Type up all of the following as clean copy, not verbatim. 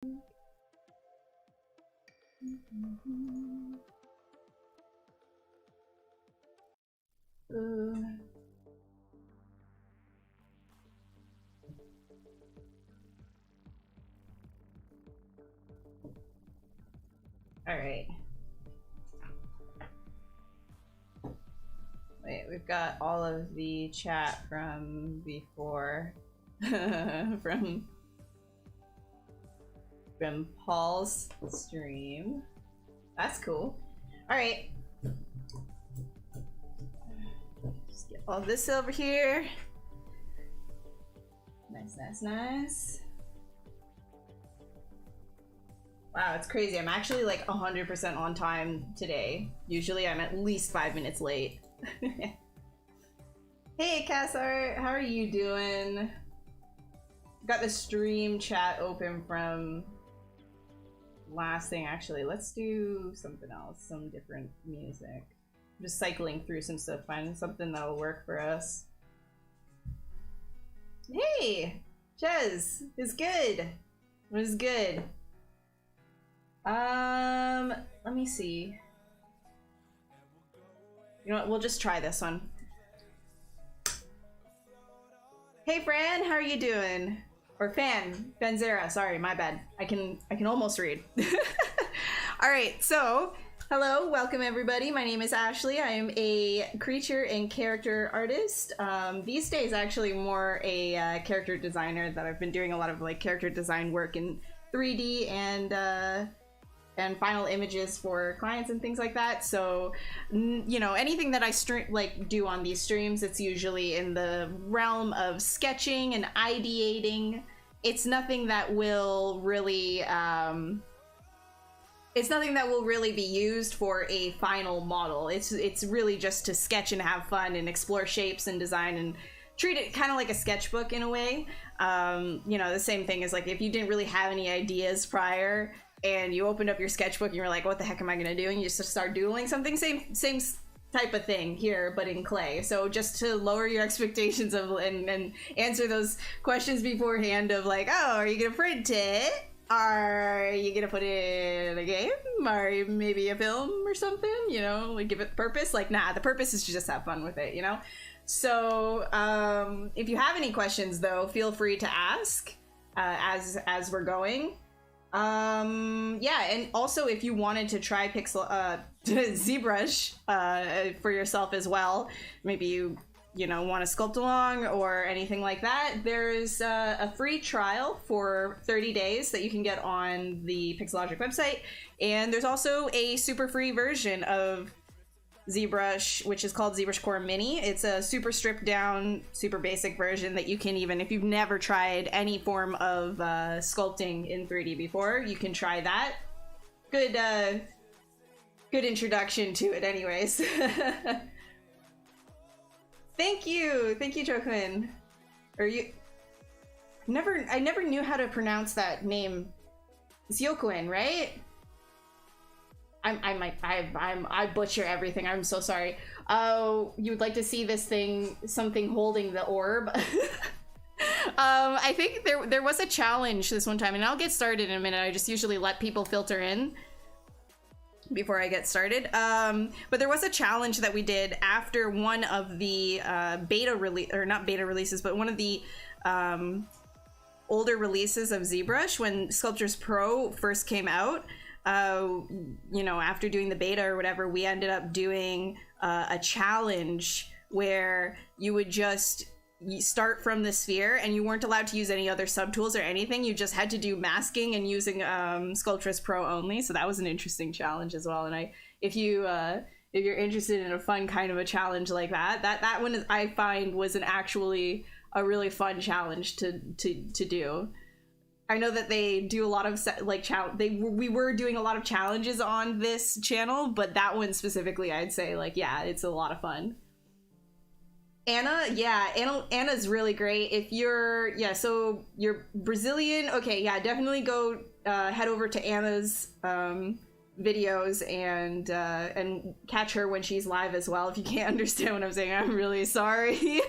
All right. Wait, we've got all of the chat from before, from Paul's stream. That's cool. All right. Just get all this over here. Nice, nice, nice. Wow, it's crazy. I'm actually like 100% on time today. Usually I'm at least 5 minutes late. Hey, Cassar, how are you doing? Got the stream chat open from last thing. Actually, let's do something else, some different music. I'm just cycling through some stuff, finding something that'll work for us. Hey, Jez, it's good. It was good. Let me see. You know what? We'll just try this one. Hey, Fran, how are you doing? Or Fanzera. Sorry, my bad. I can almost read. All right, so hello, welcome everybody. My name is Ashley. I am a creature and character artist. These days, actually, more a character designer. That I've been doing a lot of like character design work in 3D and final images for clients and things like that. So, you know, anything that I do on these streams, it's usually in the realm of sketching and ideating. It's nothing that will really, be used for a final model. It's really just to sketch and have fun and explore shapes and design and treat it kind of like a sketchbook in a way. You know, the same thing is like if you didn't really have any ideas prior, and you opened up your sketchbook and you're like, what the heck am I gonna do? And you just start doodling something, same type of thing here, but in clay. So just to lower your expectations of and answer those questions beforehand of like, oh, are you gonna print it? Are you gonna put it in a game? Or maybe a film or something? You know, like give it purpose? Like, nah, the purpose is to just have fun with it, you know? So if you have any questions though, feel free to ask as we're going. Yeah, and also if you wanted to try ZBrush for yourself as well, maybe you know want to sculpt along or anything like that, there's a free trial for 30 days that you can get on the Pixologic website, and there's also a super free version of ZBrush, which is called ZBrush Core Mini. It's a super stripped down, super basic version that you can, even if you've never tried any form of sculpting in 3D before, you can try that. Good introduction to it anyways. Thank you, Joquin. Or you, I never knew how to pronounce that name. It's Joquin, right? I butcher everything. I'm so sorry. Oh, you would like to see this thing, something holding the orb. I think there was a challenge this one time, and I'll get started in a minute. I just usually let people filter in before I get started. But there was a challenge that we did after one of the beta release, or not beta releases, but one of the older releases of ZBrush when Sculptors Pro first came out. You know, after doing the beta or whatever, we ended up doing a challenge where you would just start from the sphere and you weren't allowed to use any other subtools or anything. You just had to do masking and using Sculptors Pro only. So that was an interesting challenge as well. And if you're interested in a fun kind of a challenge like that one I find was actually a really fun challenge to do. I know that they do a lot of we were doing a lot of challenges on this channel, but that one specifically, I'd say like, yeah, it's a lot of fun. Anna's really great. If you're, so you're Brazilian, okay, yeah, definitely go head over to Anna's videos and catch her when she's live as well. If you can't understand what I'm saying, I'm really sorry.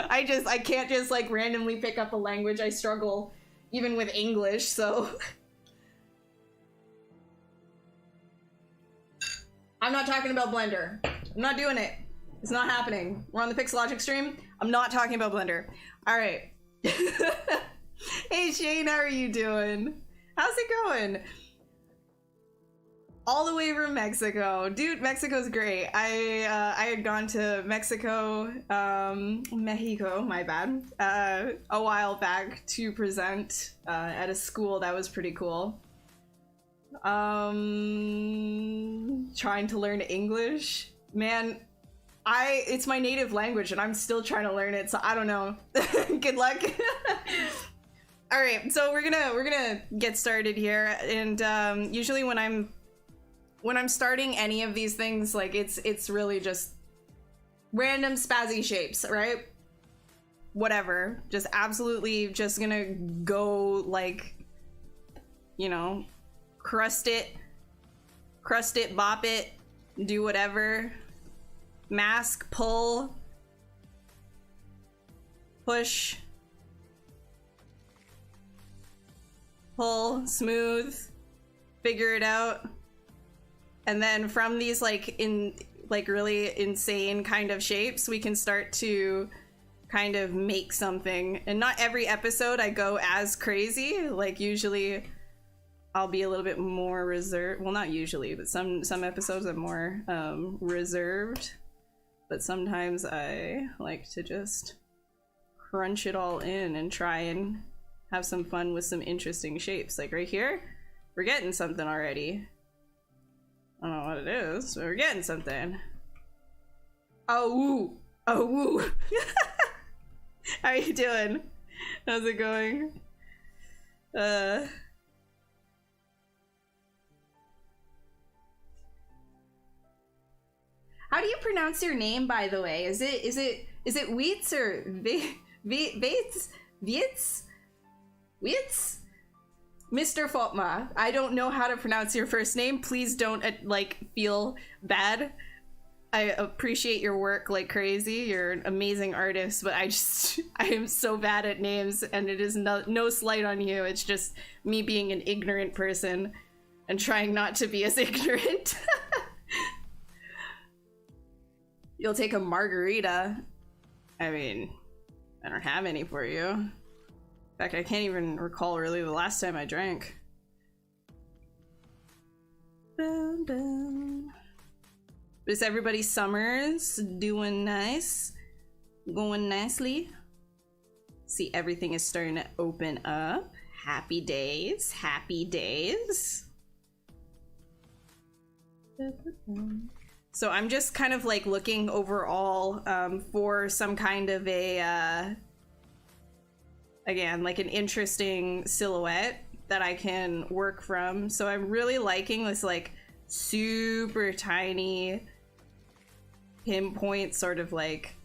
I can't just like randomly pick up a language. I struggle even with English, so I'm not talking about Blender. I'm not doing it. It's not happening. We're on the Pixologic stream. I'm not talking about Blender. All right. Hey Shane, how are you doing? How's it going? All the way from Mexico. Dude, Mexico's great. I had gone to Mexico, Mexico, my bad, a while back to present at a school that was pretty cool. Trying to learn English. Man, it's my native language and I'm still trying to learn it, so I don't know. Good luck. All right, so we're gonna get started here, and usually when I'm starting any of these things, like it's really just random spazzy shapes, right? Whatever, just absolutely just gonna go like, you know, crust it, bop it, do whatever. Mask, pull, push, pull, smooth, figure it out. And then from these really insane kind of shapes, we can start to kind of make something. And not every episode I go as crazy. Like usually I'll be a little bit more reserved. Well, not usually, but some episodes I'm more reserved. But sometimes I like to just crunch it all in and try and have some fun with some interesting shapes. Like right here, we're getting something already. I don't know what it is, but we're getting something. Oh, woo. Oh, woo. How are you doing? How's it going? How do you pronounce your name, by the way? Is it Wheats or Vates? Wheats? Mr. Fotma, I don't know how to pronounce your first name. Please don't like feel bad. I appreciate your work like crazy. You're an amazing artist, but I am so bad at names, and it is no slight on you. It's just me being an ignorant person and trying not to be as ignorant. You'll take a margarita. I mean, I don't have any for you. In fact, I can't even recall really the last time I drank. Dun, dun. But is everybody's summers doing nice? Going nicely? See, everything is starting to open up. Happy days, happy days. So I'm just kind of like looking overall for some kind of a, again, like an interesting silhouette that I can work from. So I'm really liking this like super tiny pinpoint sort of like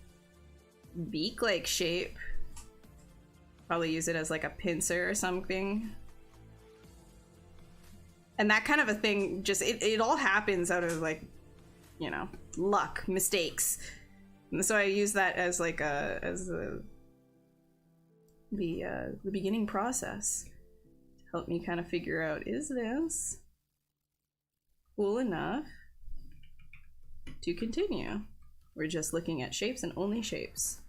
beak-like shape. Probably use it as like a pincer or something. And that kind of a thing, just it all happens out of like, you know, luck, mistakes. And so I use that as like the beginning process to help me kind of figure out, is this cool enough to continue? We're just looking at shapes and only shapes.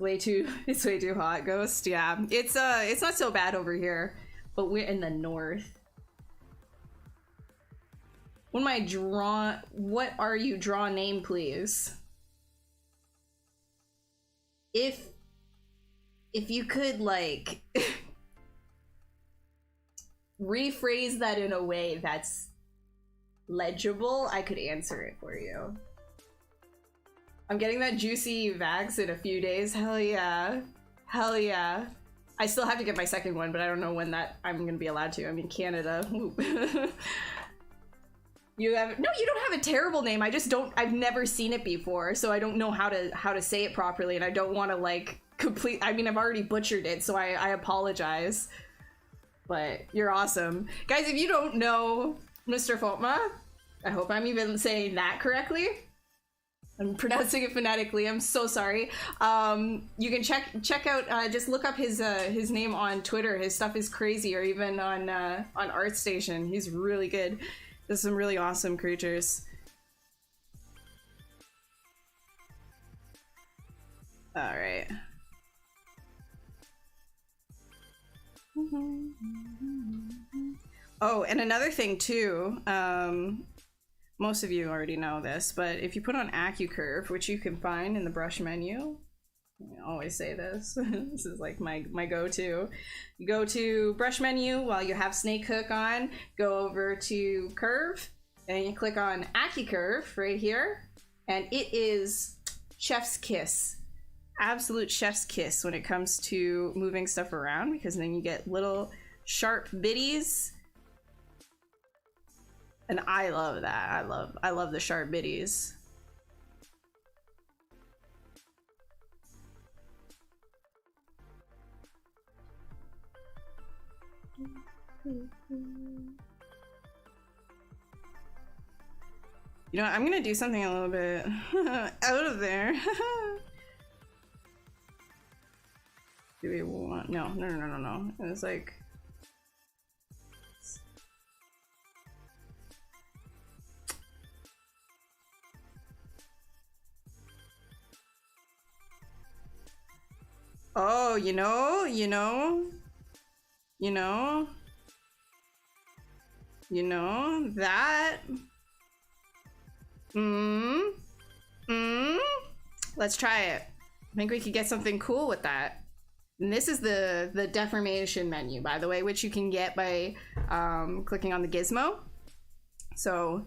It's way too hot, Ghost. Yeah, it's not so bad over here, but we're in the north. What are you draw name, please? If you could like rephrase that in a way that's legible, I could answer it for you. I'm getting that juicy Vax in a few days. Hell yeah. Hell yeah. I still have to get my second one, but I don't know when that I'm gonna be allowed to. I mean, Canada. You don't have a terrible name. I've never seen it before, so I don't know how to say it properly, and I don't want to like I mean, I've already butchered it, so I apologize. But you're awesome. Guys, if you don't know Mr. Fotma, I hope I'm even saying that correctly. I'm pronouncing it phonetically. I'm so sorry. You can check out, just look up his name on Twitter. His stuff is crazy, or even on ArtStation. He's really good. There's some really awesome creatures. All right. Oh, and another thing too, most of you already know this, but if you put on AccuCurve, which you can find in the brush menu, I always say this, this is like my go-to. You go to brush menu while you have Snake Hook on, go over to curve, and you click on AccuCurve right here, and it is chef's kiss. Absolute chef's kiss when it comes to moving stuff around, because then you get little sharp biddies, and I love that. I love the sharp biddies. You know, I'm gonna do something a little bit out of there. Do we want? No. It was like. Oh, you know that. Let's try it. I think we could get something cool with that. And this is the deformation menu, by the way, which you can get by clicking on the gizmo. So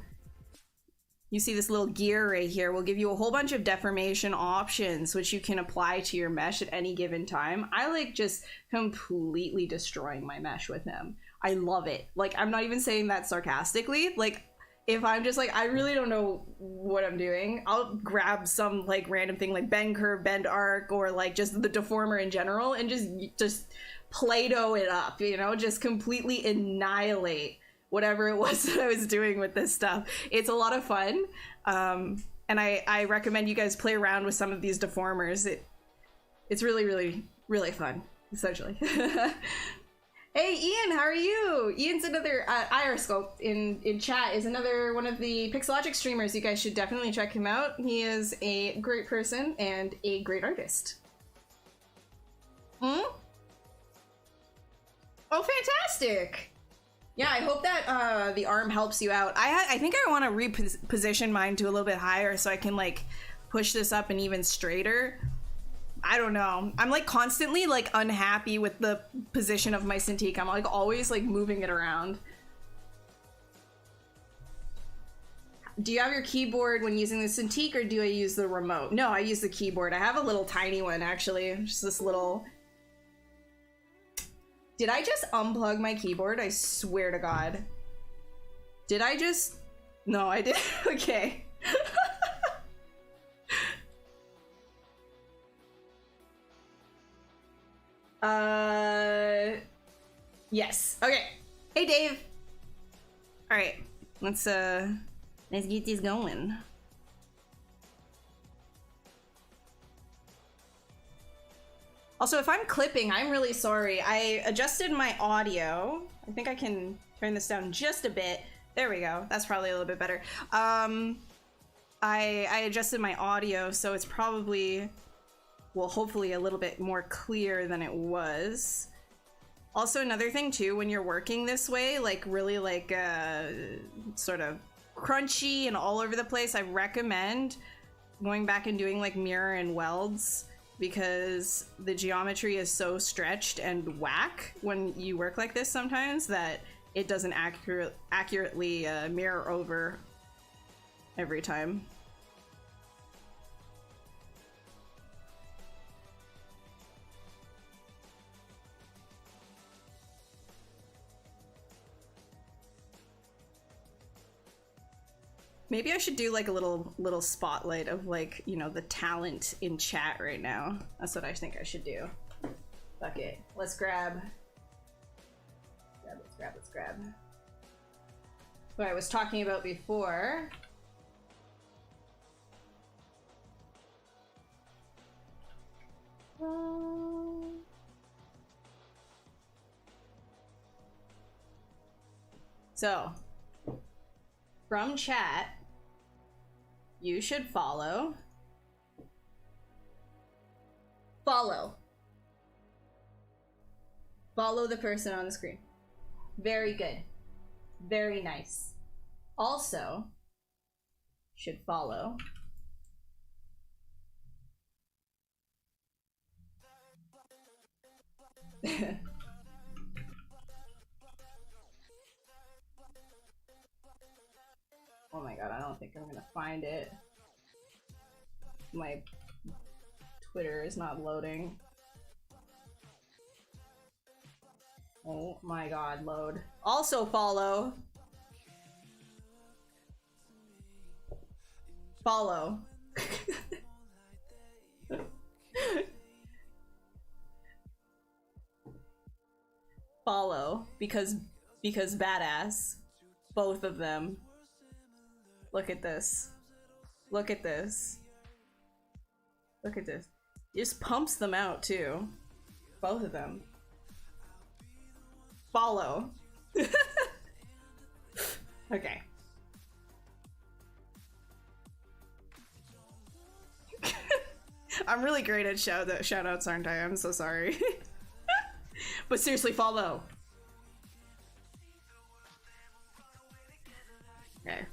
you see this little gear right here will give you a whole bunch of deformation options, which you can apply to your mesh at any given time. I like just completely destroying my mesh with him. I love it. Like, I'm not even saying that sarcastically. Like, if I'm just like, I really don't know what I'm doing, I'll grab some like random thing like bend curve, bend arc, or like just the deformer in general and just Play-Doh it up, you know, just completely annihilate whatever it was that I was doing with this stuff. It's a lot of fun. And I recommend you guys play around with some of these deformers. It's really, really, really fun, essentially. Hey, Ian, how are you? Ian's another Iroscope in chat is another one of the Pixologic streamers. You guys should definitely check him out. He is a great person and a great artist. Oh, fantastic! Yeah, I hope that the arm helps you out. I think I want to reposition mine to a little bit higher so I can like push this up and even straighter. I don't know. I'm like constantly like unhappy with the position of my Cintiq. I'm like always like moving it around. Do you have your keyboard when using the Cintiq, or do I use the remote? No, I use the keyboard. I have a little tiny one actually. Just this little. Did I just unplug my keyboard? I swear to God. Did I just? No, I did. Okay. Yes. Okay. Hey, Dave. All right. Let's get this going. Also, if I'm clipping, I'm really sorry. I adjusted my audio. I think I can turn this down just a bit. There we go. That's probably a little bit better. I adjusted my audio, so it's probably, well, hopefully a little bit more clear than it was. Also, another thing too, when you're working this way, like really like sort of crunchy and all over the place, I recommend going back and doing like mirror and welds, because the geometry is so stretched and whack when you work like this sometimes that it doesn't accurately mirror over every time. Maybe I should do like a little spotlight of like, you know, the talent in chat right now. That's what I think I should do. Fuck it. Let's grab. Let's grab. What I was talking about before. So. from chat, you should follow. Follow the person on the screen. Very good. Very nice. Also, should follow oh my god, I don't think I'm gonna find it. My Twitter is not loading. Oh my god, load. Also follow. Follow. Follow, because badass. Both of them. Look at this. Look at this. Look at this. He just pumps them out too. Both of them. Follow. Okay. I'm really great at shout-outs, aren't I? I'm so sorry. But seriously, follow. Okay.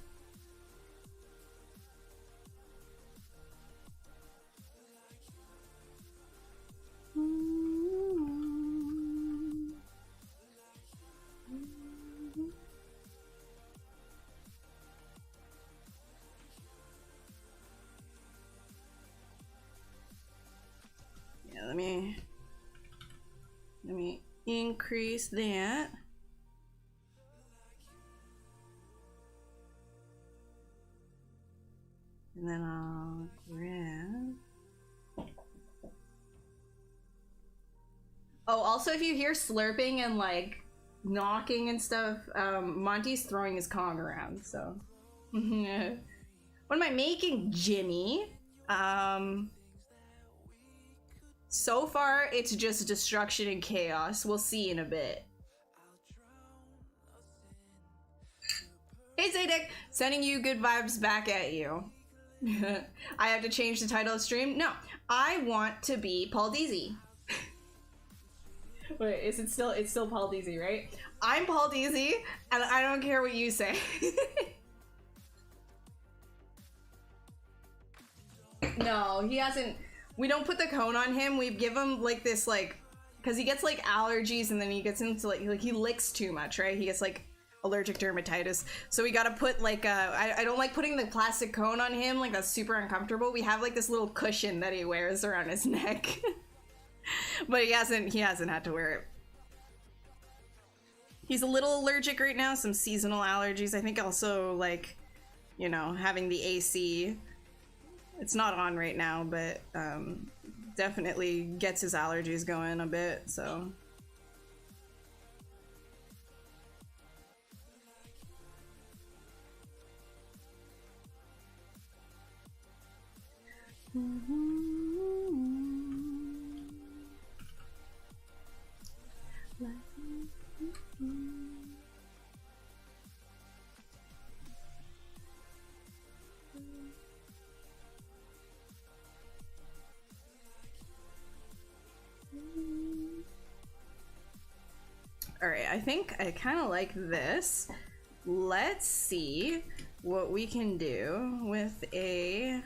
Yeah, let me increase that. And then I'll grab. Oh, also if you hear slurping and like knocking and stuff, Monty's throwing his Kong around, so. What am I making, Jimmy? So far, it's just destruction and chaos. We'll see in a bit. Hey Zaydek, sending you good vibes back at you. I have to change the title of the stream? No, I want to be Paul Deasy. Wait, is it still? It's still Paul Deasy, right? I'm Paul Deasy, and I don't care what you say. No, he hasn't. We don't put the cone on him. We give him like this, like, because he gets like allergies, and then he gets into like he licks too much, right? He gets like allergic dermatitis. So we gotta put like I don't like putting the plastic cone on him. Like that's super uncomfortable. We have like this little cushion that he wears around his neck. But he hasn't had to wear it. He's a little allergic right now, some seasonal allergies. I think also like, you know, having the AC. It's not on right now, but definitely gets his allergies going a bit, so. Alright, I think I kind of like this. Let's see what we can do with a...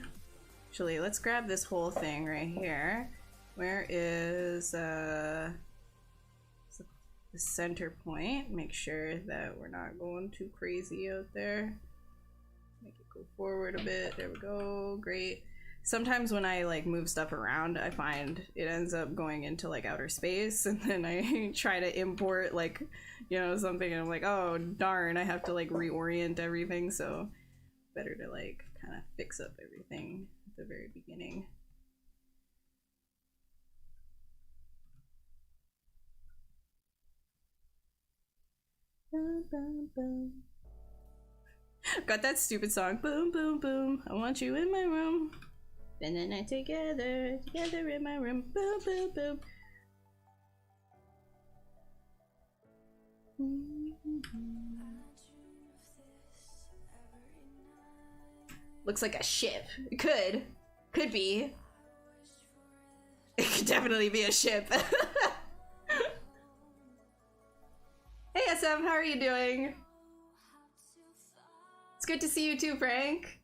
Actually, let's grab this whole thing right here. Where is the center point? Make sure that we're not going too crazy out there. Make it go forward a bit. There we go. Great. Sometimes when I like move stuff around, I find it ends up going into like outer space, and then I try to import like, you know, something, and I'm like, oh darn, I have to like reorient everything, so better to like kind of fix up everything at the very beginning. Boom, boom, boom. Got that stupid song, boom, boom, boom, I want you in my room. And then I together in my room, boom, boom, boom. Looks like a ship. It could. Could be. It could definitely be a ship. Hey SM, how are you doing? It's good to see you too, Frank.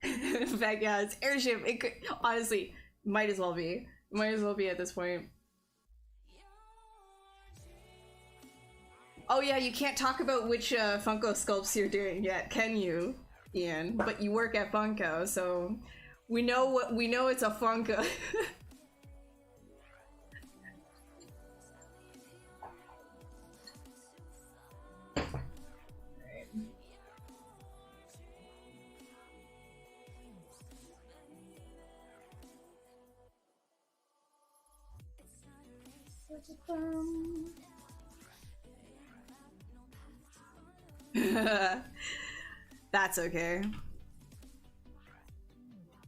In fact, yeah, it's airship. It could, honestly, might as well be. Might as well be at this point. Oh yeah, you can't talk about which Funko sculpts you're doing yet, can you, Ian? But you work at Funko, so we know it's a Funko. That's okay.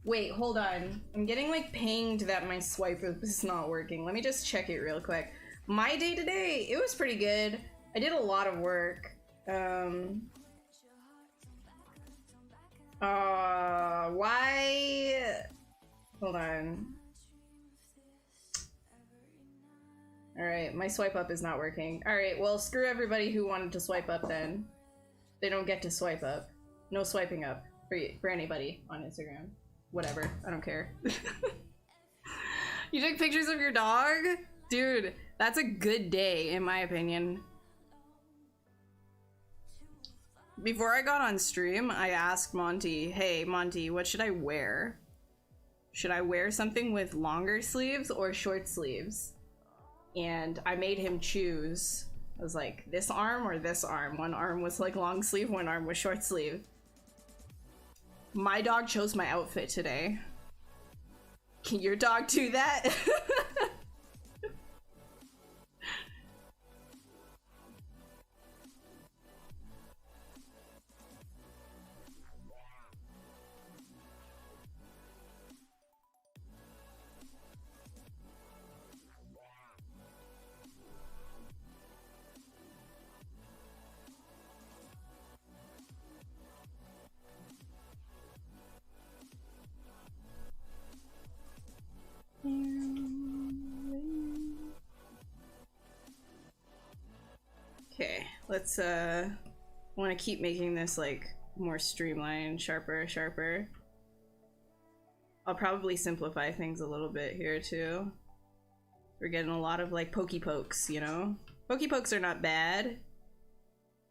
Wait, hold on. I'm getting like pinged that my swipe is not working. Let me just check it real quick. My day today, it was pretty good. I did a lot of work. Why? Hold on. Alright, my swipe up is not working. Alright, well, screw everybody who wanted to swipe up then. They don't get to swipe up. No swiping up for anybody on Instagram. Whatever, I don't care. You took pictures of your dog? Dude, that's a good day, in my opinion. Before I got on stream, I asked Monty, hey, Monty, what should I wear? Should I wear something with longer sleeves or short sleeves? And I made him choose. I was like, this arm or this arm? One arm was like long sleeve, one arm was short sleeve. My dog chose my outfit today. Can your dog do that? Okay, let's I want to keep making this like more streamlined, sharper. I'll probably simplify things a little bit here too. We're getting a lot of like pokey pokes, you know? Pokey pokes are not bad,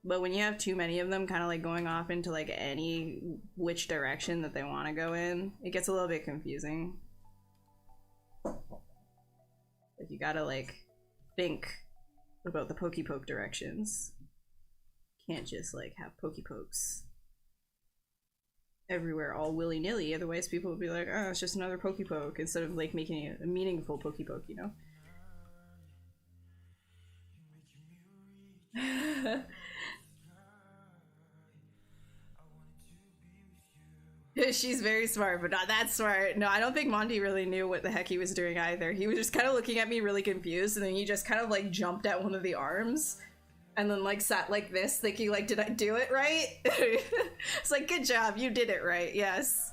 but when you have too many of them kind of like going off into like any which direction that they want to go in, it gets a little bit confusing. Like you gotta like think about the pokey poke directions. Can't just like have pokey pokes everywhere all willy-nilly, otherwise people would be like, oh, it's just another pokey poke, instead of like making it a meaningful pokey poke, you know? She's very smart, but not that smart. No, I don't think Monty really knew what the heck he was doing either. He was just kind of looking at me really confused, and then he just kind of like jumped at one of the arms and then like sat like this thinking like, did I do it right? It's like, good job, you did it right, yes.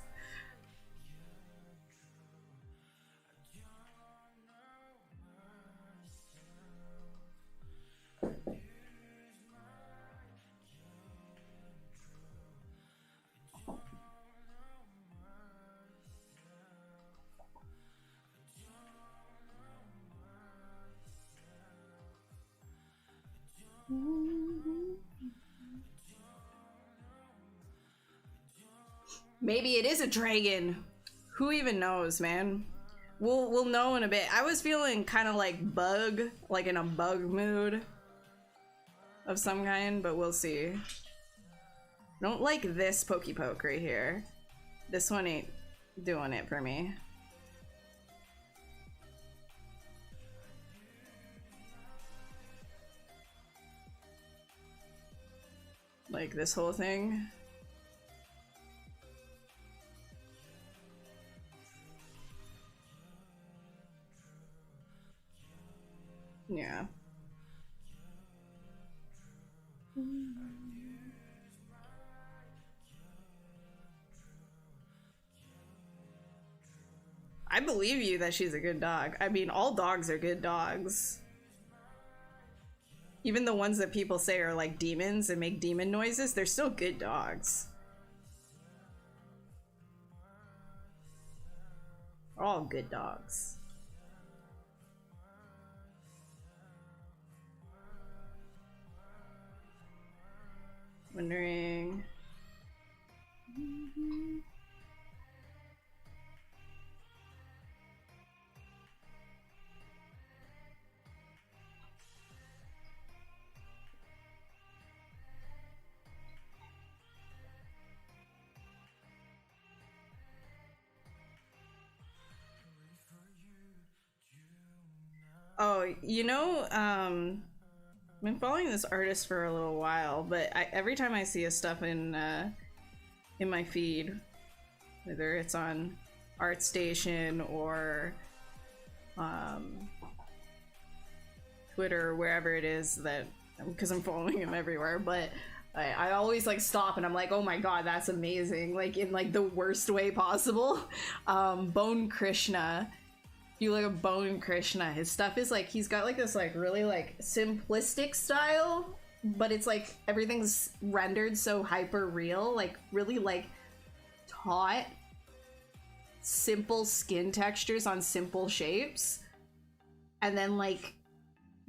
Maybe it is a dragon. Who even knows, man? We'll know in a bit. I was feeling kind of like bug, like in a bug mood of some kind, but we'll see. I don't like this pokey poke right here. This one ain't doing it for me. Like this whole thing. Yeah. I believe you that she's a good dog. I mean, all dogs are good dogs. Even the ones that people say are like demons and make demon noises, they're still good dogs. They're all good dogs. Wondering. Oh, you know, I've been following this artist for a little while, but every time I see his stuff in my feed, whether it's on ArtStation or Twitter or wherever it is, that because I'm following him everywhere, but I always like stop and I'm like, oh my god, that's amazing, like in like the worst way possible. Bone Krishna. If you look at Bone Krishna, his stuff is like, he's got like this like really like simplistic style, but it's like everything's rendered so hyper real, like really like taut, simple skin textures on simple shapes, and then like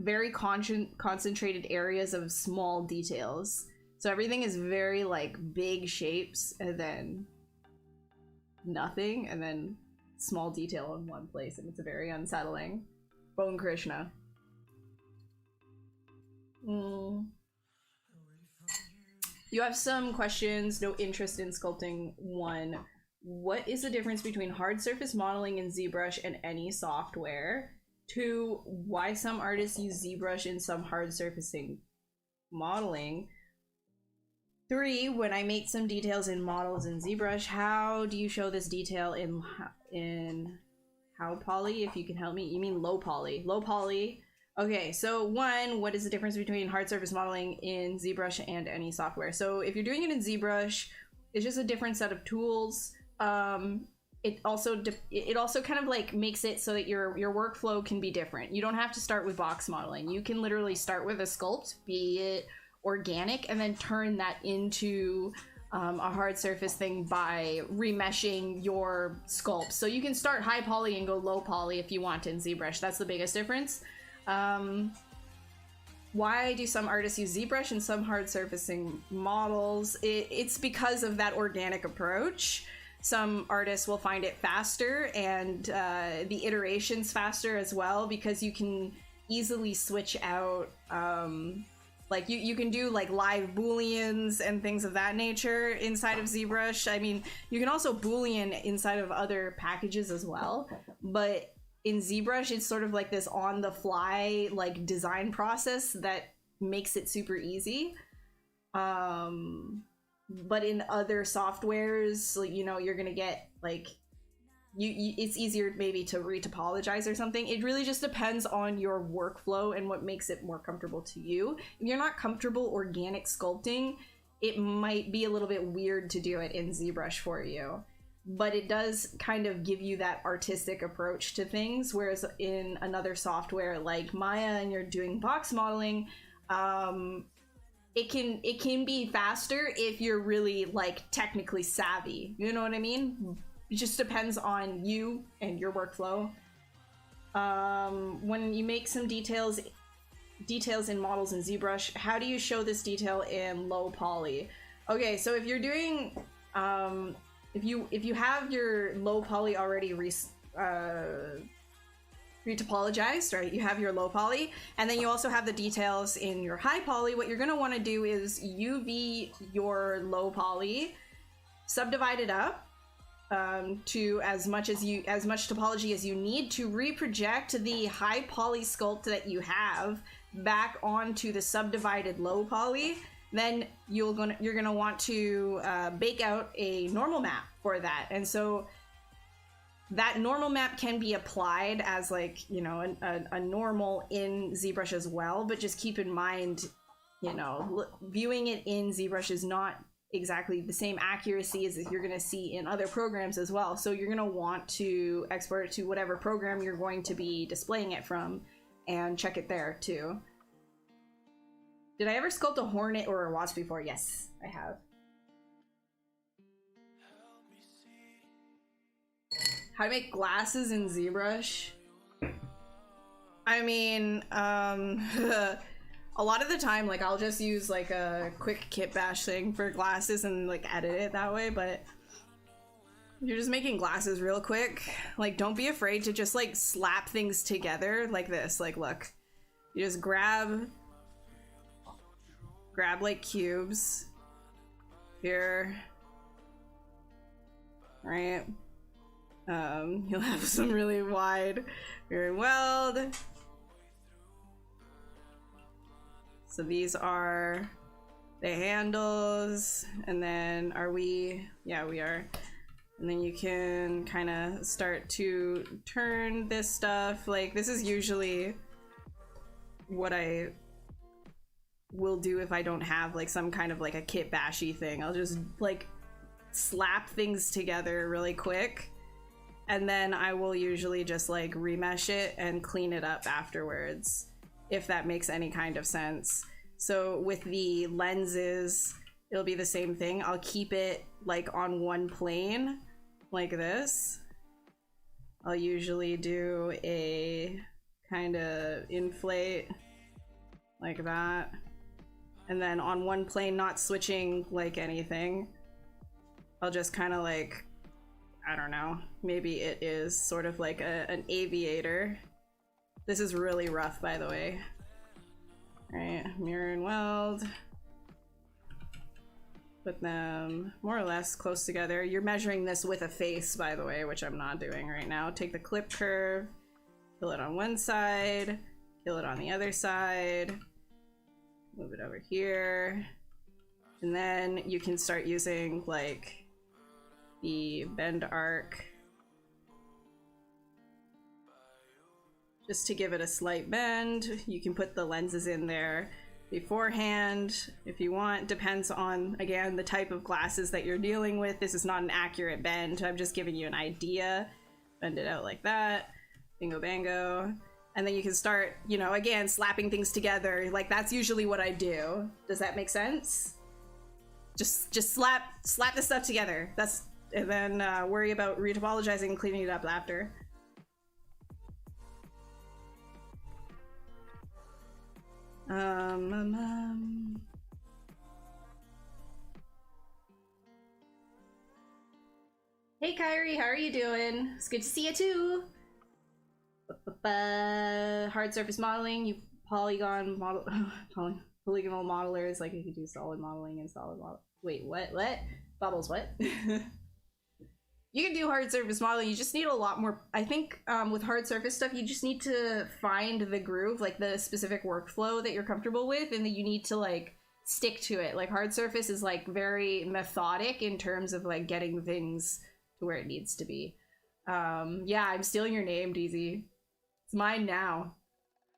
very concentrated areas of small details. So everything is very like big shapes and then nothing, and then small detail in one place, and it's very unsettling. Bone Krishna. You have some questions. No interest in sculpting. 1. What is the difference between hard surface modeling in ZBrush and any software? 2. Why some artists use ZBrush in some hard surfacing modeling? 3. When I make some details in models in ZBrush, how do you show this detail in how poly? If you can help me. You mean low poly. Low poly. Okay, so 1, what is the difference between hard surface modeling in ZBrush and any software? So if you're doing it in ZBrush, it's just a different set of tools. It also kind of like makes it so that your workflow can be different. You don't have to start with box modeling. You can literally start with a sculpt, be it organic, and then turn that into a hard surface thing by remeshing your sculpt. So you can start high poly and go low poly if you want in ZBrush. That's the biggest difference. Why do some artists use ZBrush and some hard surfacing models? It's because of that organic approach. Some artists will find it faster, and the iterations faster as well, because you can easily switch out like you can do like live booleans and things of that nature inside of ZBrush. I mean, you can also boolean inside of other packages as well, but in ZBrush it's sort of like this on the fly like design process that makes it super easy. But in other softwares, you know, you're gonna get like it's easier maybe to retopologize or something. It really just depends on your workflow and what makes it more comfortable to you. If you're not comfortable organic sculpting, it might be a little bit weird to do it in ZBrush for you. But it does kind of give you that artistic approach to things, whereas in another software like Maya and you're doing box modeling, it can be faster if you're really like technically savvy. You know what I mean? It just depends on you and your workflow. When you make some details in models in ZBrush, how do you show this detail in low poly? Okay, so if you're doing, if you have your low poly already retopologized, right? You have your low poly, and then you also have the details in your high poly. What you're gonna want to do is UV your low poly, subdivide it up to as much topology as you need to reproject the high poly sculpt that you have back onto the subdivided low poly. Then you're gonna want to bake out a normal map for that, and so that normal map can be applied as like, you know, a normal in ZBrush as well, but just keep in mind, you know, viewing it in ZBrush is not exactly the same accuracy as you're going to see in other programs as well. So you're going to want to export it to whatever program you're going to be displaying it from and check it there too. Did I ever sculpt a hornet or a wasp before? Yes, I have. How to make glasses in ZBrush? I mean, a lot of the time, like, I'll just use like a quick kit bash thing for glasses and like edit it that way, but you're just making glasses real quick. Like, don't be afraid to just like slap things together like this. Like, look, you just grab like cubes here, right? You'll have some really wide mirror weld. So these are the handles, and then are we? Yeah, we are. And then you can kind of start to turn this stuff. Like, this is usually what I will do if I don't have like some kind of like a kit bashy thing. I'll just like slap things together really quick, and then I will usually just like remesh it and clean it up afterwards, if that makes any kind of sense. So with the lenses, it'll be the same thing. I'll keep it like on one plane like this. I'll usually do a kind of inflate like that, and then on one plane, not switching like anything, I'll just kind of like, I don't know, maybe it is sort of like an aviator. This is really rough, by the way. All right, mirror and weld. Put them more or less close together. You're measuring this with a face, by the way, which I'm not doing right now. Take the clip curve, kill it on one side, kill it on the other side, move it over here, and then you can start using like the bend arc just to give it a slight bend. You can put the lenses in there beforehand if you want. Depends on, again, the type of glasses that you're dealing with. This is not an accurate bend. I'm just giving you an idea. Bend it out like that. Bingo bango. And then you can start, you know, again, slapping things together. Like, that's usually what I do. Does that make sense? Just slap the stuff together. That's, and then worry about retopologizing and cleaning it up after. Hey Kyrie, how are you doing? It's good to see you too. Hard surface modeling, you polygonal modelers, like you could do solid modeling and solid model. Wait, what? Bubbles, what? You can do hard surface modeling, you just need a lot more. I think with hard surface stuff, you just need to find the groove, like the specific workflow that you're comfortable with, and then you need to like stick to it. Like hard surface is like very methodic in terms of like getting things to where it needs to be. Yeah, I'm stealing your name, DZ. It's mine now.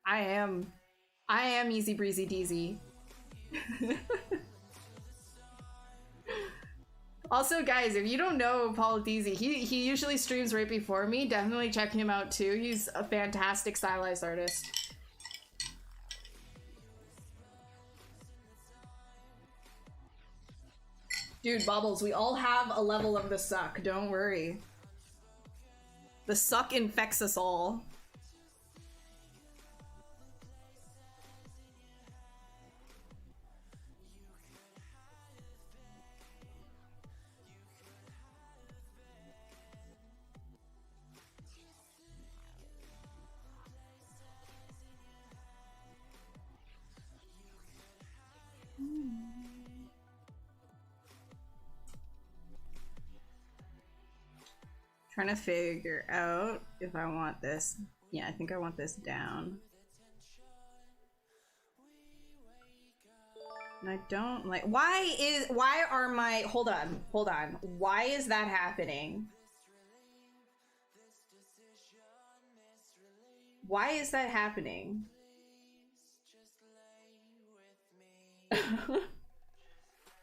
I am Easy Breezy DZ. Also, guys, if you don't know Paul DZ, he usually streams right before me. Definitely check him out too. He's a fantastic stylized artist. Dude, Bubbles, we all have a level of the suck. Don't worry. The suck infects us all. Trying to figure out if I want this. Yeah, I think I want this down. And I don't like, why are my, hold on. Why is that happening? Why is that happening?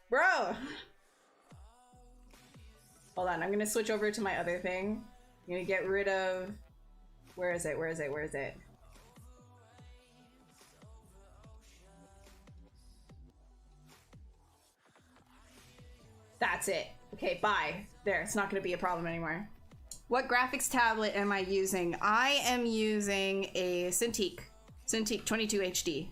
Bro, Hold on, I'm gonna switch over to my other thing. I'm gonna get rid of... Where is it? Where is it? Where is it? That's it. Okay, bye. There, it's not gonna be a problem anymore. What graphics tablet am I using? I am using a Cintiq 22 HD.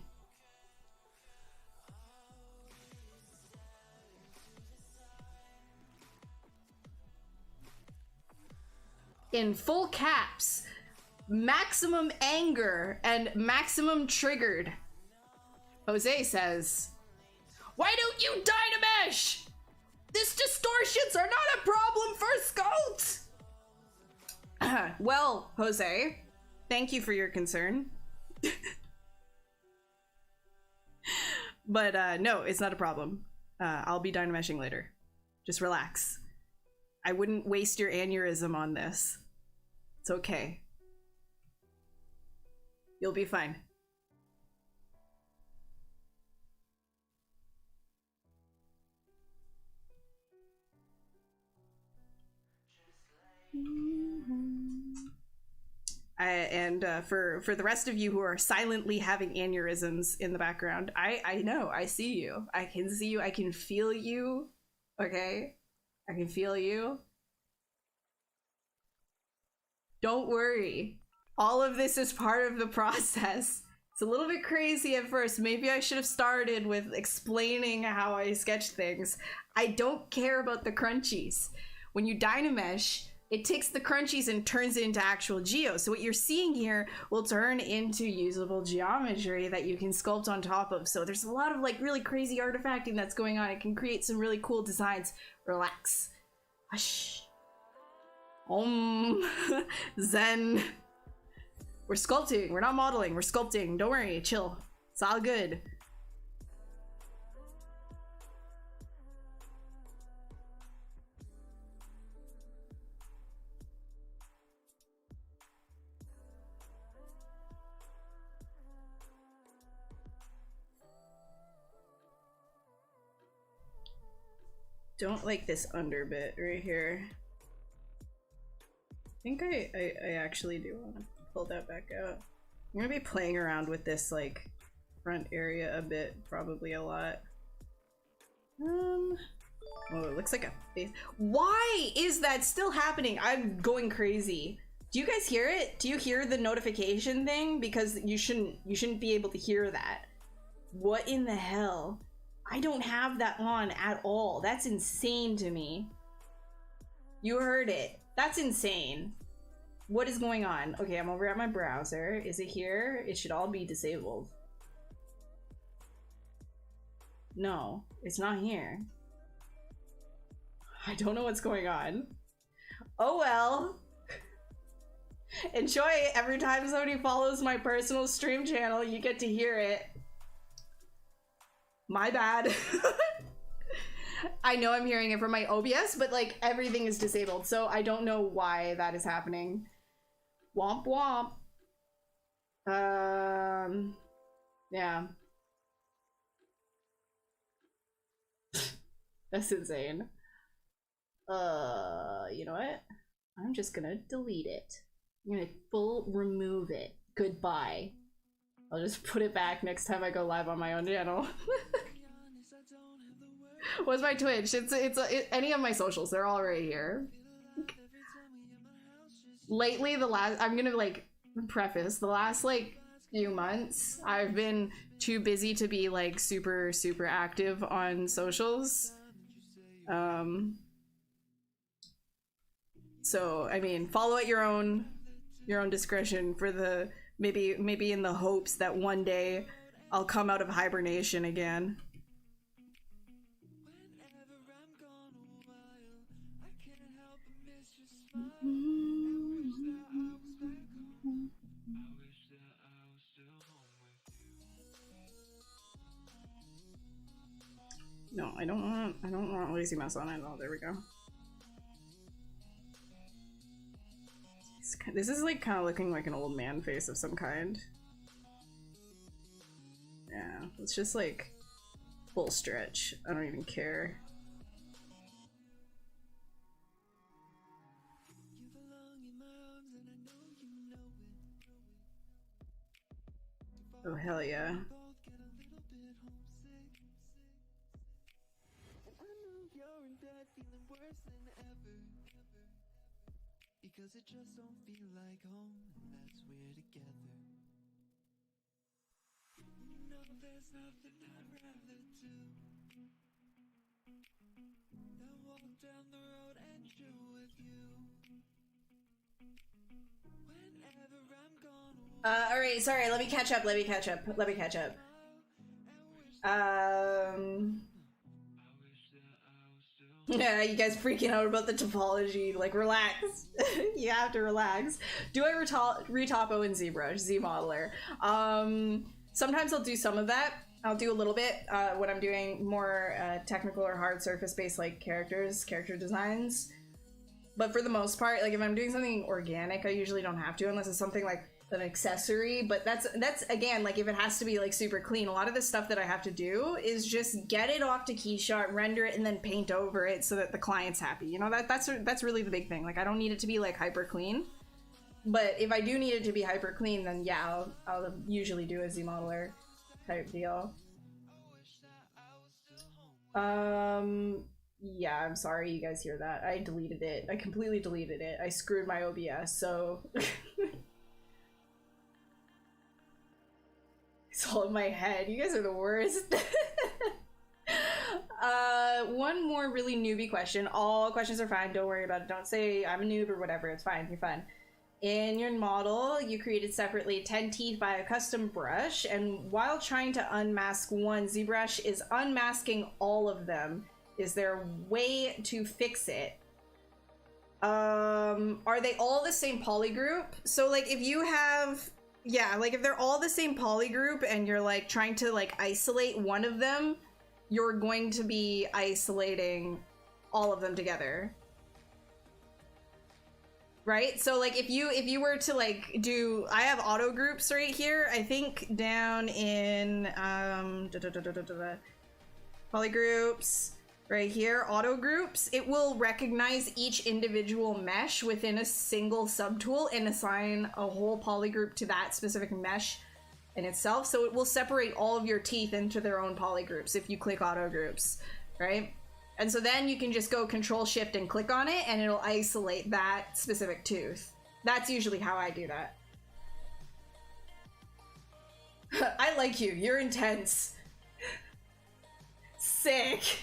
In full caps, maximum anger and maximum triggered. Jose says, "Why don't you Dynamesh? This distortions are not a problem for Sculpt." Well, Jose, thank you for your concern. But no, it's not a problem. I'll be Dynameshing later. Just relax. I wouldn't waste your aneurysm on this. It's okay. You'll be fine. For the rest of you who are silently having aneurysms in the background, I know, I see you. I can see you, I can feel you, okay? I can feel you. Don't worry. All of this is part of the process. It's a little bit crazy at first. Maybe I should have started with explaining how I sketch things. I don't care about the crunchies. When you Dynamesh, it takes the crunchies and turns it into actual geo. So what you're seeing here will turn into usable geometry that you can sculpt on top of. So there's a lot of like really crazy artifacting that's going on. It can create some really cool designs. Relax. Hush. Zen. We're sculpting. We're not modeling. We're sculpting. Don't worry. Chill. It's all good. Don't like this under bit right here. I think I actually do want to pull that back out. I'm gonna be playing around with this like front area a bit, probably a lot. Oh, it looks like a face. Why is that still happening? I'm going crazy. Do you guys hear it? Do you hear the notification thing? Because you shouldn't be able to hear that. What in the hell? I don't have that on at all. That's insane to me. You heard it. That's insane. What is going on? Okay, I'm over at my browser. Is it here? It should all be disabled. No, it's not here. I don't know what's going on. Oh well. Enjoy it. Every time somebody follows my personal stream channel, you get to hear it. My bad. I know I'm hearing it from my OBS, but like everything is disabled, so I don't know why that is happening. Womp womp. Yeah. That's insane. You know what? I'm just gonna delete it. I'm gonna full remove it. Goodbye. I'll just put it back next time I go live on my own channel. What's my Twitch? It's any of my socials. They're all right here. Lately, I'm gonna like preface the last like few months, I've been too busy to be like super active on socials. So I mean, follow at your own discretion for the maybe in the hopes that one day I'll come out of hibernation again. No, I don't want lazy mouse on it. Oh, there we go. This is like kind of looking like an old man face of some kind. Yeah, let's just like full stretch. I don't even care. Oh, hell yeah. Because it just don't feel like home, and that's we're together. No, there's nothing I'd rather do than walk down the road and chill with you. Whenever I'm gone. All right, sorry. Let me catch up. Yeah, you guys freaking out about the topology. Like, relax. You have to relax. Do I retopo in ZBrush, ZModeler? Sometimes I'll do some of that. I'll do a little bit when I'm doing more technical or hard surface-based like character designs. But for the most part, like if I'm doing something organic, I usually don't have to unless it's something like an accessory. But that's again, like if it has to be like super clean, a lot of the stuff that I have to do is just get it off to Keyshot, render it, and then paint over it so that the client's happy. You know, that's really the big thing. Like I don't need it to be like hyper clean. But if I do need it to be hyper clean, then yeah, I'll usually do a ZModeler type deal. Yeah, I'm sorry you guys hear that. I deleted it. I completely deleted it. I screwed my OBS, so... It's all in my head. You guys are the worst. One more really newbie question. All questions are fine. Don't worry about it. Don't say I'm a noob or whatever. It's fine. You're fine. In your model, you created separately 10 teeth by a custom brush, and while trying to unmask one, ZBrush is unmasking all of them. Is there a way to fix it? Are they all the same polygroup? So like if you have, yeah, like if they're all the same polygroup and you're like trying to like isolate one of them, you're going to be isolating all of them together. Right? So like if you were to like do, I have auto groups right here. I think down in polygroups right here, auto groups, it will recognize each individual mesh within a single subtool and assign a whole polygroup to that specific mesh in itself. So it will separate all of your teeth into their own polygroups if you click auto groups, right? And so then you can just go Control Shift and click on it and it'll isolate that specific tooth. That's usually how I do that. I like you. You're intense. Sick.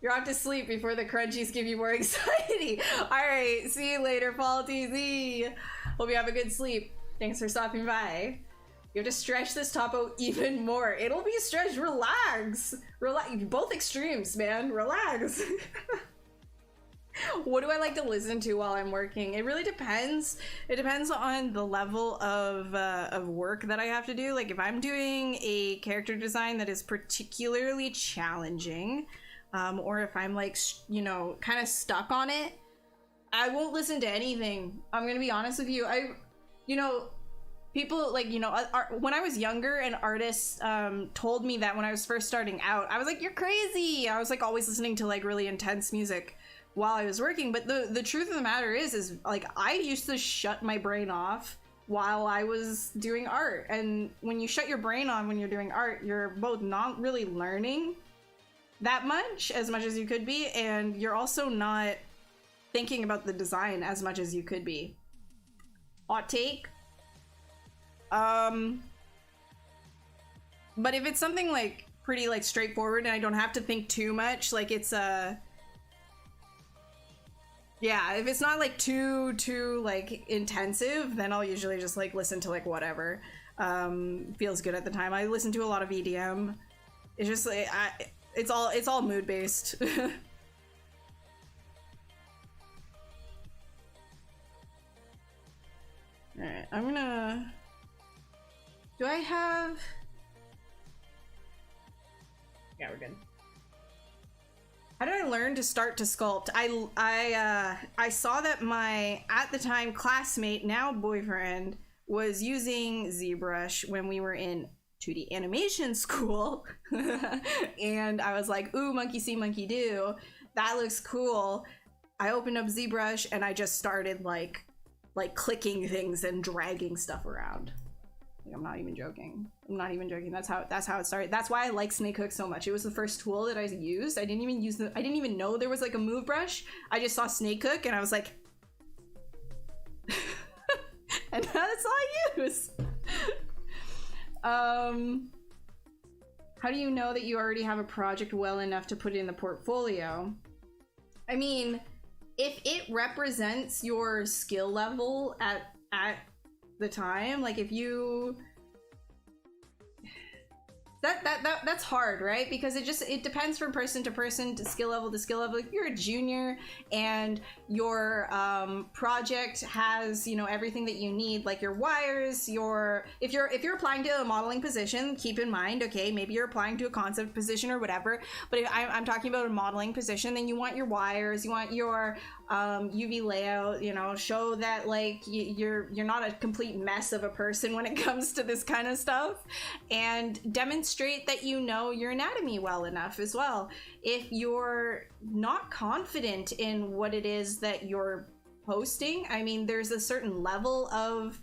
You're off to sleep before the crunchies give you more anxiety. All right, see you later, Paul TZ. Hope you have a good sleep. Thanks for stopping by. You have to stretch this topo even more. It'll be stretched. Relax. Relax. Both extremes, man. Relax. What do I like to listen to while I'm working? It really depends. It depends on the level of work that I have to do. Like if I'm doing a character design that is particularly challenging, or if I'm like, you know, kind of stuck on it, I won't listen to anything. I'm gonna be honest with you. You know, people like, you know, when I was younger and artists told me that when I was first starting out, I was like, you're crazy. I was like always listening to like really intense music while I was working. But the truth of the matter is like I used to shut my brain off while I was doing art. And when you shut your brain on when you're doing art, you're both not really learning that much as you could be, and you're also not thinking about the design as much as you could be. Hot take. But if it's something like pretty like straightforward and I don't have to think too much, like it's yeah, if it's not like too like intensive, then I'll usually just like listen to like whatever feels good at the time. I listen to a lot of EDM. It's just like it's all mood based. All right, I'm gonna. Do I have? Yeah, we're good. How did I learn to start to sculpt? I saw that my at the time classmate, now boyfriend, was using ZBrush when we were in 2D animation school, and I was like, ooh, monkey see, monkey do. That looks cool. I opened up ZBrush and I just started like clicking things and dragging stuff around. Like, I'm not even joking. I'm not even joking. That's how it started. That's why I like Snakehook so much. It was the first tool that I used. I didn't even know there was like a move brush. I just saw Snakehook and I was like, and that's all I use. How do you know that you already have a project well enough to put it in the portfolio? I mean, if it represents your skill level at the time, like if you that's hard, right? Because it depends from person to person, to skill level to skill level. If you're a junior and your project has, you know, everything that you need, like your wires, if you're applying to a modeling position, keep in mind, okay, maybe you're applying to a concept position or whatever, but if I'm talking about a modeling position, then you want your wires, you want your UV layout, you know, show that like you're not a complete mess of a person when it comes to this kind of stuff, and demonstrate that you know your anatomy well enough as well. If you're not confident in what it is that you're posting, I mean, there's a certain level of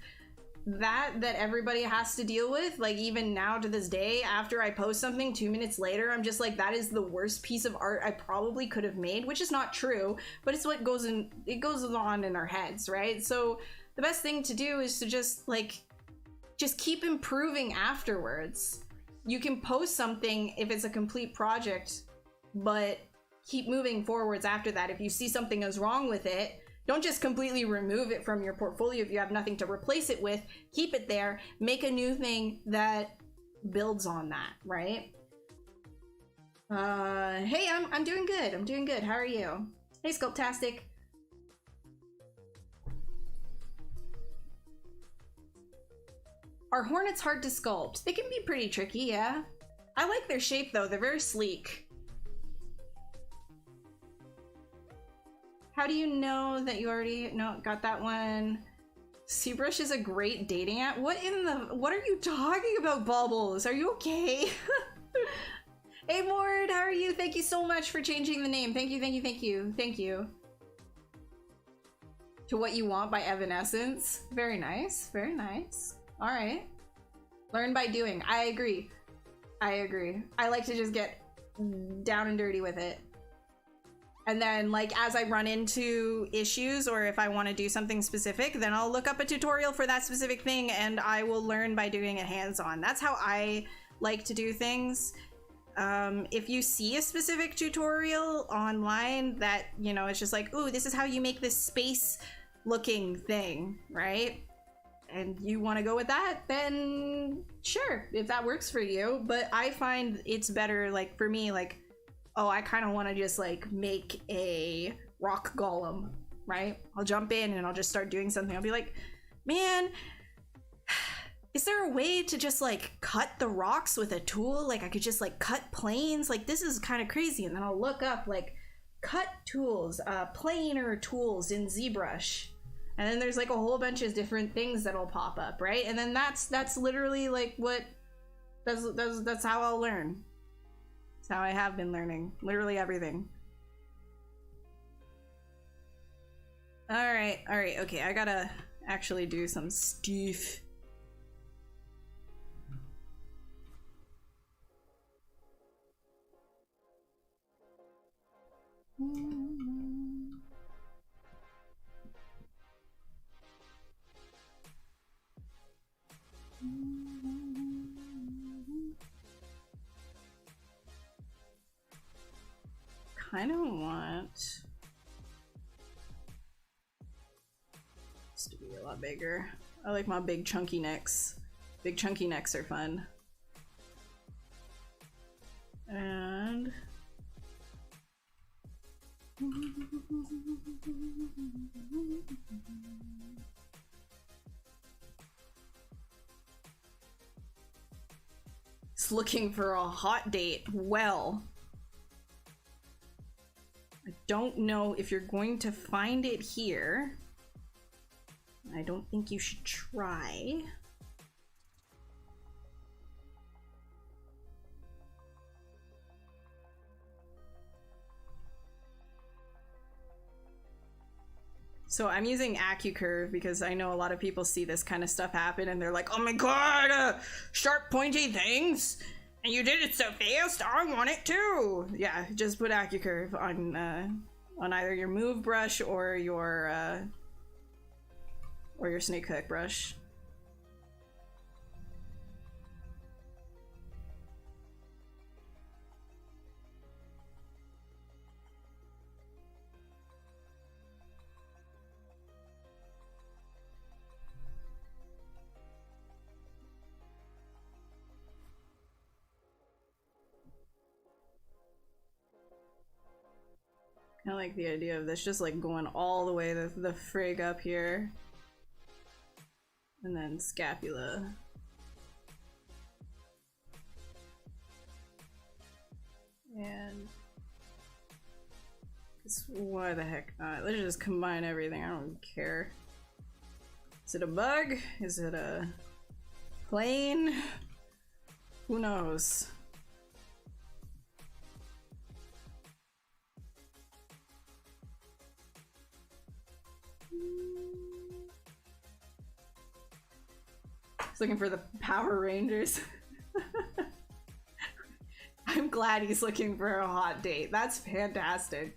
that everybody has to deal with. Like even now to this day, after I post something 2 minutes later, I'm just like, that is the worst piece of art I probably could have made, which is not true, but it's what goes on in our heads, right? So the best thing to do is to just keep improving afterwards. You can post something if it's a complete project, but keep moving forwards after that. If you see something is wrong with it, don't just completely remove it from your portfolio if you have nothing to replace it with. Keep it there, make a new thing that builds on that, right? Hey, I'm doing good. I'm doing good. How are you? Hey, Sculptastic. Are hornets hard to sculpt? They can be pretty tricky, yeah. I like their shape though, they're very sleek. How do you know that you already got that one? ZBrush is a great dating app. What are you talking about, Bubbles? Are you okay? Hey Mord, how are you? Thank you so much for changing the name. Thank you, thank you, thank you, thank you. To What You Want by Evanescence. Very nice, very nice. All right. Learn by doing. I agree. I agree. I like to just get down and dirty with it. And then like as I run into issues or if I want to do something specific, then I'll look up a tutorial for that specific thing and I will learn by doing it hands-on. That's how I like to do things. If you see a specific tutorial online that, you know, it's just like, ooh, this is how you make this space looking thing, right? And you want to go with that, then sure, if that works for you. But I find it's better, like for me, like, oh, I kind of want to just like make a rock golem, right? I'll jump in and I'll just start doing something. I'll be like, man, is there a way to just like cut the rocks with a tool? Like I could just like cut planes. Like this is kind of crazy. And then I'll look up like cut tools, planer tools in ZBrush. And then there's like a whole bunch of different things that'll pop up, right? And then that's literally like what that's how I'll learn. That's how I have been learning. Literally everything. Alright, okay, I gotta actually do some stuff. Kind of want this to be a lot bigger. I like my big chunky necks. Big chunky necks are fun. And it's looking for a hot date. Well, I don't know if you're going to find it here. I don't think you should try. So I'm using AccuCurve because I know a lot of people see this kind of stuff happen and they're like, oh my god, sharp pointy things, and you did it so fast, I want it too. Yeah, just put AccuCurve on either your move brush or your snake hook brush. I like the idea of this just like going all the way the frig up here. And then scapula. And why the heck not? Let's just combine everything. I don't care. Is it a bug? Is it a plane? Who knows? He's looking for the Power Rangers. I'm glad he's looking for a hot date. That's fantastic.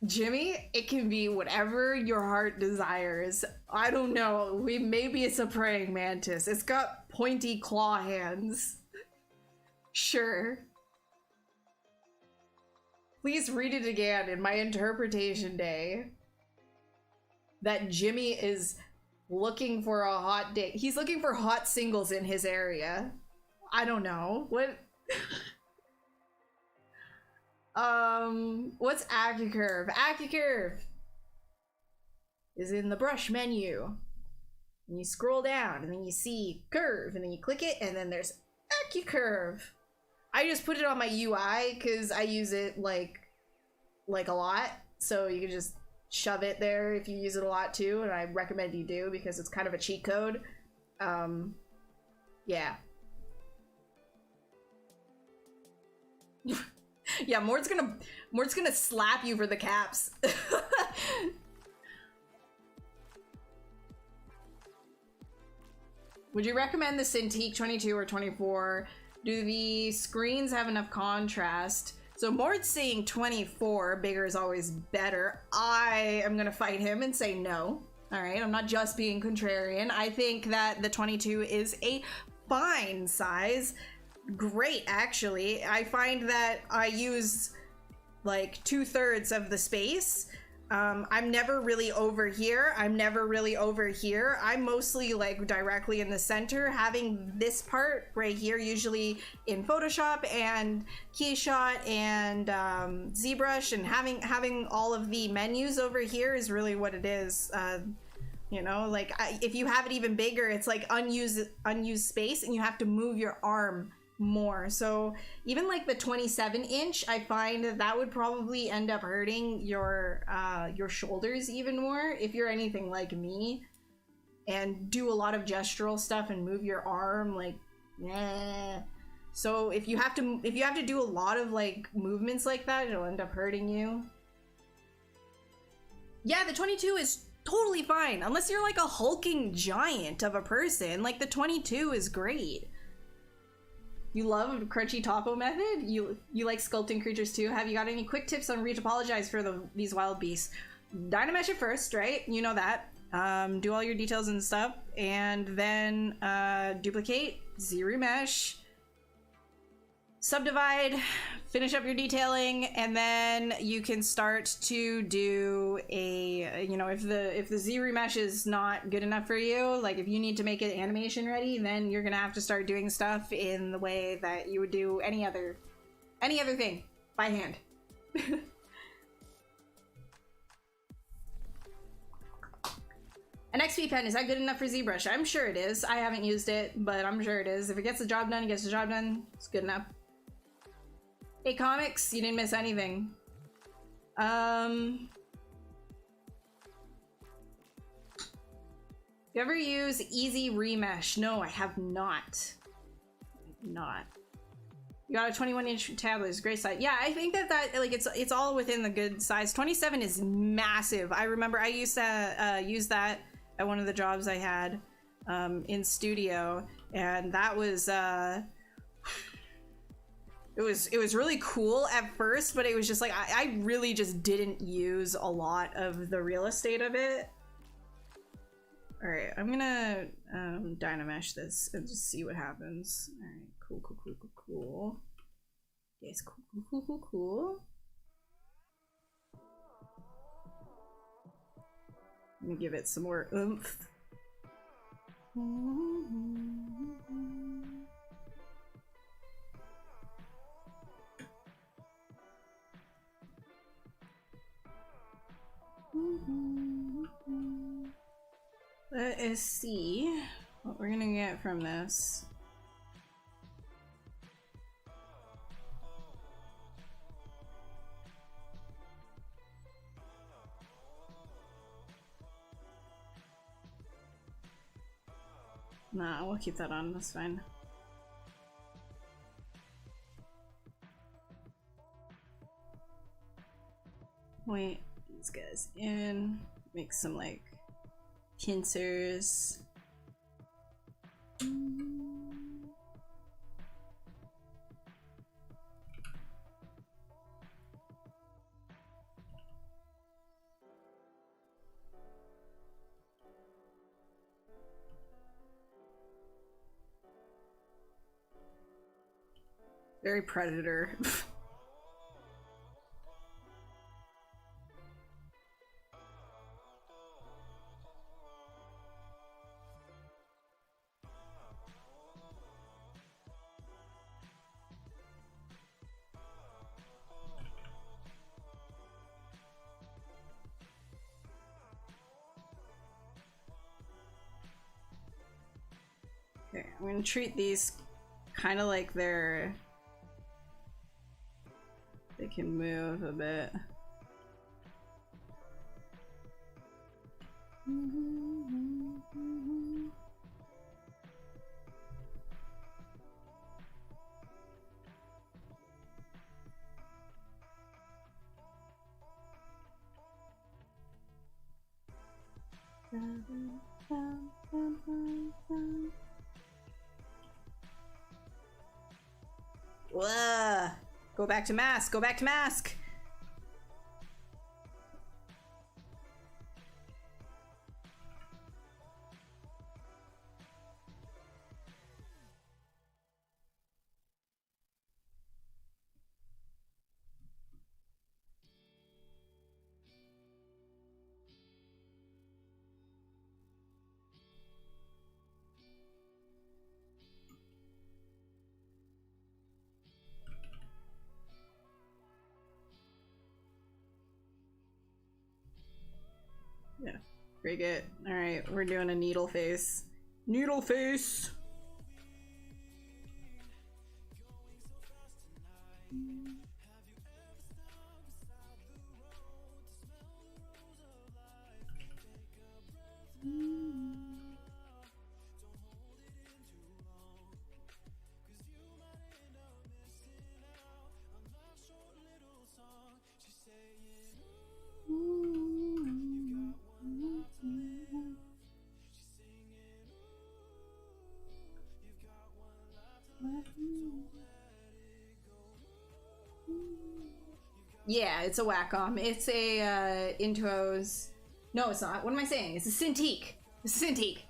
Jimmy, it can be whatever your heart desires. I don't know. Maybe it's a praying mantis. It's got pointy claw hands. Sure. Please read it again in my interpretation day. That Jimmy is looking for a hot date. He's looking for hot singles in his area. I don't know. What? What's AccuCurve? AccuCurve is in the brush menu. And you scroll down and then you see curve and then you click it and then there's AccuCurve. I just put it on my UI because I use it like a lot. So you can just shove it there if you use it a lot too, and I recommend you do because it's kind of a cheat code. Yeah. Yeah, Mord's gonna slap you for the caps. Would you recommend the Cintiq 22 or 24? Do the screens have enough contrast? So Mord's saying 24, bigger is always better. I am gonna fight him and say no. All right, I'm not just being contrarian. I think that the 22 is a fine size. Great, actually. I find that I use like 2/3 of the space. I'm never really over here. I'm never really over here. I'm mostly like directly in the center, having this part right here, usually in Photoshop and Keyshot and ZBrush, and having all of the menus over here is really what it is. You know, like if you have it even bigger, it's like unused space, and you have to move your arm more. So even like the 27-inch, I find that would probably end up hurting your shoulders even more if you're anything like me and do a lot of gestural stuff and move your arm like so if you have to do a lot of like movements like that, it'll end up hurting you. Yeah, the 22 is totally fine unless you're like a hulking giant of a person. Like the 22 is great. You love crunchy topo method? You like sculpting creatures too? Have you got any quick tips on re-topologize for these wild beasts? Dynamesh it first, right? You know that. Do all your details and stuff, and then duplicate, ZBrush, subdivide, finish up your detailing, and then you can start to do a, you know, if the ZBrush is not good enough for you, like if you need to make it animation ready, then you're gonna have to start doing stuff in the way that you would do any other thing by hand. An XP pen, is that good enough for ZBrush? I'm sure it is. I haven't used it, but I'm sure it is. If it gets the job done, it gets the job done. It's good enough. Hey, comics, you didn't miss anything. You ever use Easy Remesh? No, I have not. You got a 21-inch tablet. It's a great size. Yeah, I think that like it's all within the good size. 27 is massive. I remember I used to use that at one of the jobs I had in studio, and that was it was really cool at first, but it was just like I really just didn't use a lot of the real estate of it. All right, I'm gonna Dynamesh this and just see what happens. All right, cool. Yes, cool. Let me give it some more oomph. Let us see what we're gonna get from this. Nah, we'll keep that on, that's fine. Point these guys in, make some like pincers. Very Predator. Okay, I'm gonna treat these kind of like they can move a bit. Whoa. Go back to mask. Go back to mask. Yeah, pretty good. All right, we're doing a needle face. Needle face. Yeah, it's a Wacom. It's a Intuos. No, it's not. What am I saying? It's a Cintiq. It's a Cintiq.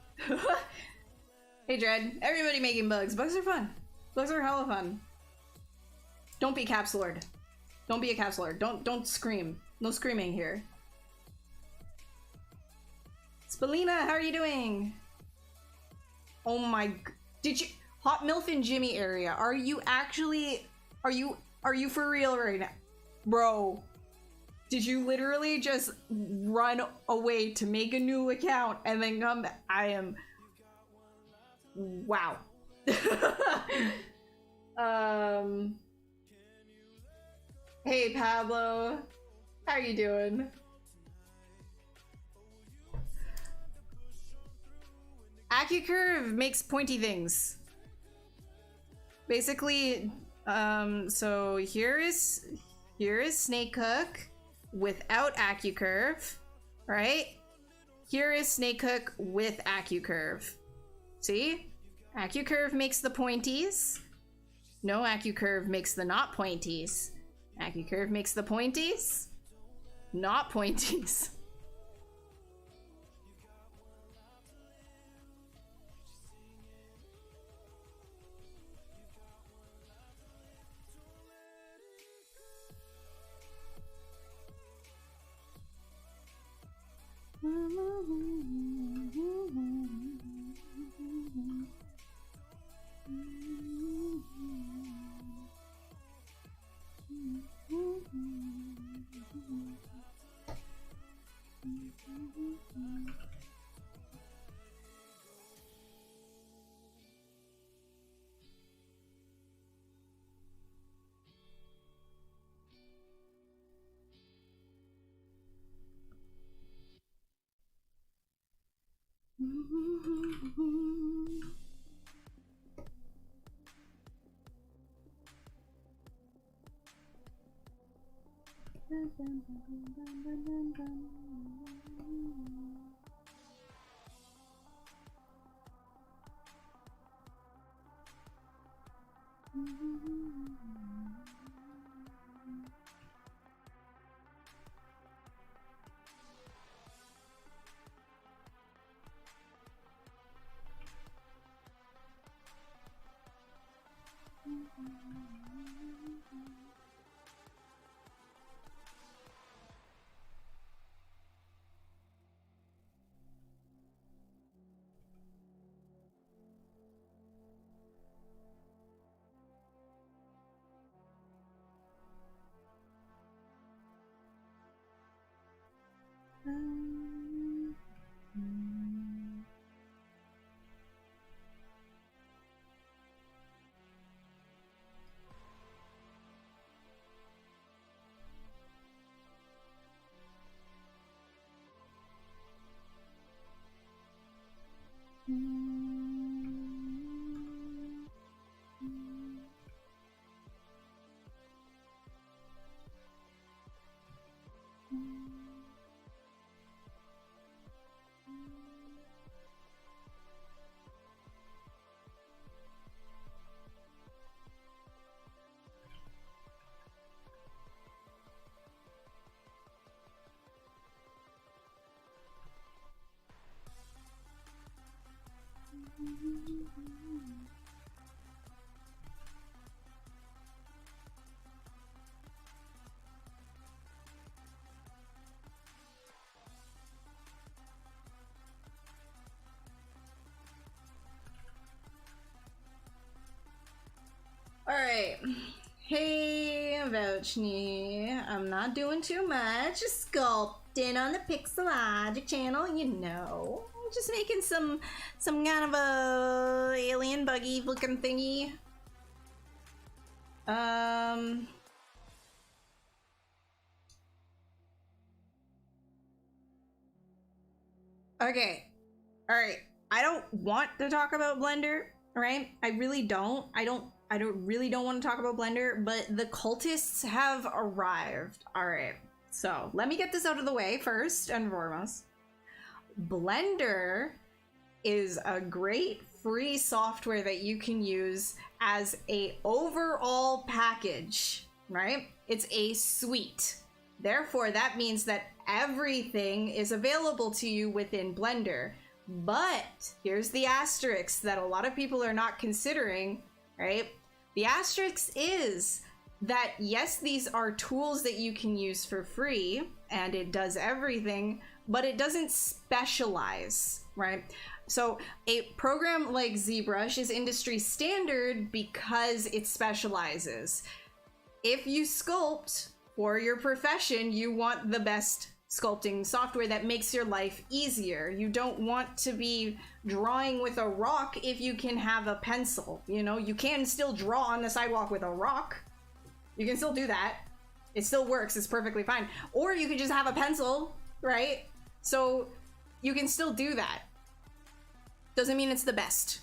Hey, Dread. Everybody making bugs. Bugs are fun. Bugs are hella fun. Don't be Caps Lord. Don't be a Caps Lord. Don't scream. No screaming here. Spalina, how are you doing? Oh my... Did you... Hot Milf and Jimmy area. Are you actually... Are you for real right now? Bro, did you literally just run away to make a new account and then come back? I am... Wow. Hey, Pablo. How you doing? AccuCurve makes pointy things. Basically, So here is Snake Hook without AccuCurve, right? Here is Snake Hook with AccuCurve. See? AccuCurve makes the pointies. No AccuCurve makes the not pointies. AccuCurve makes the pointies, not pointies. Alright. Hey, Vouchny. I'm not doing too much. Just sculpting on the Pixologic channel, you know. Just making some kind of a alien buggy looking thingy. Okay. Alright. I don't want to talk about Blender, right? I really don't. I really don't want to talk about Blender, but the cultists have arrived. All right, so let me get this out of the way first and foremost. Blender is a great free software that you can use as a overall package, right? It's a suite. Therefore, that means that everything is available to you within Blender. But here's the asterisk that a lot of people are not considering, right? The asterisk is that yes, these are tools that you can use for free and it does everything, but it doesn't specialize, right? So a program like ZBrush is industry standard because it specializes. If you sculpt for your profession, you want the best sculpting software that makes your life easier. You don't want to be drawing with a rock if you can have a pencil. You know, you can still draw on the sidewalk with a rock. You can still do that. It still works. It's perfectly fine. Or you can just have a pencil, right? So you can still do that. Doesn't mean it's the best.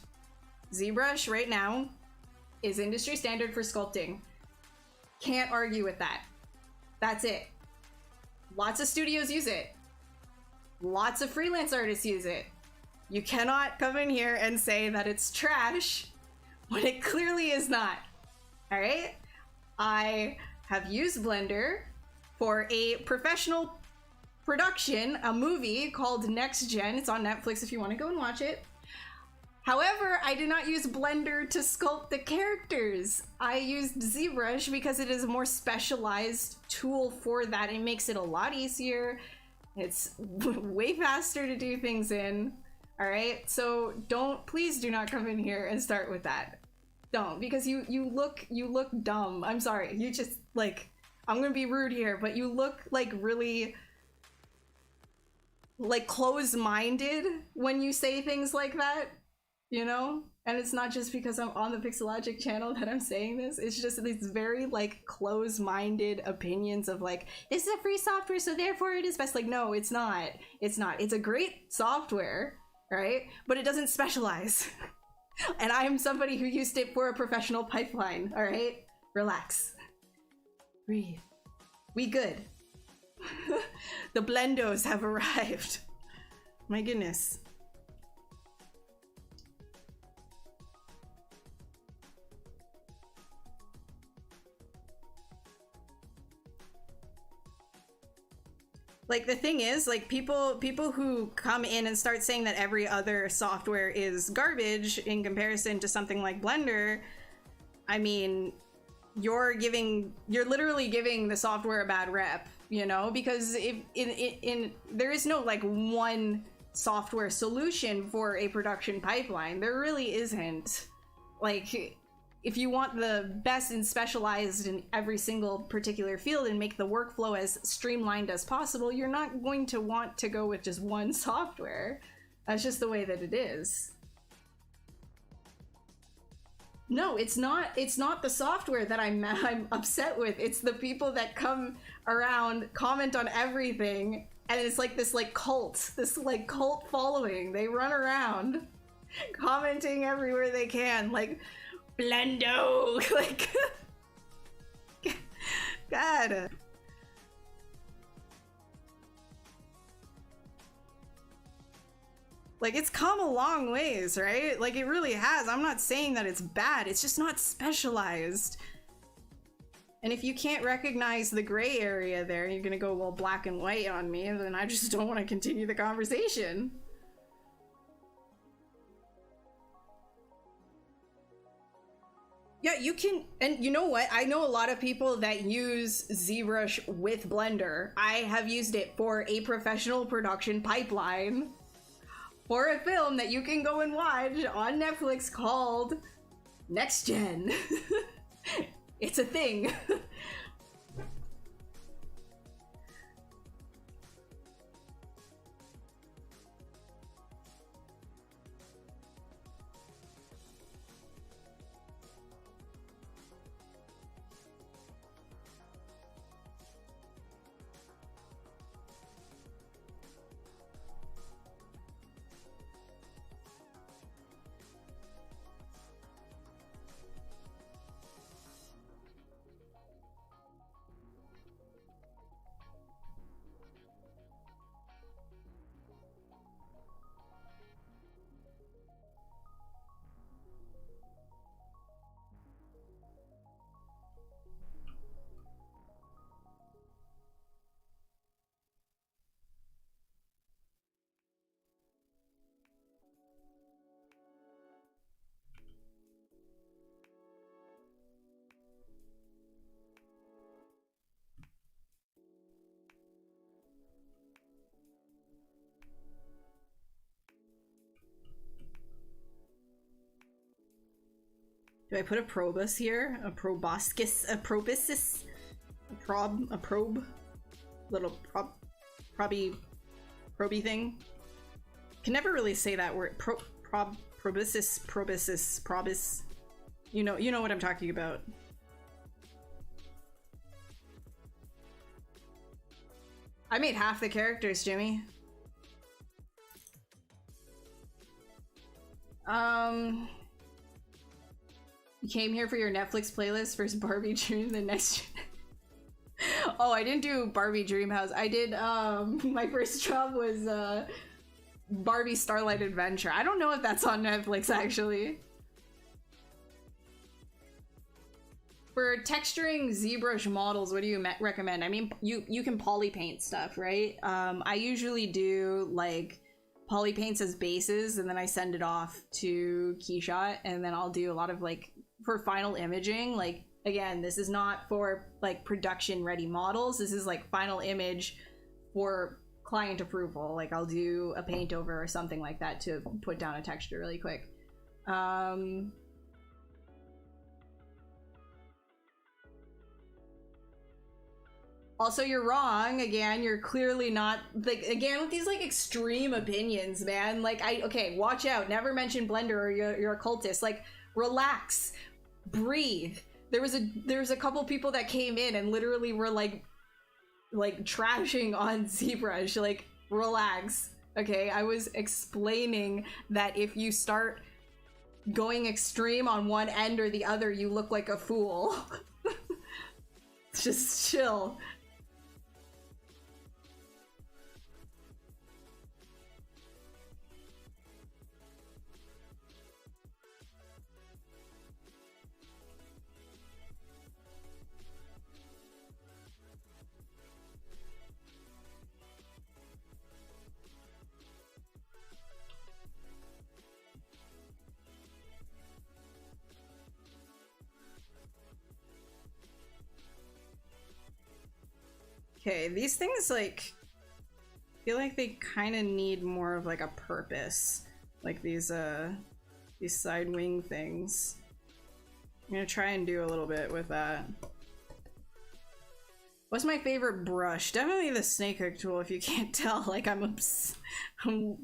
ZBrush right now is industry standard for sculpting. Can't argue with that. That's it. Lots of studios use it. Lots of freelance artists use it. You cannot come in here and say that it's trash when it clearly is not. All right? I have used Blender for a professional production, a movie called Next Gen. It's on Netflix if you want to go and watch it. However, I did not use Blender to sculpt the characters. I used ZBrush because it is a more specialized tool for that. It makes it a lot easier. It's way faster to do things in. All right, so please do not come in here and start with that. Don't, because you look dumb. I'm sorry. You just like, I'm gonna be rude here, but you look like really like closed-minded when you say things like that. You know? And it's not just because I'm on the Pixologic channel that I'm saying this. It's just these very like closed-minded opinions of like, this is a free software, so therefore it is best. Like, no, it's not. It's not. It's a great software, right? But it doesn't specialize. And I am somebody who used it for a professional pipeline, all right? Relax. Breathe. We good. The Blendos have arrived. My goodness. Like, the thing is, like, people who come in and start saying that every other software is garbage in comparison to something like Blender, I mean, you're literally giving the software a bad rep, you know? Because there is no, like, one software solution for a production pipeline. There really isn't. Like, if you want the best and specialized in every single particular field and make the workflow as streamlined as possible, you're not going to want to go with just one software. That's just the way that it is. No, it's not the software that I'm upset with. It's the people that come around, comment on everything, and it's like this like cult following. They run around commenting everywhere they can, like, Blendo, like, God. Like, it's come a long ways, right? Like, it really has. I'm not saying that it's bad. It's just not specialized. And if you can't recognize the gray area there, you're gonna go, well, black and white on me, and then I just don't want to continue the conversation. Yeah, you can, and you know what? I know a lot of people that use ZBrush with Blender. I have used it for a professional production pipeline for a film that you can go and watch on Netflix called Next Gen. It's a thing. Do I put a probus here? A proboscis? A proboscis? A probe? Little proby thing? Can never really say that word. Proboscis. You know what I'm talking about. I made half the characters, Jimmy. came here for your Netflix playlist first Barbie Dream, the next. Oh, I didn't do Barbie Dream House. I did, my first job was, Barbie Starlight Adventure. I don't know if that's on Netflix, actually. For texturing ZBrush models, what do you recommend? I mean, you can poly paint stuff, right? I usually do, like, poly paints as bases, and then I send it off to Keyshot, and then I'll do a lot of, like, for final imaging, like, again, this is not for like production ready models. This is like final image for client approval. Like I'll do a paint over or something like that to put down a texture really quick. Also, you're wrong. Again, you're clearly not like, again, with these like extreme opinions, man. Like okay, watch out. Never mention Blender or you're a cultist. Like relax, breathe. There was a couple people that came in and literally were like trashing on ZBrush. Like, relax, okay? I was explaining that if you start going extreme on one end or the other, you look like a fool. Just chill. Okay, these things, like, feel like they kind of need more of, like, a purpose. Like, these side wing things. I'm gonna try and do a little bit with that. What's my favorite brush? Definitely the snake hook tool, if you can't tell. Like, I'm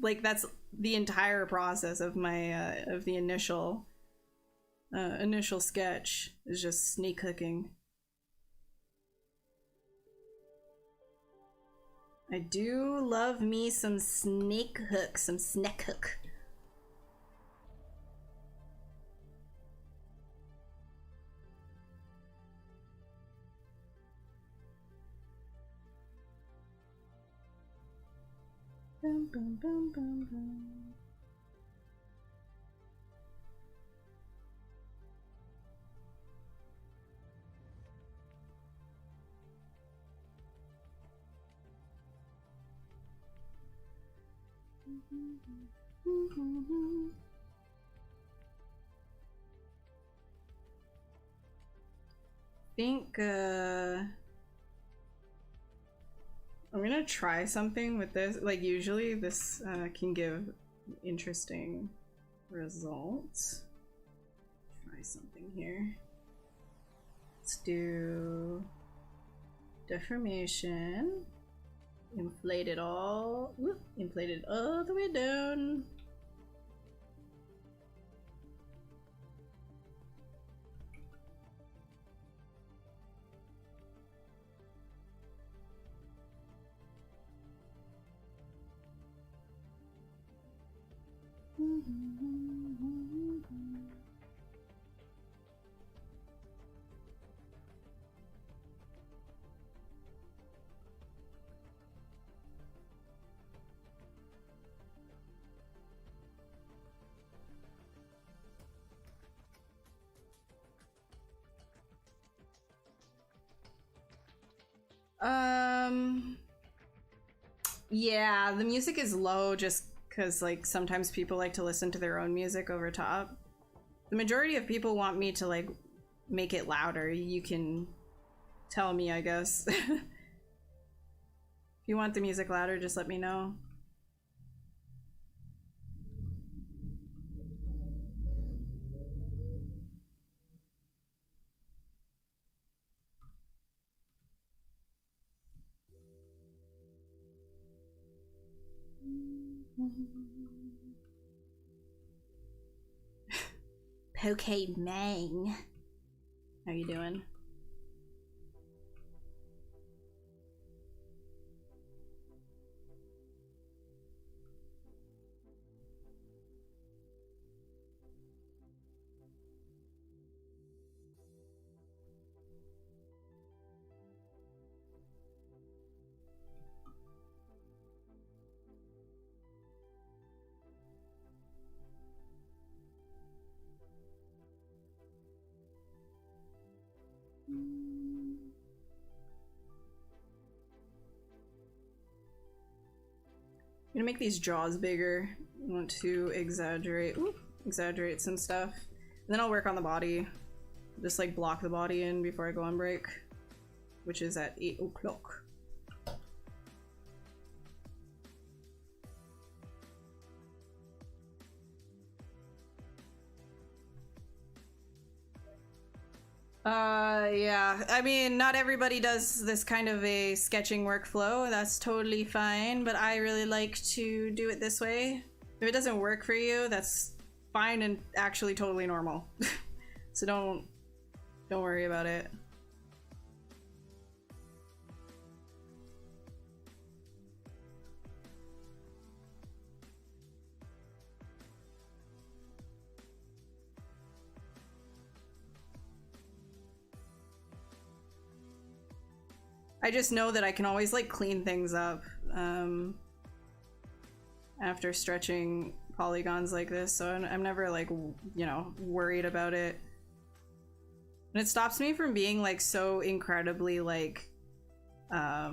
like, that's the entire process of my, of the initial sketch, is just snake hooking. I do love me some snake hook, some snake hook. Bum, bum, bum, bum, bum. Think I'm gonna try something with this. Like usually this can give interesting results. Try something here. Let's do deformation. Inflate it all. Whoop, inflate it all the way down. Yeah, the music is low just because like sometimes people like to listen to their own music over top. The majority of people want me to like make it louder. You can tell me, I guess. If you want the music louder, just let me know. Pokemon. How you doing? gonna make these jaws bigger. I want to exaggerate some stuff. And then I'll work on the body. Just like block the body in before I go on break, which is at 8 o'clock. Yeah, I mean, not everybody does this kind of a sketching workflow. That's totally fine, but I really like to do it this way. If it doesn't work for you, that's fine and actually totally normal. So don't worry about it. I just know that I can always like clean things up after stretching polygons like this, so I'm never like, you know, worried about it. And it stops me from being like so incredibly like, I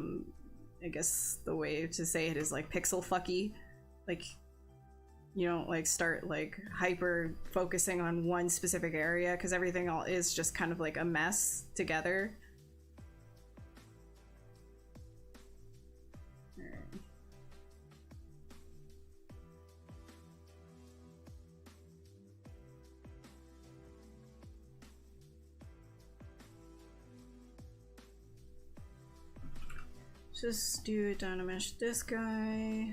guess the way to say it is like pixel fucky. Like, you don't like start like hyper focusing on one specific area because everything all is just kind of like a mess together. Just do Dynamesh this guy.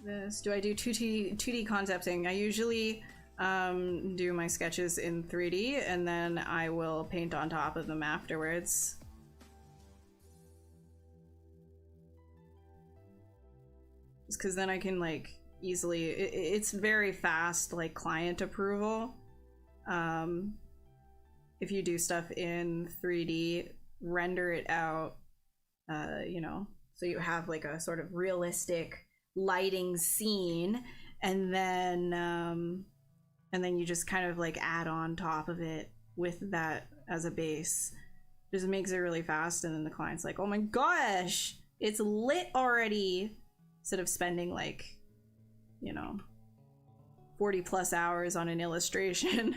This. Do I do 2D concepting? I usually do my sketches in 3D and then I will paint on top of them afterwards. Just because then I can like easily, it's very fast like client approval. If you do stuff in 3D, render it out. You know, so you have like a sort of realistic lighting scene, and then you just kind of like add on top of it with that as a base. Just makes it really fast, and then the client's like, oh my gosh, it's lit already, instead of spending like, you know, 40 plus hours on an illustration.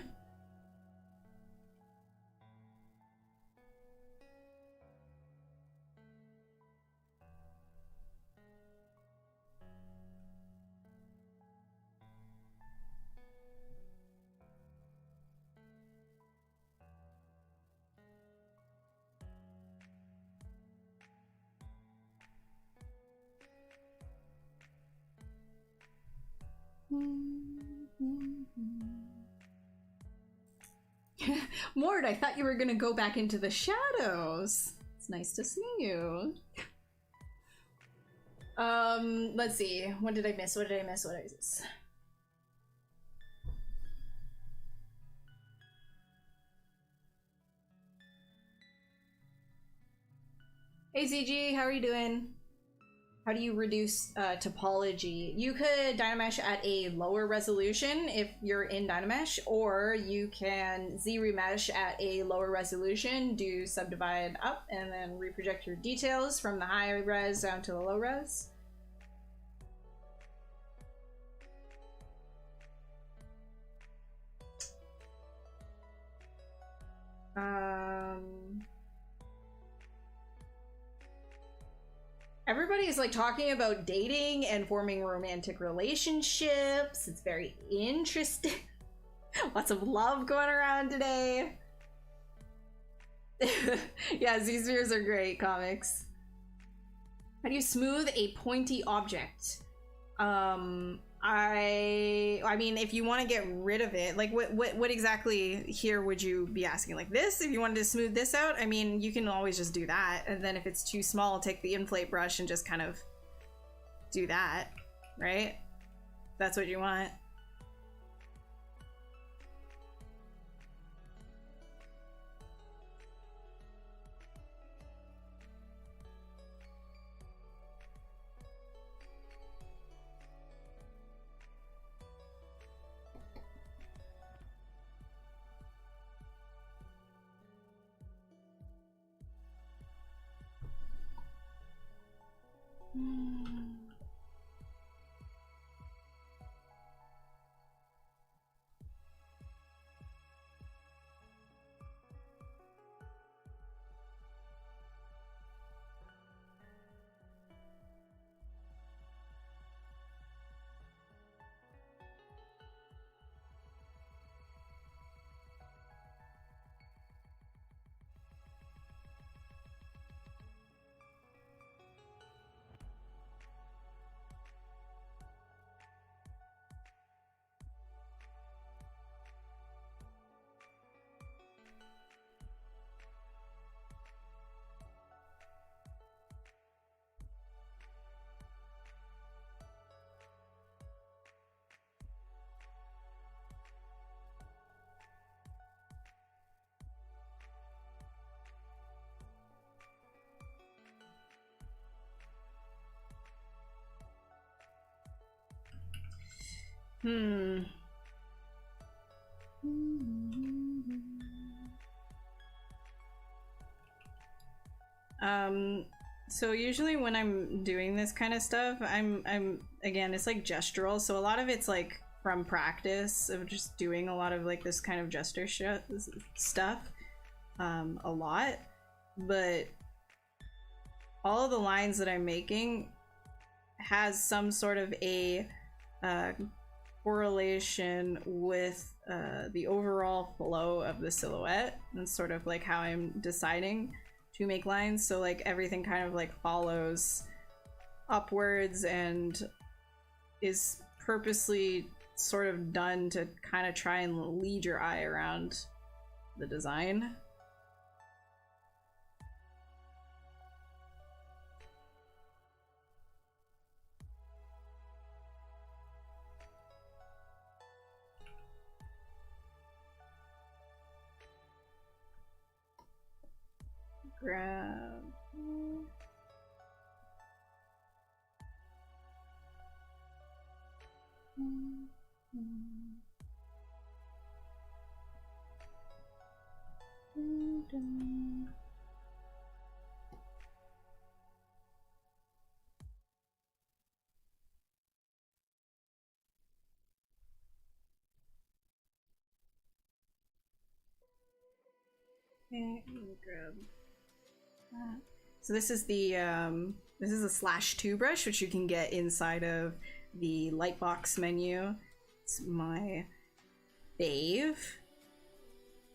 Mord, I thought you were gonna go back into the shadows. It's nice to see you. Let's see. What did I miss? What did I miss? What did I miss? Hey ZG, how are you doing? How do you reduce topology? You could Dynamesh at a lower resolution if you're in Dynamesh, or you can ZRemesh at a lower resolution, do subdivide up, and then reproject your details from the high res down to the low res. Everybody is like talking about dating and forming romantic relationships. It's very interesting. Lots of love going around today. Yeah, Z-spheres are great comics. How do you smooth a pointy object? I mean, if you want to get rid of it, like what exactly here would you be asking? Like this? If you wanted to smooth this out, I mean, you can always just do that. And then if it's too small, take the inflate brush and just kind of do that, right? That's what you want. Hmm. So usually when I'm doing this kind of stuff, I'm again, it's like gestural, so a lot of it's like from practice of just doing a lot of like this kind of gesture stuff, a lot, but all of the lines that I'm making has some sort of a correlation with the overall flow of the silhouette, and sort of like how I'm deciding to make lines. So like everything kind of like follows upwards and is purposely sort of done to kind of try and lead your eye around the design. Grab. Okay, I'm gonna grab that. So this is the this is a /2 brush, which you can get inside of the Lightbox menu. It's my fave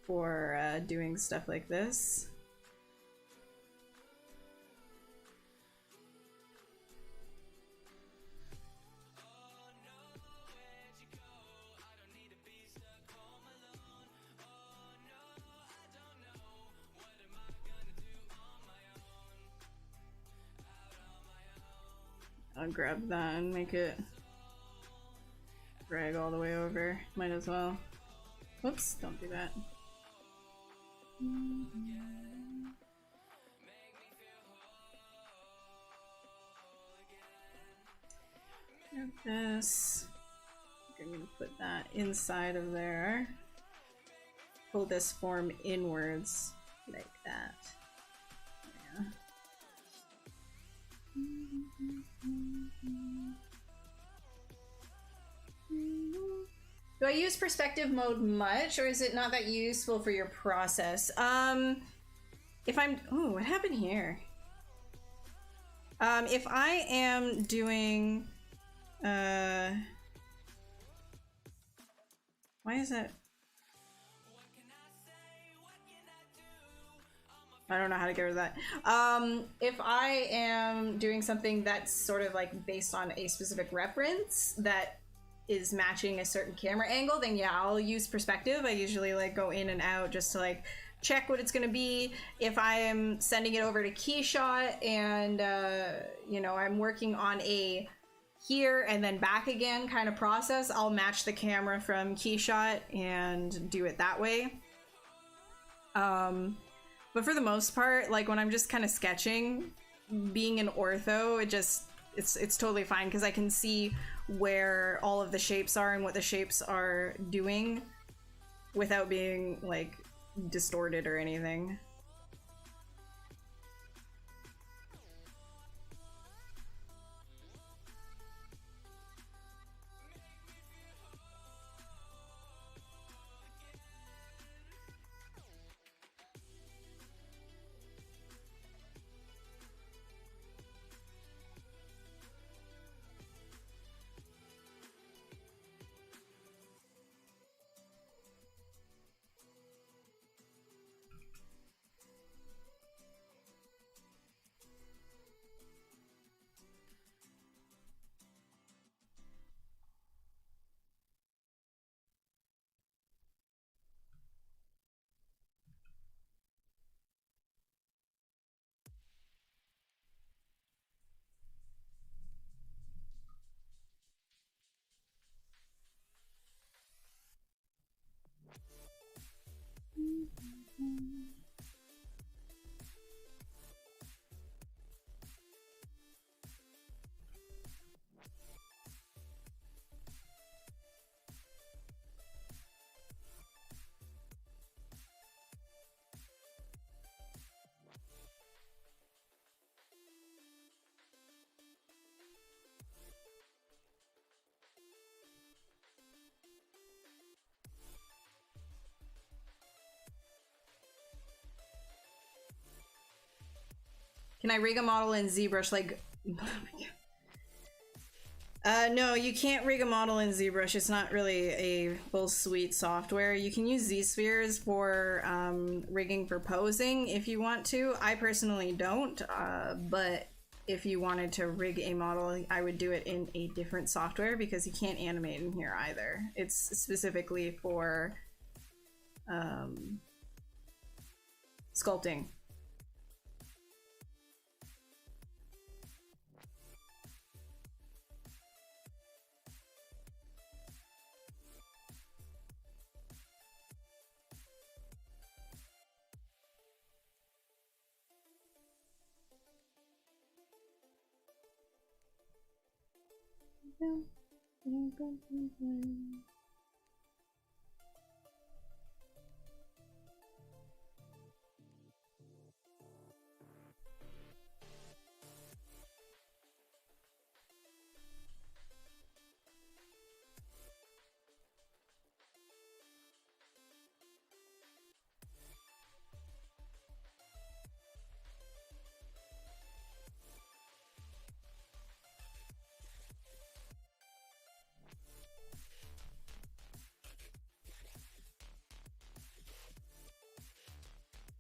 for doing stuff like this. I'll grab that and make it drag all the way over. Might as well. Whoops, don't do that. Grab this. I'm gonna put that inside of there. Pull this form inwards like that. Yeah. Do I use perspective mode much, or is it not that useful for your process? If I'm, oh, what happened here? If I am doing, why is that? I don't know how to get rid of that. If I am doing something that's sort of like based on a specific reference that is matching a certain camera angle, then yeah, I'll use perspective. I usually like go in and out just to like check what it's gonna be. If I am sending it over to Keyshot and you know, I'm working on a here and then back again kind of process, I'll match the camera from Keyshot and do it that way. But for the most part, like when I'm just kind of sketching, being in ortho, it's totally fine because I can see where all of the shapes are and what the shapes are doing without being like distorted or anything. Can I rig a model in ZBrush like... no, you can't rig a model in ZBrush. It's not really a full suite software. You can use Z-spheres for rigging for posing if you want to. I personally don't, but if you wanted to rig a model, I would do it in a different software because you can't animate in here either. It's specifically for sculpting.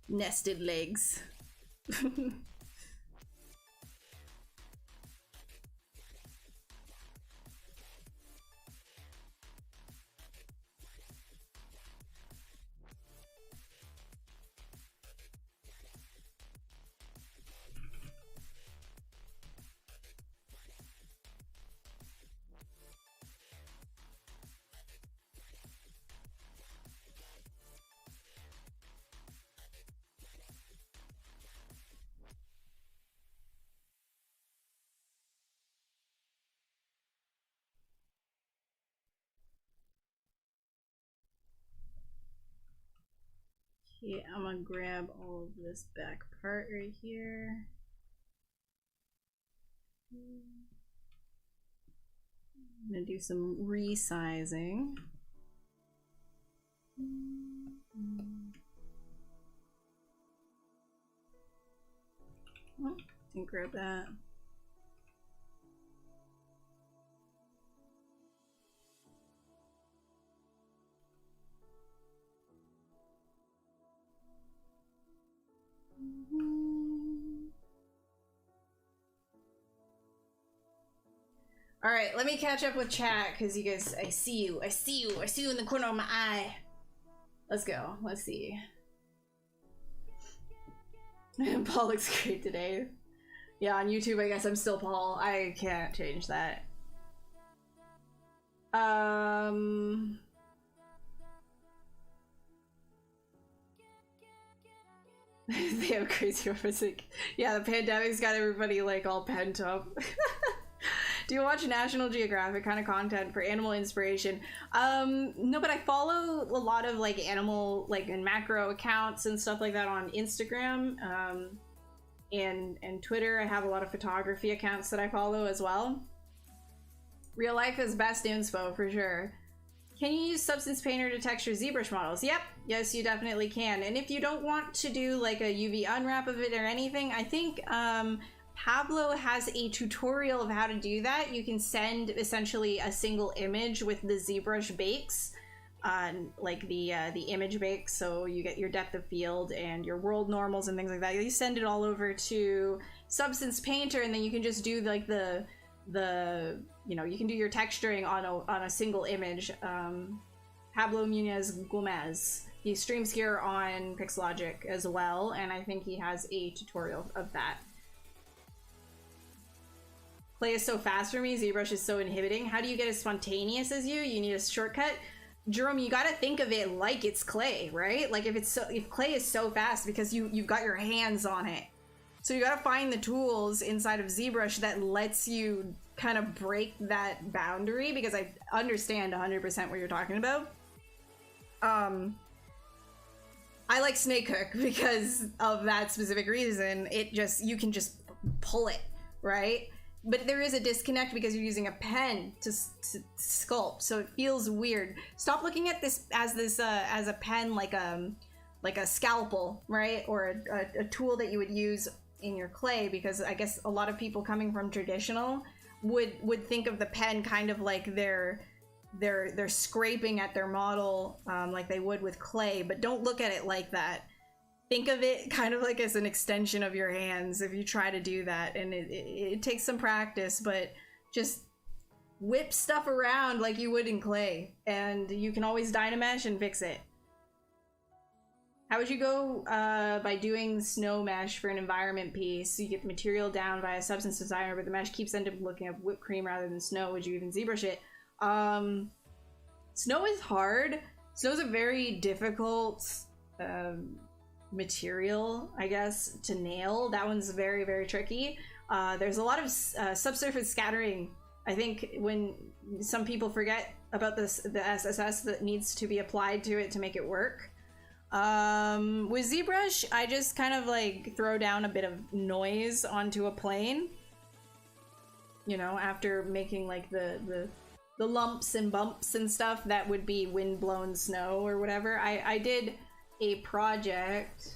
Nested legs. Yeah, I'm gonna grab all of this back part right here. I'm gonna do some resizing. Oh, didn't grab that. All right, let me catch up with chat because you guys, I see you in the corner of my eye. Let's go. Let's see. Paul looks great today. Yeah, on YouTube, I guess I'm still Paul. I can't change that. They have crazy physics. Yeah, the pandemic's got everybody like all pent up. Do you watch National Geographic kind of content for animal inspiration? No, but I follow a lot of like animal like and macro accounts and stuff like that on Instagram and Twitter. I have a lot of photography accounts that I follow as well. Real life is best inspo for sure. Can you use Substance Painter to texture ZBrush models? Yep, yes, you definitely can. And if you don't want to do like a UV unwrap of it or anything, I think Pablo has a tutorial of how to do that. You can send essentially a single image with the ZBrush bakes, like the image bakes, so you get your depth of field and your world normals and things like that. You send it all over to Substance Painter, and then you can just do like the you know, you can do your texturing on a single image. Pablo Muñoz Gomez, he streams here on Pixologic as well, and I think he has a tutorial of that. Clay is so fast for me, ZBrush is so inhibiting. How do you get as spontaneous as you? You need a shortcut. Jerome, you gotta think of it like it's clay, right? Like if clay is so fast because you've got your hands on it. So you gotta find the tools inside of ZBrush that lets you kind of break that boundary, because I understand 100% what you're talking about. I like Snake Hook because of that specific reason. You can just pull it, right? But there is a disconnect because you're using a pen to sculpt, so it feels weird. Stop looking at this as a pen, like a scalpel, right? Or a tool that you would use in your clay, because I guess a lot of people coming from traditional would think of the pen kind of like they're scraping at their model like they would with clay, but don't look at it like that. Think of it kind of like as an extension of your hands if you try to do that, and it takes some practice, but just whip stuff around like you would in clay, and you can always Dynamesh and fix it. How would you go by doing snow mesh for an environment piece? So you get the material down via substance designer, but the mesh keeps ending up looking like whipped cream rather than snow. Would you even ZBrush it? Snow is hard. Snow's a very difficult material, I guess, to nail. That one's very, very tricky. There's a lot of subsurface scattering. I think when some people forget about this, the SSS that needs to be applied to it to make it work. With ZBrush, I just kind of like throw down a bit of noise onto a plane, you know, after making like the lumps and bumps and stuff that would be wind-blown snow or whatever. I did a project,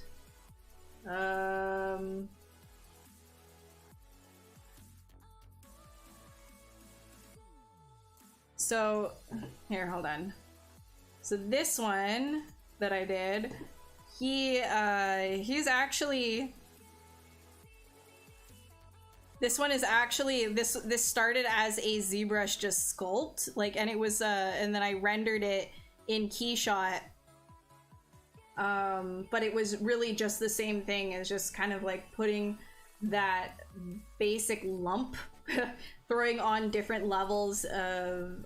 so here, hold on. So this one that I did, he's actually, this one is actually, this started as a ZBrush just sculpt, like, and it was and then I rendered it in Keyshot, but it was really just the same thing as just kind of like putting that basic lump throwing on different levels of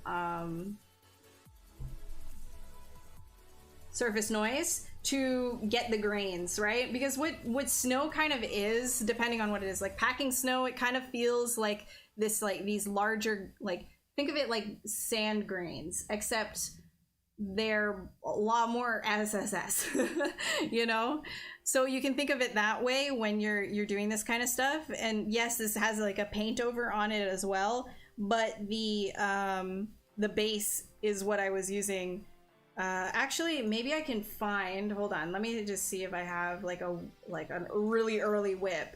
surface noise to get the grains, right? Because what snow kind of is, depending on what it is, like packing snow, it kind of feels like this, like these larger, like, think of it like sand grains, except they're a lot more SSS, you know? So you can think of it that way when you're doing this kind of stuff. And yes, this has like a paint over on it as well, but the base is what I was using. Actually, maybe I can find, hold on, let me just see if I have like a really early whip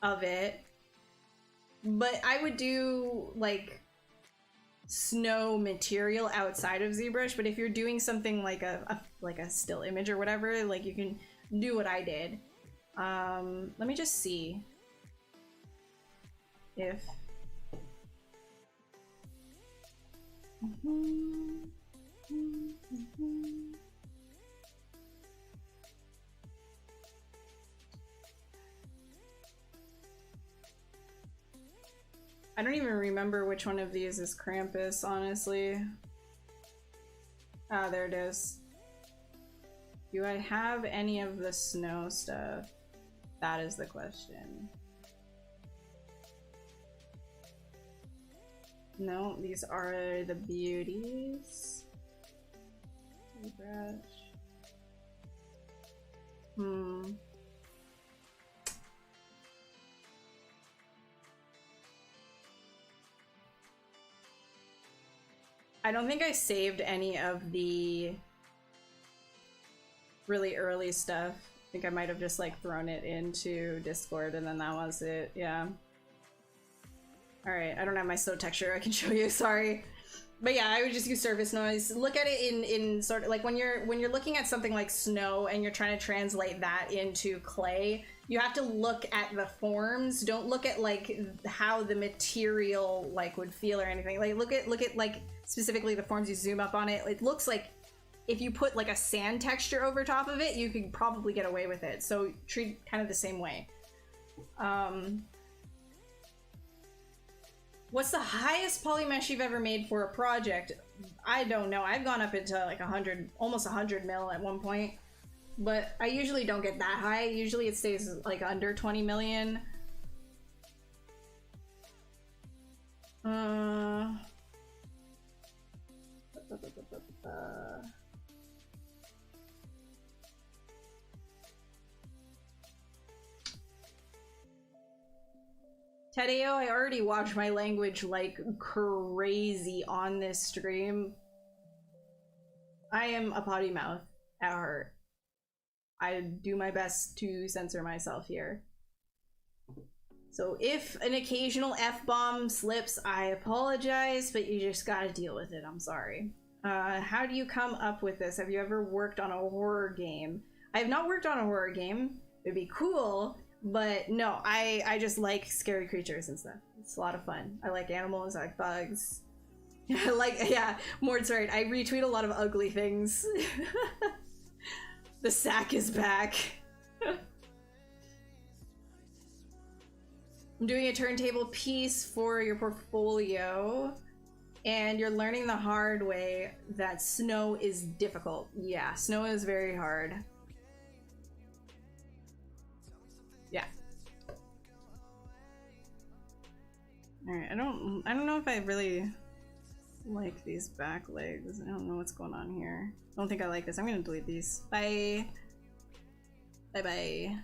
of it. But I would do like snow material outside of ZBrush, but if you're doing something like a still image or whatever, like you can do what I did. Let me just see if I don't even remember which one of these is Krampus, honestly. Ah, there it is. Do I have any of the snow stuff? That is the question. No, these are the beauties. ZBrush. I don't think I saved any of the really early stuff. I think I might have just like thrown it into Discord and then that was it. Yeah. All right, I don't have my snow texture I can show you, sorry. But yeah, I would just use surface noise. Look at it in sort of like when you're looking at something like snow and you're trying to translate that into clay, you have to look at the forms. Don't look at like how the material like would feel or anything. Like look at like specifically the forms. You zoom up on it. It looks like if you put like a sand texture over top of it, you could probably get away with it. So treat it kind of the same way. What's the highest polymesh you've ever made for a project? I don't know. I've gone up into like 100, almost 100 mil at one point, but I usually don't get that high. Usually it stays like under 20 million. Tadeo, I already watch my language like crazy on this stream. I am a potty mouth at heart. I do my best to censor myself here. So if an occasional F-bomb slips, I apologize, but you just gotta deal with it. I'm sorry. How do you come up with this? Have you ever worked on a horror game? I have not worked on a horror game. It'd be cool, but no, I just like scary creatures and stuff. It's a lot of fun. I like animals, I like bugs. Yeah, Mord's right. I retweet a lot of ugly things. The sack is back. I'm doing a turntable piece for your portfolio, and you're learning the hard way that snow is difficult. Yeah, snow is very hard. Yeah. Alright, I don't know if I really like these back legs. I don't know what's going on here. I don't think I like this. I'm gonna delete these. Bye. Bye bye.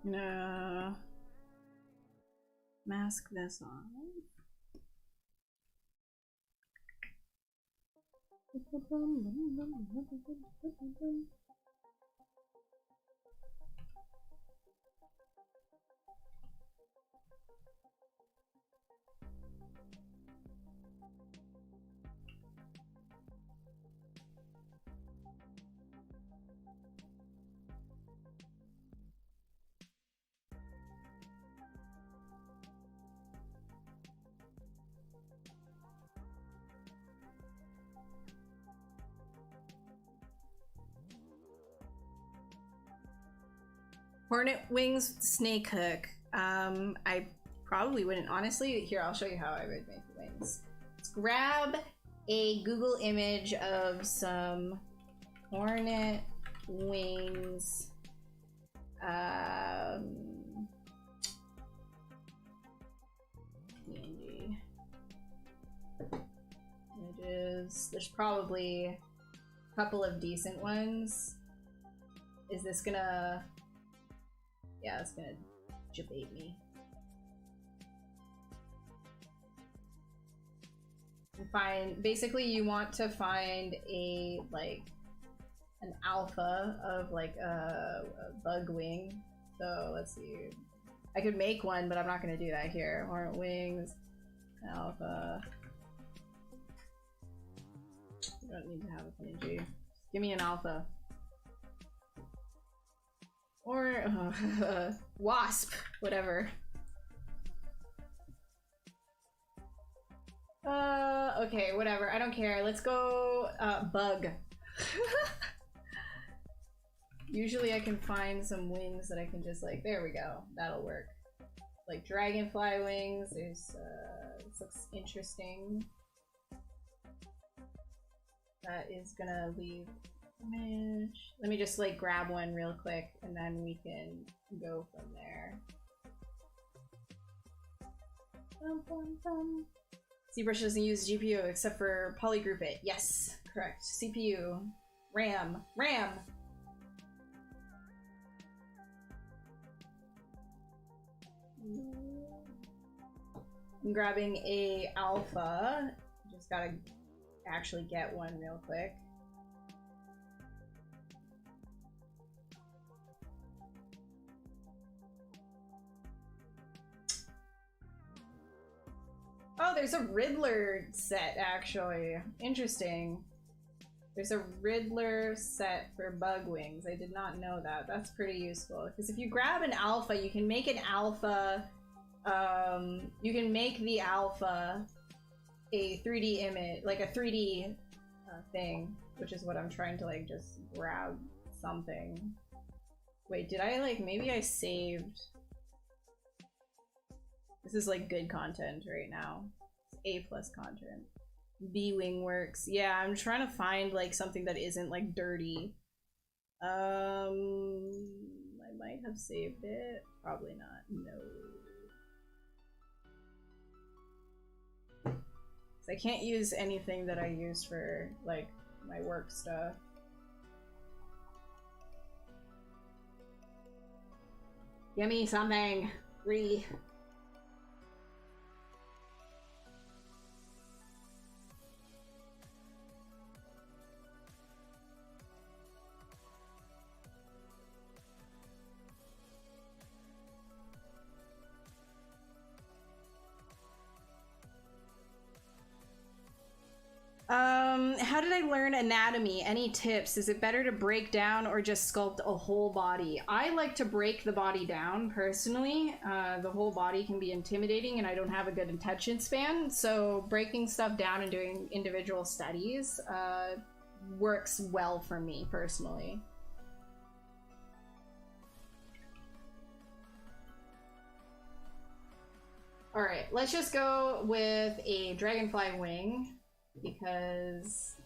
No. Mask this on. Hornet wings snake hook. I probably wouldn't, honestly. Here, I'll show you how I would make the wings. Let's grab a Google image of some hornet wings. PNG images. There's probably a couple of decent ones. Is this gonna... Yeah, it's gonna debate me. Basically you want to find a, like, an alpha of, like, a bug wing. So, let's see. I could make one, but I'm not gonna do that here. Hornet wings, alpha. You don't need to have a PNG. Just give me an alpha. Or wasp, whatever. Okay, whatever. I don't care. Let's go bug. Usually I can find some wings that I can just, like, there we go. That'll work. Like dragonfly wings. There's this looks interesting. That is gonna leave image. Let me just, like, grab one real quick and then we can go from there. ZBrush doesn't use GPU except for polygroup it. Yes, correct. CPU. RAM. I'm grabbing a alpha. Just gotta actually get one real quick. Oh, there's a Riddler set, actually. Interesting. There's a Riddler set for bug wings. I did not know that. That's pretty useful. Because if you grab an alpha, you can make an alpha... you can make the alpha a 3D image, like a 3D thing, which is what I'm trying to, like, just grab something. Wait, did I, like, maybe I saved... This is, like, good content right now. It's A+ content. B-Wing works. Yeah, I'm trying to find, like, something that isn't, like, dirty. I might have saved it. Probably not. No. I can't use anything that I use for, like, my work stuff. Give me something. How did I learn anatomy? Any tips? Is it better to break down or just sculpt a whole body? I like to break the body down, personally. The whole body can be intimidating and I don't have a good attention span, so breaking stuff down and doing individual studies works well for me, personally. Alright, let's just go with a dragonfly wing, because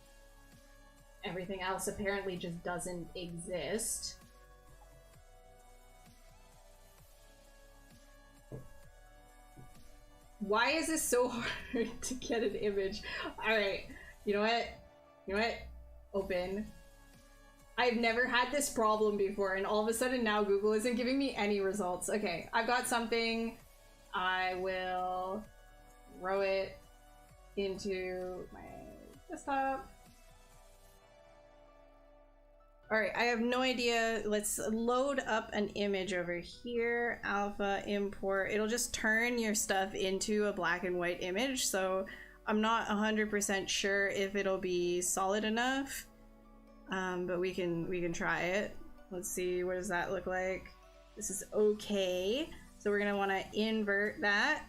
everything else apparently just doesn't exist. Why is this so hard to get an image? Alright, you know what? You know what? Open. I've never had this problem before, and all of a sudden now Google isn't giving me any results. Okay, I've got something. I will throw it into my desktop. Alright, I have no idea. Let's load up an image over here. Alpha, import. It'll just turn your stuff into a black and white image, so I'm not 100% sure if it'll be solid enough. But we can try it. Let's see, what does that look like? This is okay. So we're gonna wanna invert that.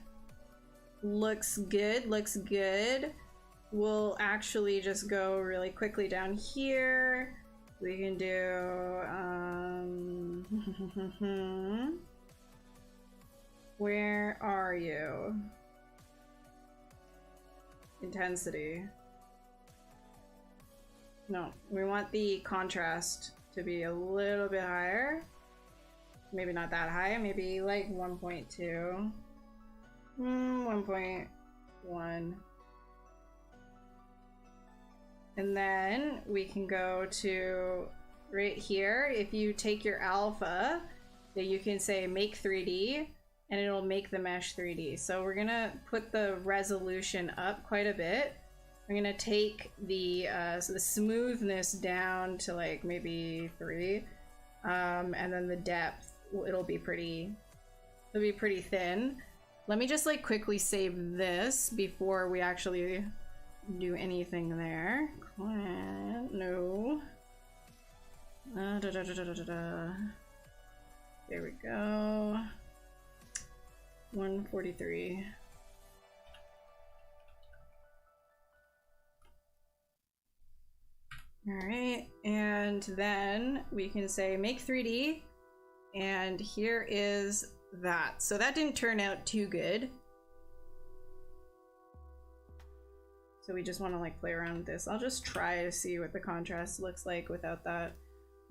Looks good, looks good. We'll actually just go really quickly down here. We can do, where are you? Intensity. No, we want the contrast to be a little bit higher. Maybe not that high, maybe like 1.2. 1.1. And then we can go to right here. If you take your alpha, then you can say make 3D and it'll make the mesh 3D. So we're gonna put the resolution up quite a bit. I'm gonna take the so the smoothness down to like maybe 3, and then the depth, it'll be pretty thin. Let me just like quickly save this before we actually do anything there. No. There we go. 143. All right, and then we can say make 3D, and here is that. So that didn't turn out too good. So we just want to like play around with this. I'll just try to see what the contrast looks like without that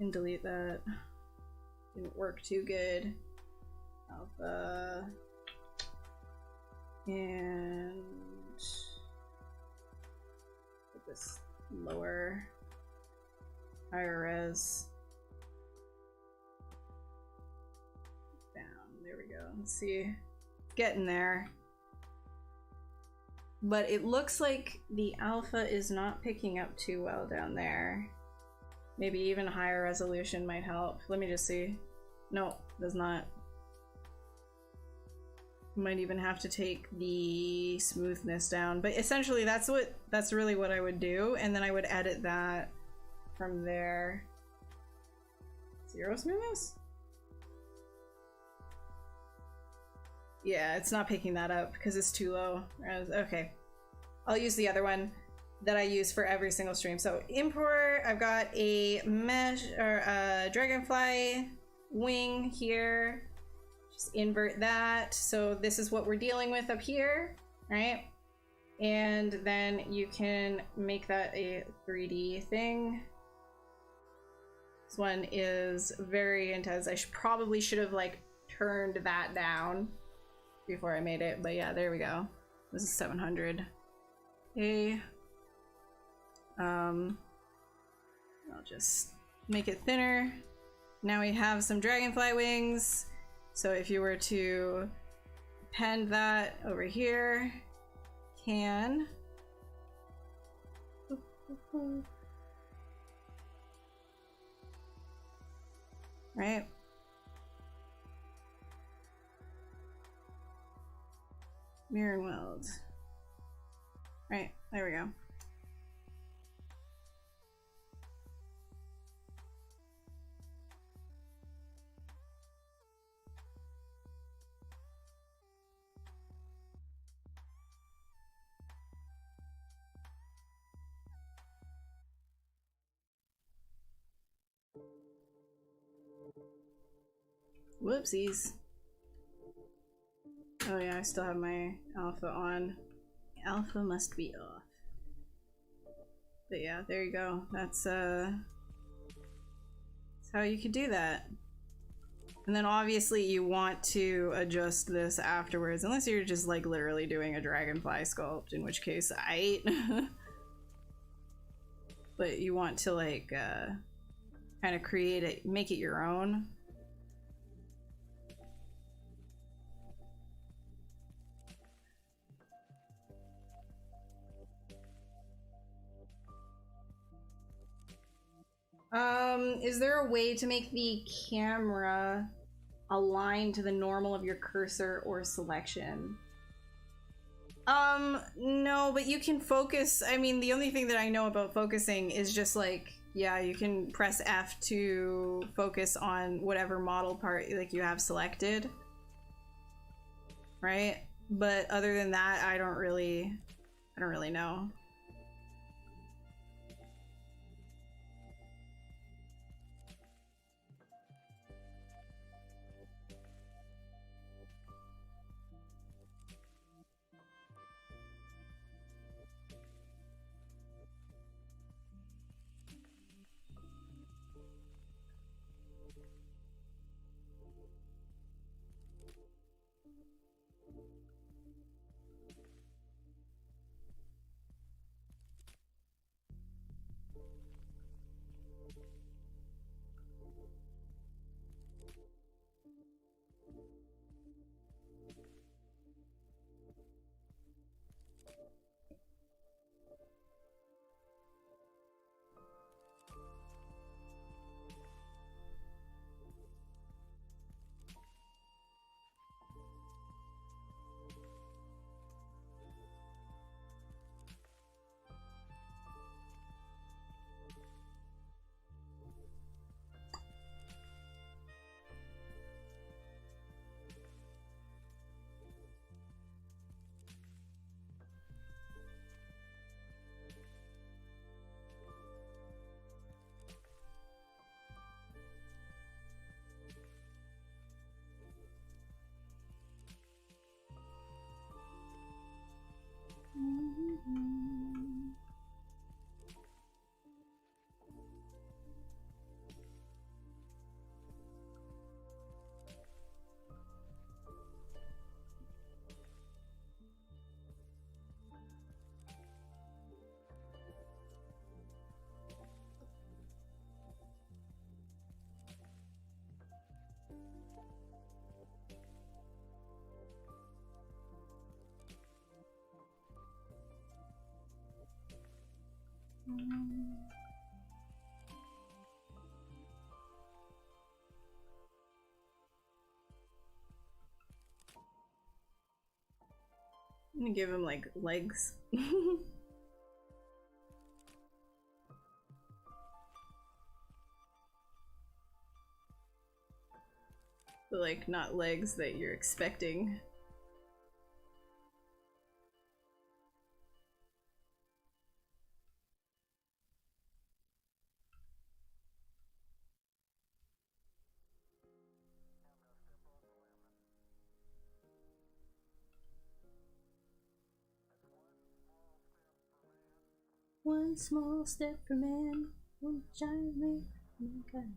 and delete that. Didn't work too good. Alpha. And put this lower. Higher res. Down. There we go. Let's see. Getting there. But it looks like the alpha is not picking up too well down there. Maybe even higher resolution might help. Let me just see. No, does not. Might even have to take the smoothness down, but essentially that's really what I would do, and then I would edit that from there. 0 smoothness? Yeah, it's not picking that up because it's too low. Okay, I'll use the other one that I use for every single stream. So import, I've got a mesh or a dragonfly wing here. Just invert that. So this is what we're dealing with up here, right? And then you can make that a 3D thing. This one is very intense. I probably should have like turned that down before I made it, but yeah, there we go. This is 700. Okay. I'll just make it thinner. Now we have some dragonfly wings. So if you were to append that over here, can. Right. Mirror and weld. Right, there we go. Whoopsies. Oh yeah, I still have my alpha on. Alpha must be off. But yeah, there you go. That's how you could do that. And then obviously you want to adjust this afterwards, unless you're just like literally doing a dragonfly sculpt, in which case I but you want to like kind of create it, make it your own. Is there a way to make the camera align to the normal of your cursor or selection? No, but you can focus. I mean, the only thing that I know about focusing is just like, yeah, you can press F to focus on whatever model part like you have selected. Right? But other than that, I don't really know. I'm gonna give him like legs. But like not legs that you're expecting. One small step for man, one giant leap for mankind.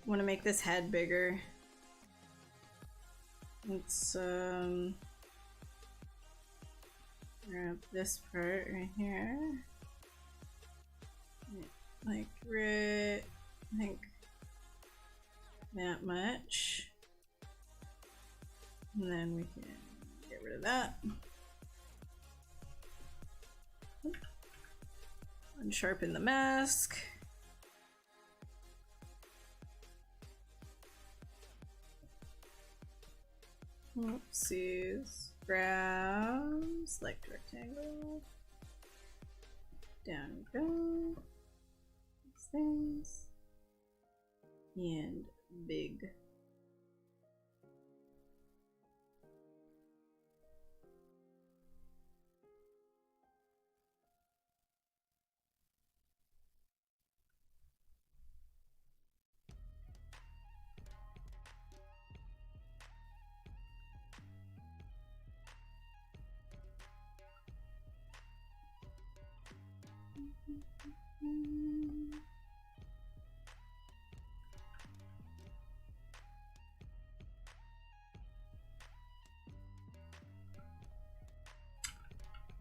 Want to make this head bigger. Let's grab this part right here. Like right, I think that much. And then we can get rid of that. Unsharpen the mask. Oopsies. Grab, select rectangle. Down we go. These things. And big.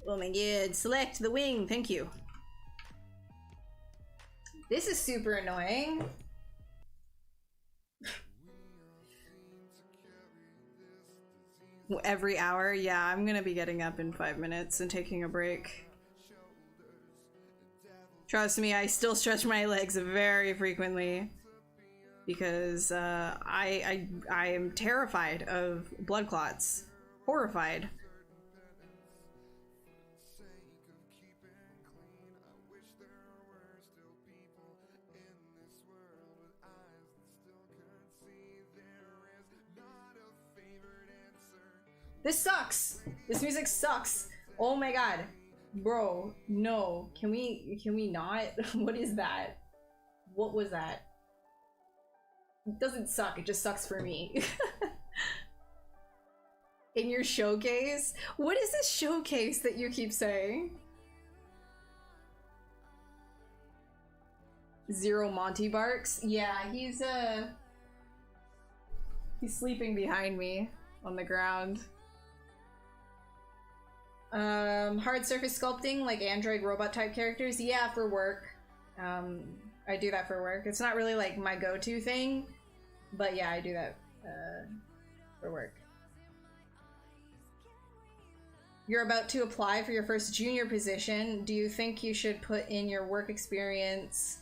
Oh my god, select the wing, thank you. This is super annoying. Every hour? Yeah, I'm gonna be getting up in 5 minutes and taking a break. Trust me, I still stretch my legs very frequently because I am terrified of blood clots. Horrified. This sucks. This music sucks. Oh my god. Bro, no. Can we not? What is that? What was that? It doesn't suck, it just sucks for me. In your showcase? What is this showcase that you keep saying? Zero Monty Barks? Yeah, he's He's sleeping behind me on the ground. Hard surface sculpting, like android robot type characters. Yeah, for work. I do that for work. It's not really like my go-to thing, but yeah, I do that for work. You're about to apply for your first junior position. Do you think you should put in your work experience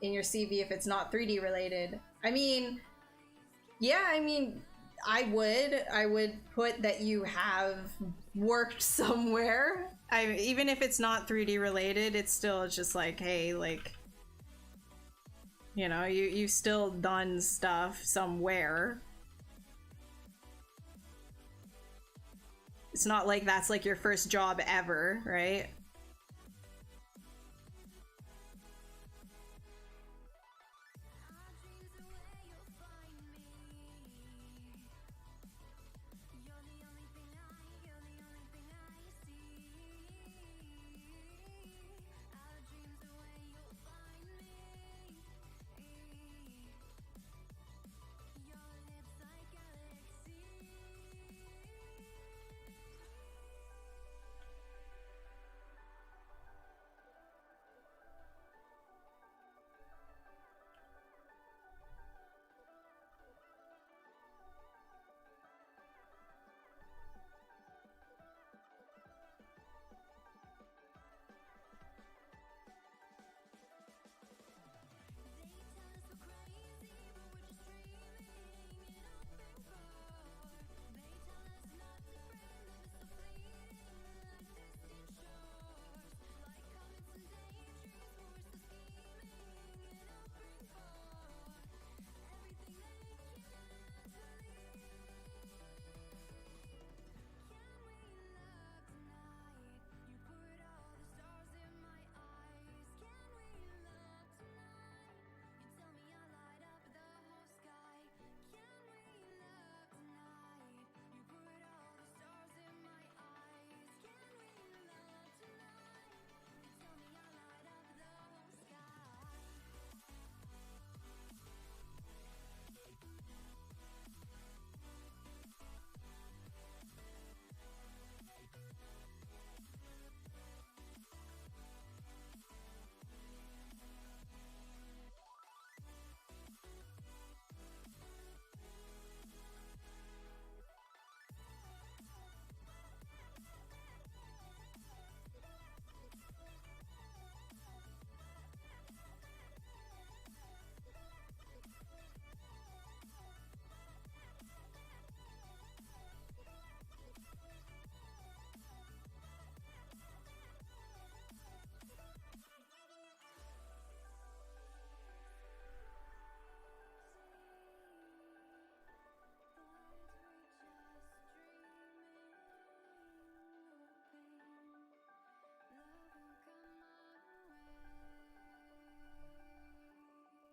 in your CV if it's not 3D related? I mean, yeah, I mean, I would put that you have worked somewhere. Even if it's not 3D related, it's still just like, hey, like, you know, you've still done stuff somewhere. It's not like that's like your first job ever, right?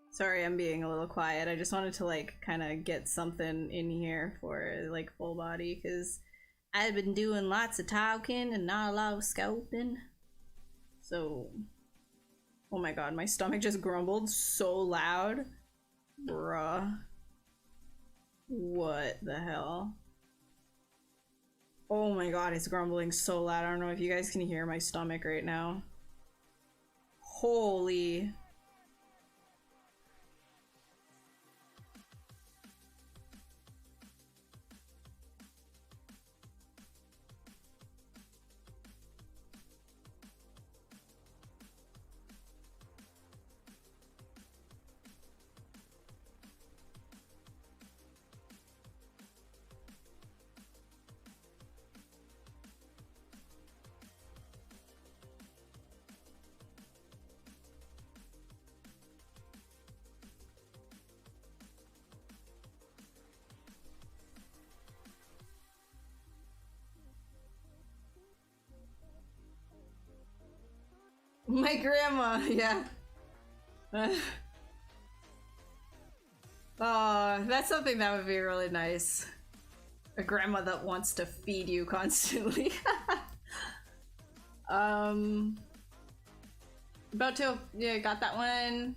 Sorry, I'm being a little quiet. I just wanted to like kind of get something in here for like full body because I've been doing lots of talking and not a lot of scoping. So, oh my god, my stomach just grumbled so loud. Bruh. What the hell? Oh my god, it's grumbling so loud. I don't know if you guys can hear my stomach right now. Holy. My grandma, yeah. Oh, that's something that would be really nice. A grandma that wants to feed you constantly. About to, yeah, got that one.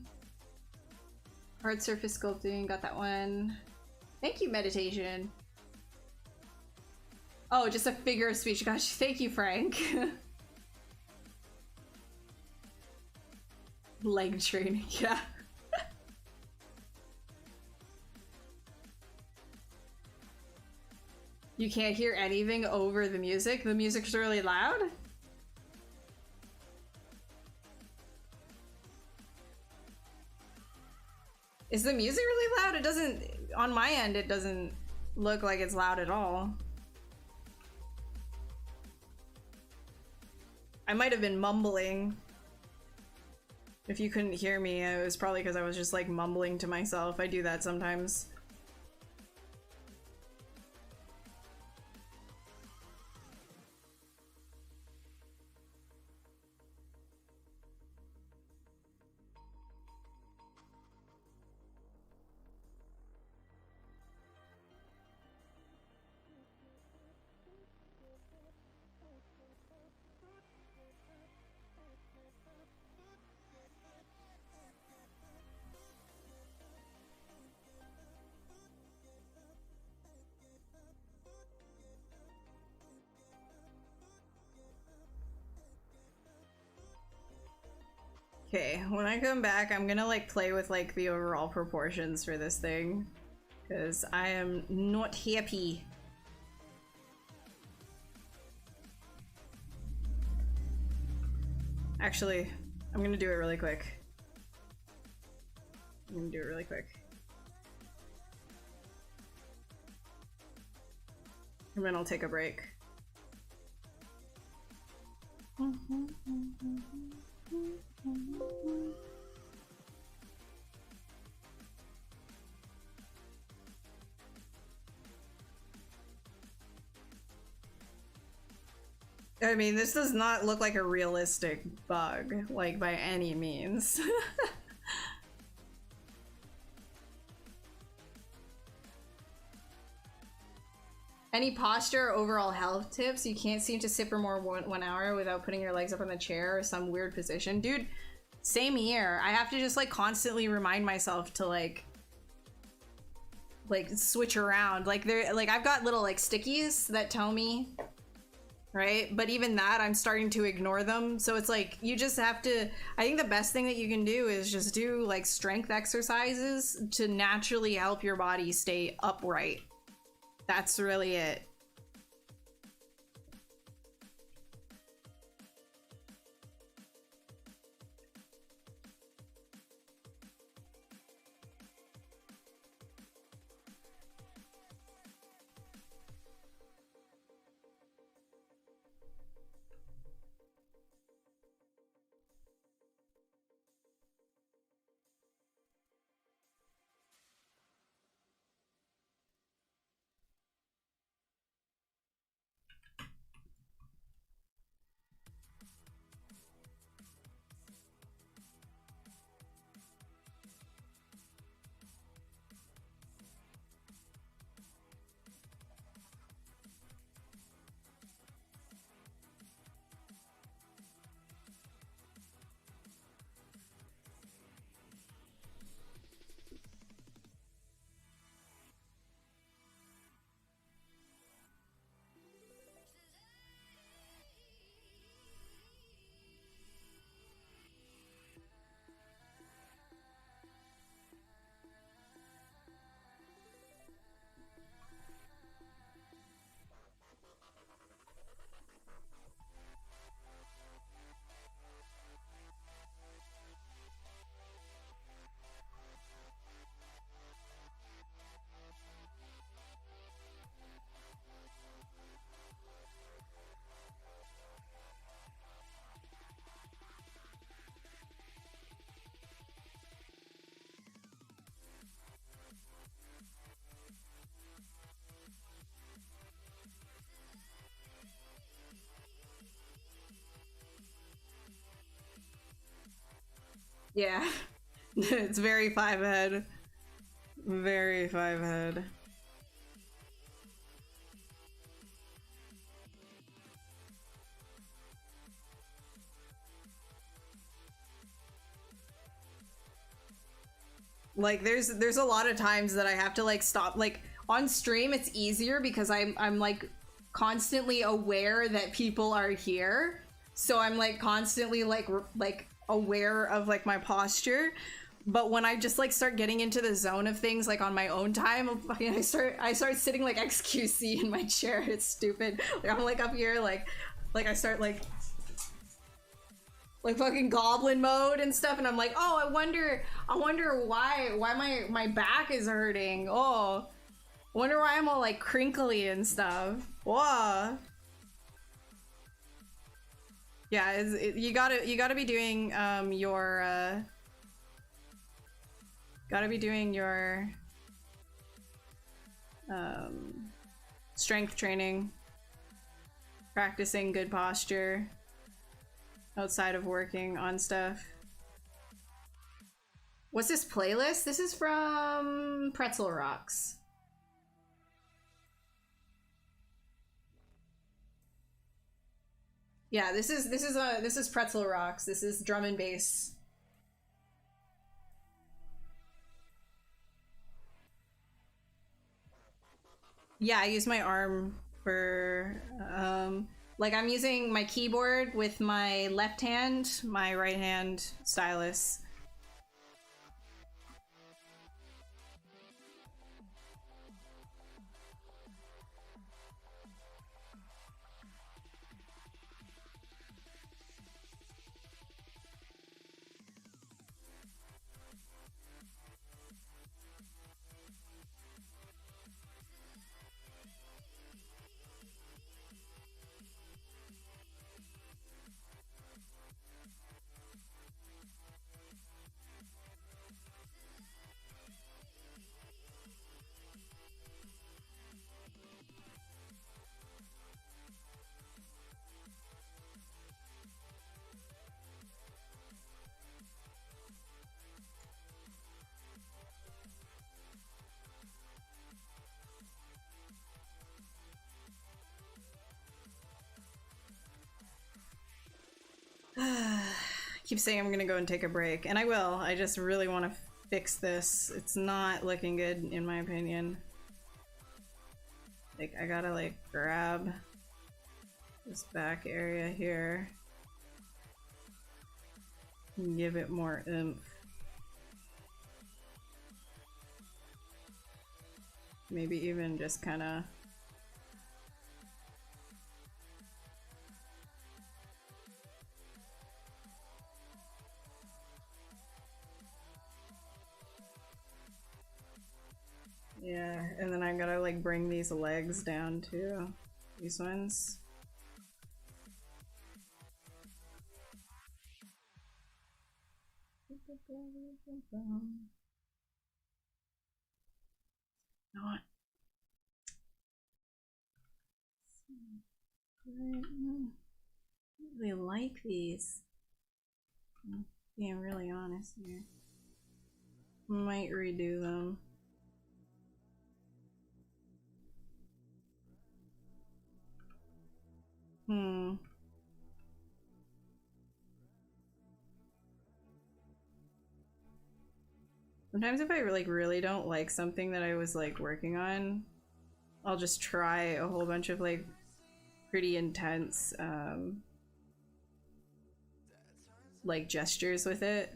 Hard surface sculpting, got that one. Thank you, meditation. Oh, just a figure of speech. Gosh, thank you, Frank. Leg training, yeah. You can't hear anything over the music? The music's really loud? Is the music really loud? It doesn't, on my end, it doesn't look like it's loud at all. I might have been mumbling. If you couldn't hear me, it was probably because I was just like mumbling to myself. I do that sometimes. Okay, when I come back, I'm gonna like play with like the overall proportions for this thing, because I am not happy. Actually, I'm gonna do it really quick. I'm gonna do it really quick. And then I'll take a break. I mean, this does not look like a realistic bug, like by any means. Any posture or overall health tips? You can't seem to sit for more than 1 hour without putting your legs up on the chair or some weird position. Dude, same here. I have to just like constantly remind myself to like switch around. Like I've got little like stickies that tell me, right? But even that, I'm starting to ignore them. So it's like, you just have to, I think the best thing that you can do is just do like strength exercises to naturally help your body stay upright. That's really it. Yeah, it's very 5 head. Very 5 head. Like there's a lot of times that I have to like stop, like on stream it's easier because I'm like constantly aware that people are here, so I'm like constantly like aware of like my posture. But when I just like start getting into the zone of things like on my own time, I start sitting like XQC in my chair. It's stupid. Like I'm like up here like I start like fucking goblin mode and stuff, and I'm like, oh, I wonder why my back is hurting. Oh, I wonder why I'm all like crinkly and stuff. Whoa. Yeah, you gotta be doing your strength training, practicing good posture outside of working on stuff. What's this playlist? This is from Pretzel Rocks. Yeah, this is Pretzel Rocks. This is drum and bass. Yeah, I use my arm for like I'm using my keyboard with my left hand, my right hand stylus. Keep saying I'm gonna go and take a break, and I will. I just really want to fix this. It's not looking good in my opinion. Like I gotta like grab this back area here and give it more oomph. Maybe even just kind of yeah, and then I gotta like bring these legs down too. These ones. Not. I don't really like these. I'm being really honest here. Might redo them. Sometimes if I like really don't like something that I was like working on, I'll just try a whole bunch of like pretty intense like gestures with it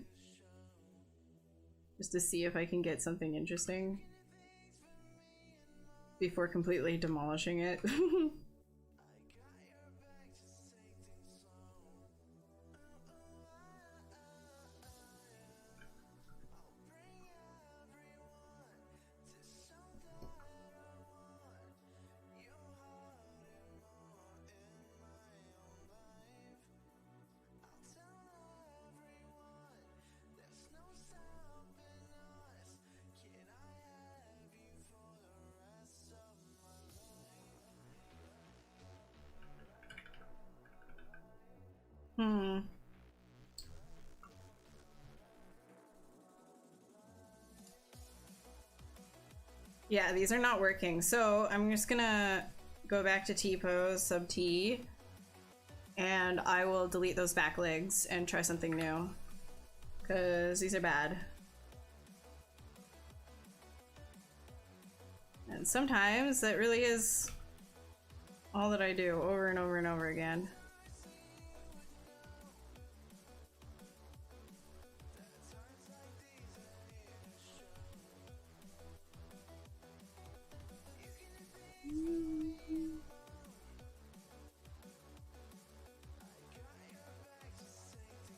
just to see if I can get something interesting before completely demolishing it. Yeah, these are not working. So I'm just gonna go back to T-pose, sub T, and I will delete those back legs and try something new. Because these are bad. And sometimes that really is all that I do over and over and over again.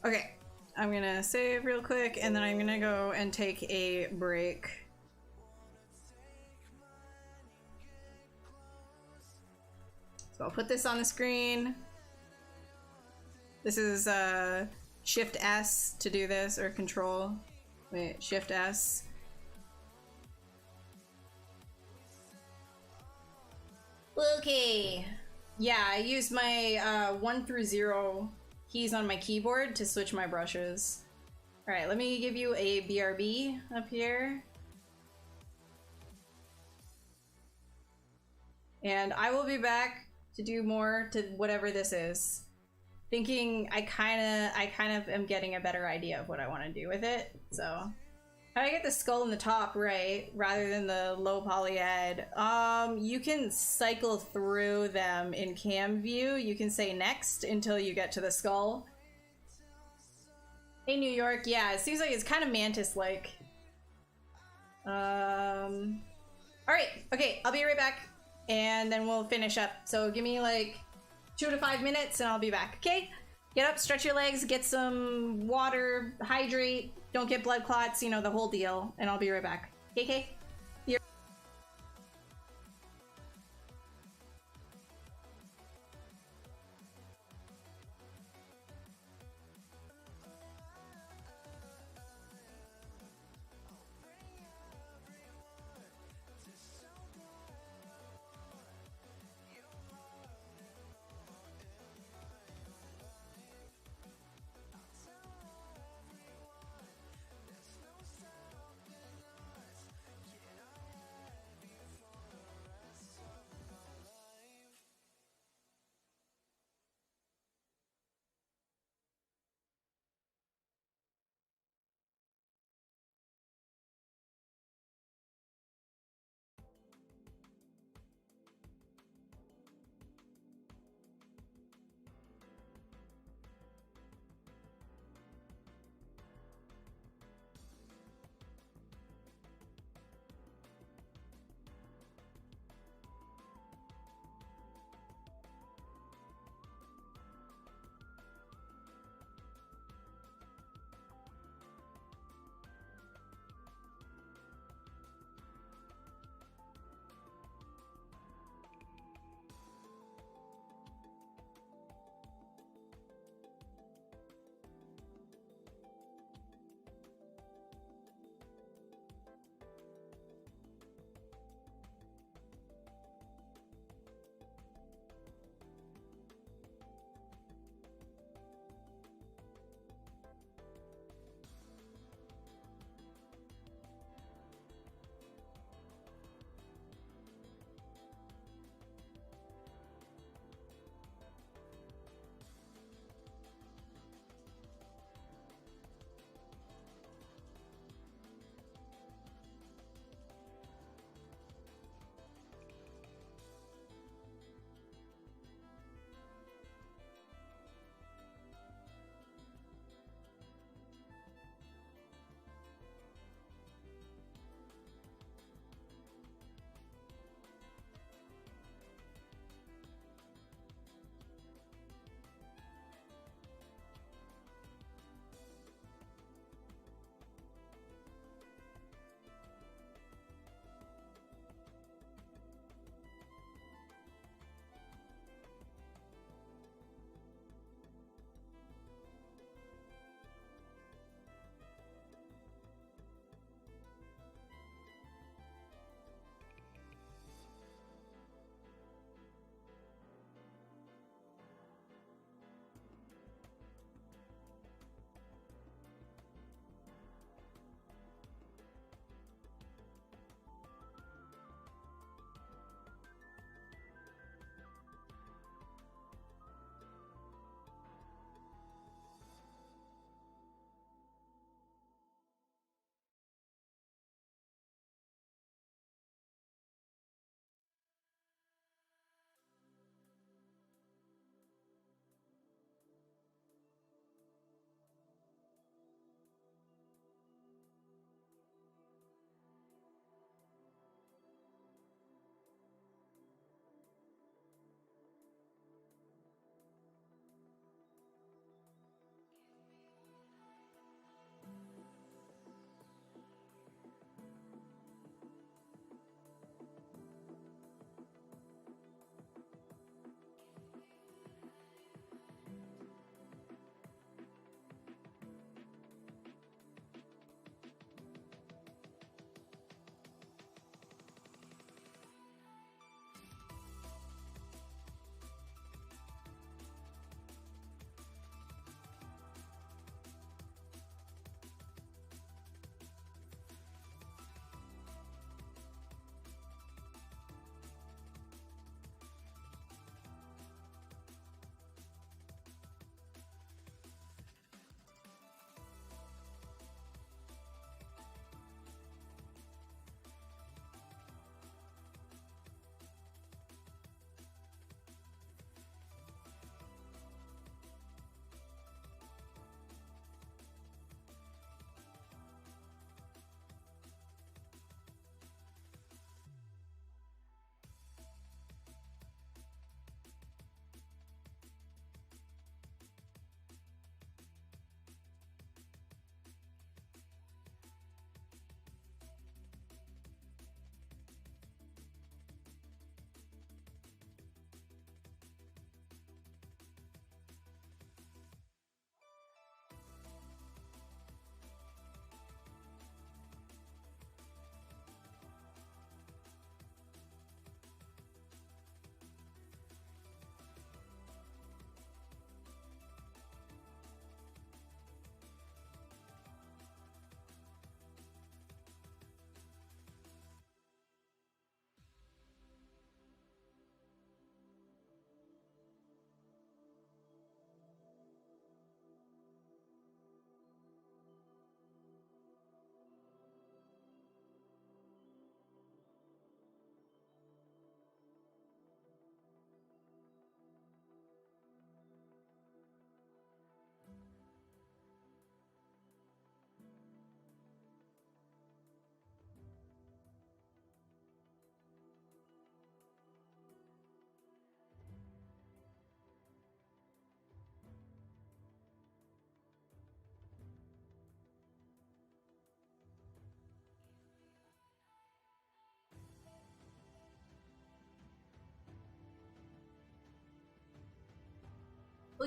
Okay, I'm gonna save real quick and then I'm gonna go and take a break. So I'll put this on the screen. This is Shift S to do this, or Control. Wait, Shift S. Okay. Yeah, I use my 1 through 0 keys on my keyboard to switch my brushes. Alright, let me give you a BRB up here. And I will be back to do more to whatever this is. Thinking I kind of am getting a better idea of what I want to do with it. So how do I get the skull in the top right rather than the low poly ed? You can cycle through them in cam view. You can say next until you get to the skull. Hey New York, yeah, it seems like it's kind of mantis-like. Alright, okay, I'll be right back and then we'll finish up. So give me like 2 to 5 minutes and I'll be back, okay? Get up, stretch your legs, get some water, hydrate, don't get blood clots, you know, the whole deal, and I'll be right back. Okay?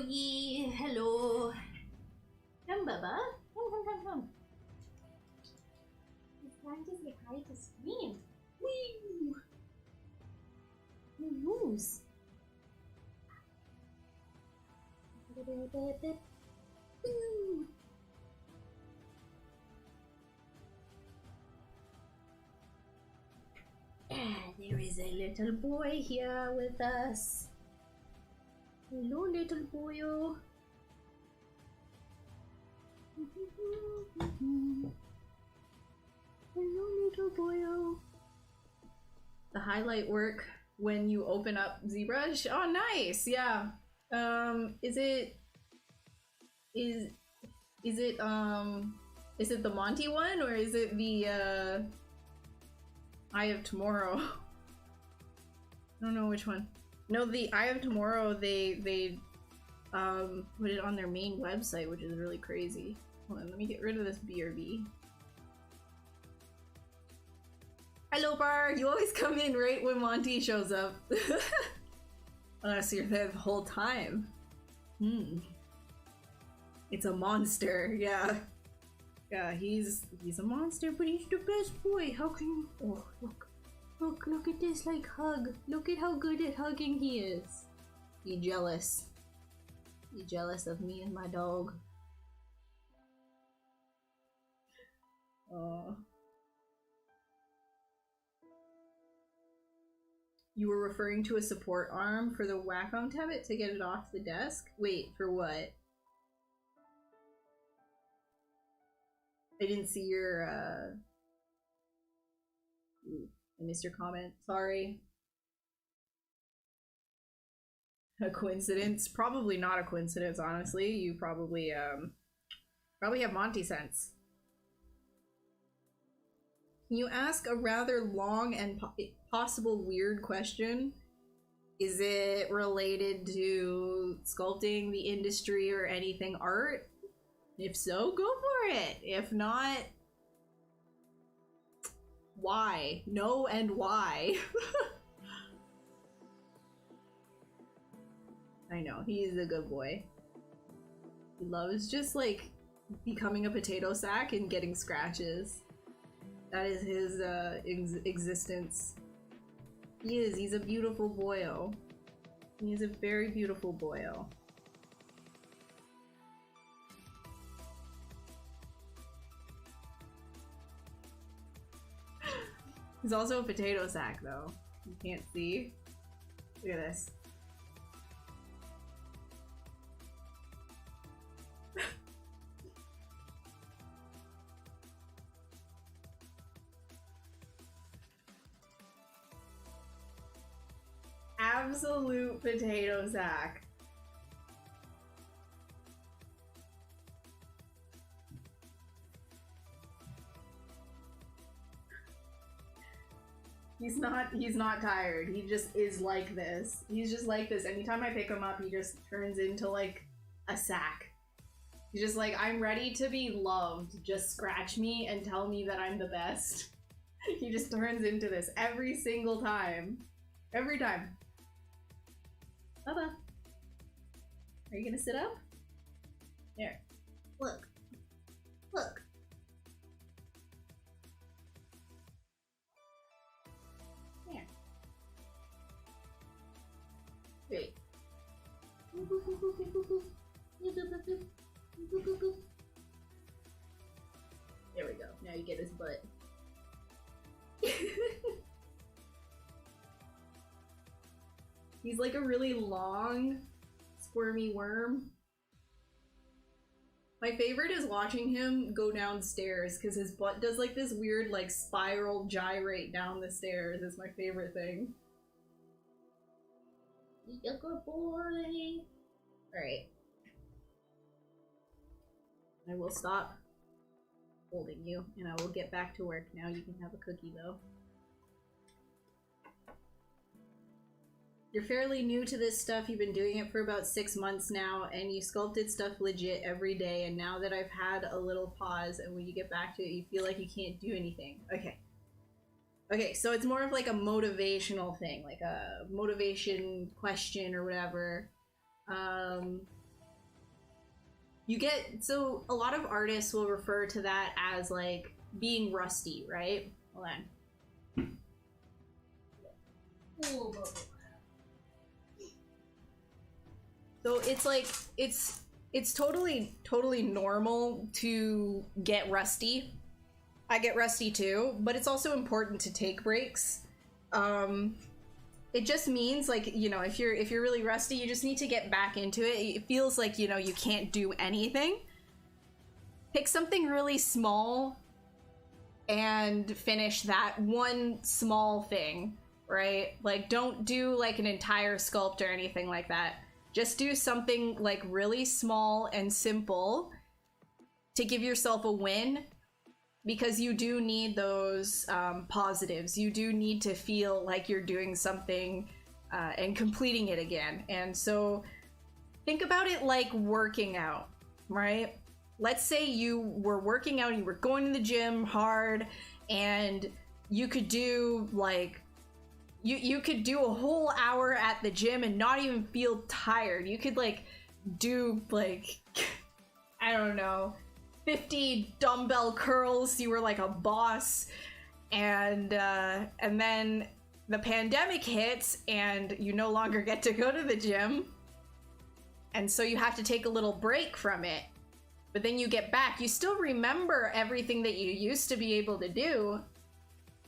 Oogie, hello. Come, Bubba. Come. It's time to say hi to Scream. Woo! Moose. Woo! There is a little boy here with us. Hello, little boyo. Hello, little boyo. The highlight work when you open up ZBrush. Oh, nice. Yeah. Is it the Monty one, or is it the Eye of Tomorrow? I don't know which one. No, the Eye of Tomorrow, they put it on their main website, which is really crazy. Hold on, let me get rid of this BRB. Hello, Bar! You always come in right when Monty shows up. Unless you're there the whole time. It's a monster, yeah. Yeah, he's a monster, but he's the best boy. How can you... Oh, look at this, like, hug. Look at how good at hugging he is. You jealous. You jealous of me and my dog. Oh. You were referring to a support arm for the Wacom tablet to get it off the desk? Wait, for what? I didn't see your, Ooh, I missed your comment. Sorry. A coincidence? Probably not a coincidence, honestly. You probably have Monty sense. Can you ask a rather long and possible weird question? Is it related to sculpting, the industry, or anything art? If so, go for it. If not, why? No, and why? I know, he's a good boy. He loves just like becoming a potato sack and getting scratches. That is his existence. He's a beautiful boyo. He is a very beautiful boyo. He's also a potato sack, though. You can't see. Look at this. Absolute potato sack. He's not tired. He just is like this. He's just like this. Anytime I pick him up, he just turns into like a sack. He's just like, I'm ready to be loved. Just scratch me and tell me that I'm the best. He just turns into this every single time. Every time. Bubba. Are you gonna sit up? There. Look. Look. There. Wait. There we go. Now you get his butt. He's like a really long, squirmy worm. My favorite is watching him go downstairs because his butt does like this weird like spiral gyrate down the stairs. It's my favorite thing. He's a good boy. Alright. I will stop holding you and I will get back to work now. You can have a cookie though. You're fairly new to this stuff. You've been doing it for about 6 months now, and you sculpted stuff legit every day, and now that I've had a little pause, and when you get back to it, you feel like you can't do anything. Okay. Okay, so it's more of like a motivational thing, like a motivation question or whatever. you get, so a lot of artists will refer to that as like being rusty, right? Hold on. So it's like, it's totally normal to get rusty. I get rusty too, but it's also important to take breaks. It just means, like, you know, if you're really rusty, you just need to get back into it. It feels like, you know, you can't do anything. Pick something really small and finish that one small thing, right? Like, don't do like an entire sculpt or anything like that. Just do something like really small and simple to give yourself a win, because you do need those positives. You do need to feel like you're doing something and completing it again. And so think about it like working out, right? Let's say you were working out, you were going to the gym hard, and you could do like, you could do a whole hour at the gym and not even feel tired. You could like do like, I don't know, 50 dumbbell curls. You were like a boss, and then the pandemic hits and you no longer get to go to the gym, and so you have to take a little break from it. But then you get back, you still remember everything that you used to be able to do,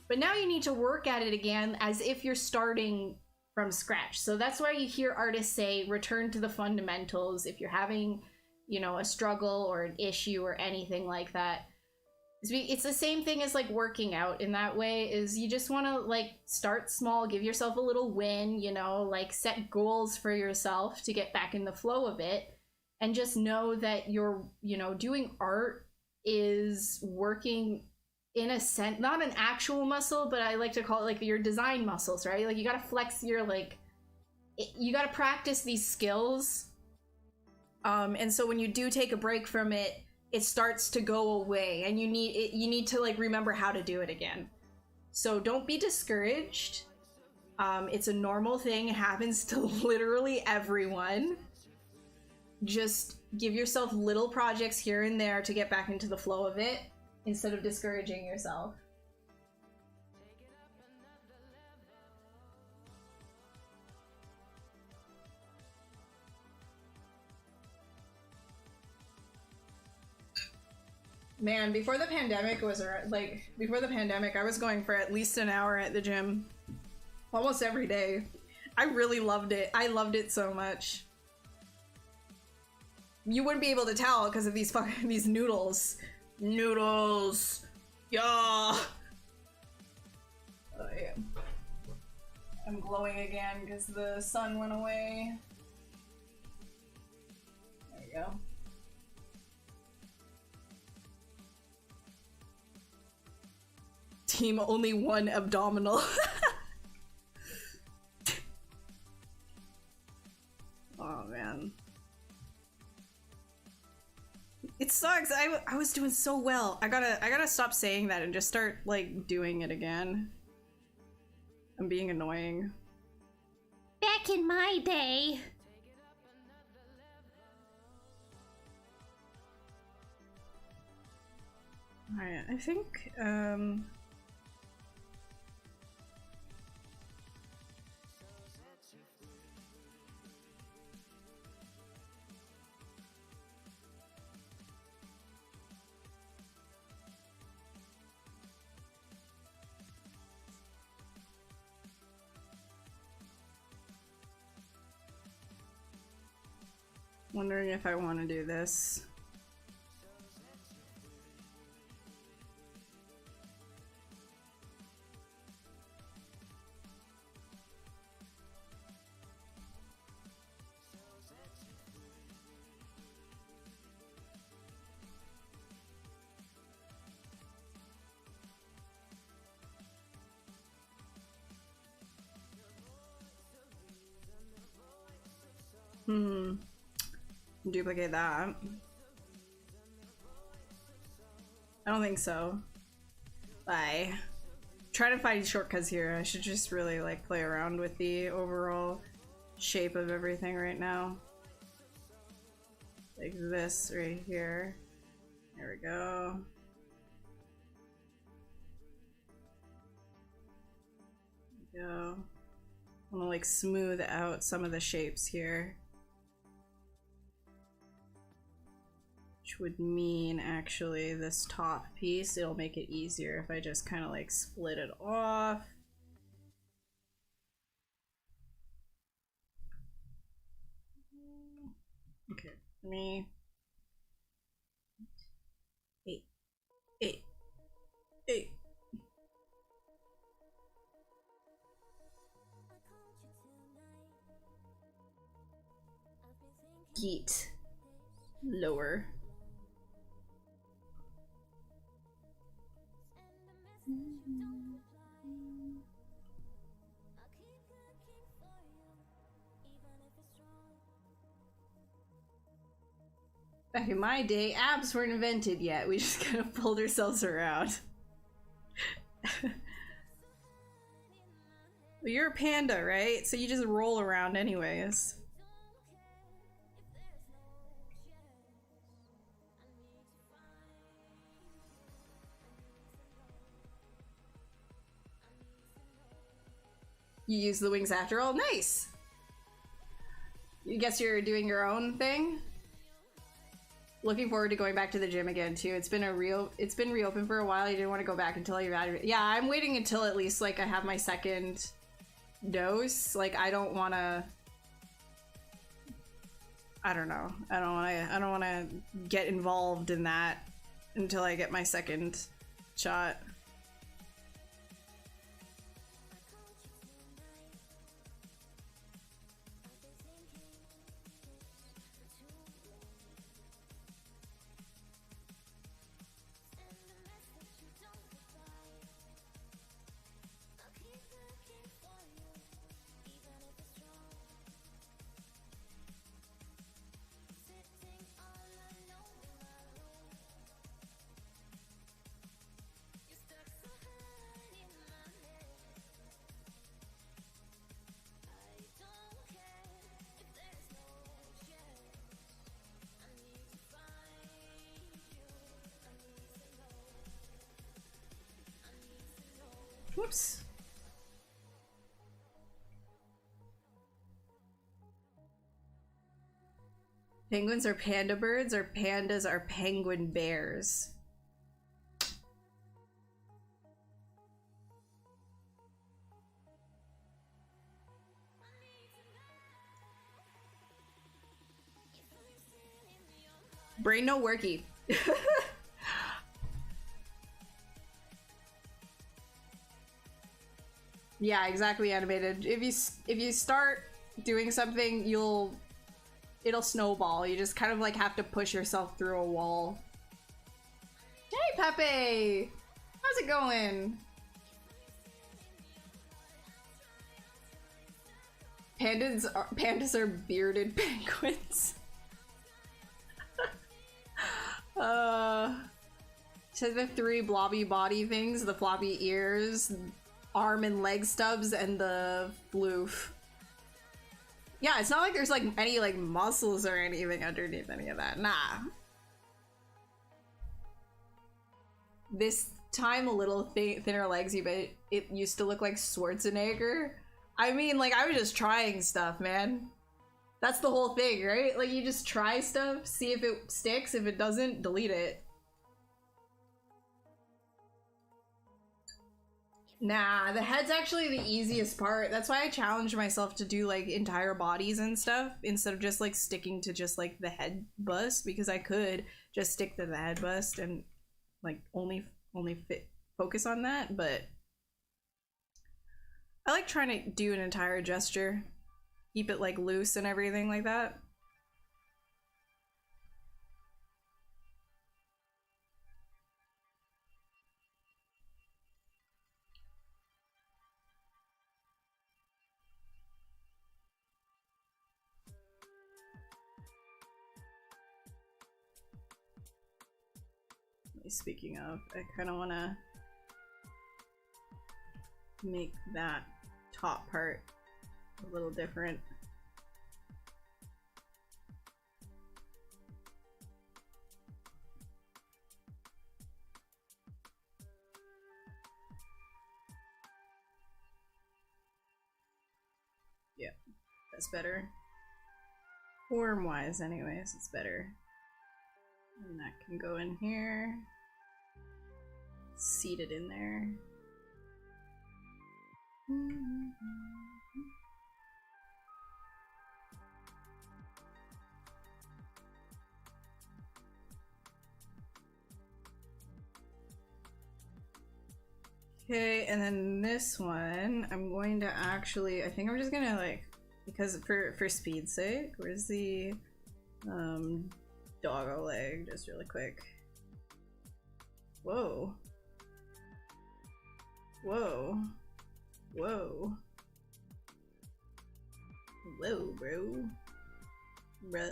but now you need to work at it again as if you're starting from scratch. So that's why you hear artists say return to the fundamentals if you're having, you know, a struggle or an issue or anything like that. It's the same thing as like working out in that way, is you just want to like start small, give yourself a little win, you know, like set goals for yourself to get back in the flow of it, and just know that you're, you know, doing art is working in a sense, not an actual muscle, but I like to call it like your design muscles, right? Like you got to flex your, like, you got to practice these skills. And so when you do take a break from it, it starts to go away, and you need to like remember how to do it again. So don't be discouraged. It's a normal thing. It happens to literally everyone. Just give yourself little projects here and there to get back into the flow of it, instead of discouraging yourself. Man, before the pandemic I was going for at least an hour at the gym almost every day. I really loved it. I loved it so much. You wouldn't be able to tell because of these noodles. Noodles! Yeah! Oh yeah. I'm glowing again because the sun went away. There we go. Team only one abdominal. Oh man. It sucks. I was doing so well. I gotta stop saying that and just start like doing it again. I'm being annoying. Back in my day. Alright, I think wondering if I want to do this. Duplicate that. I don't think so. Bye. Trying to find shortcuts here. I should just really like play around with the overall shape of everything right now. like this right here. There we go. There we go. I'm gonna like smooth out some of the shapes here. Which would mean actually this top piece, it'll make it easier if I just kind of like split it off. Okay, let me. 8, 8, 8. Geet. Lower. Back in my day, abs weren't invented yet. We just kind of pulled ourselves around. Well, you're a panda, right? So you just roll around anyways. You use the wings after all? Nice! You guess you're doing your own thing? Looking forward to going back to the gym again too. It's been reopened for a while. You didn't want to go back until you've had it. Yeah, I'm waiting until at least like I have my second dose. Like I don't want to. I don't know. I don't want to get involved in that until I get my second shot. Whoops. Penguins are panda birds, or pandas are penguin bears? Brain no worky. Yeah, exactly, animated. If you start doing something, it'll snowball. You just kind of like have to push yourself through a wall. Hey, Pepe! How's it going? Pandas are bearded penguins. So the 3 blobby body things, the floppy ears, arm and leg stubs, and the floof. Yeah, it's not like there's like any like muscles or anything underneath any of that. Nah. This time a little thinner legs, but it used to look like Schwarzenegger. I mean, like, I was just trying stuff, man. That's the whole thing, right? Like, you just try stuff, see if it sticks. If it doesn't, delete it. Nah, the head's actually the easiest part. That's why I challenged myself to do like entire bodies and stuff instead of just like sticking to just like the head bust, because I could just stick to the head bust and like only focus on that. But I like trying to do an entire gesture, keep it like loose and everything like that. Speaking of, I kind of want to make that top part a little different. That's better. Form-wise, anyways, it's better. And that can go in here. Seat it in there. Okay, and then this one, I'm going to actually, I think I'm just gonna like, because for speed's sake, where's the doggo leg, just really quick. Whoa. Whoa. Whoa. Whoa, bro. Bruh.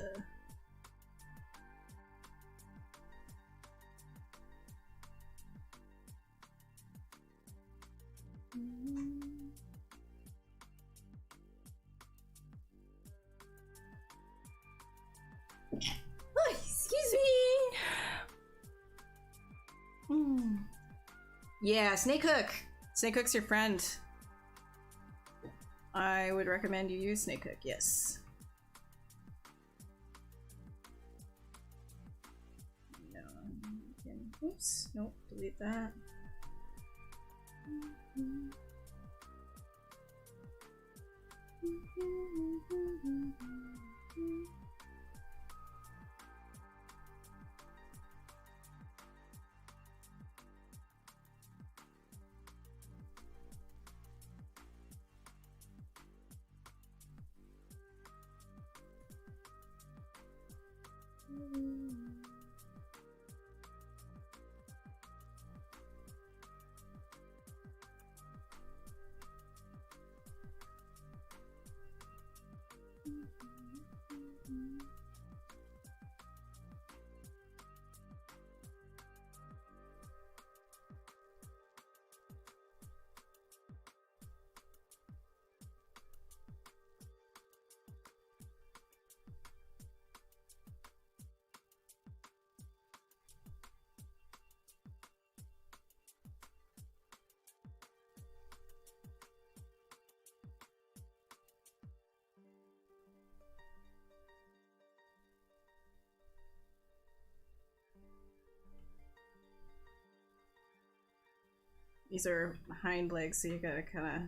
Oh, excuse me. Yeah, Snake Hook. Snake Hook's your friend. I would recommend you use Snake Hook, yes. No, oops, nope, delete that. These are hind legs, so you gotta kind of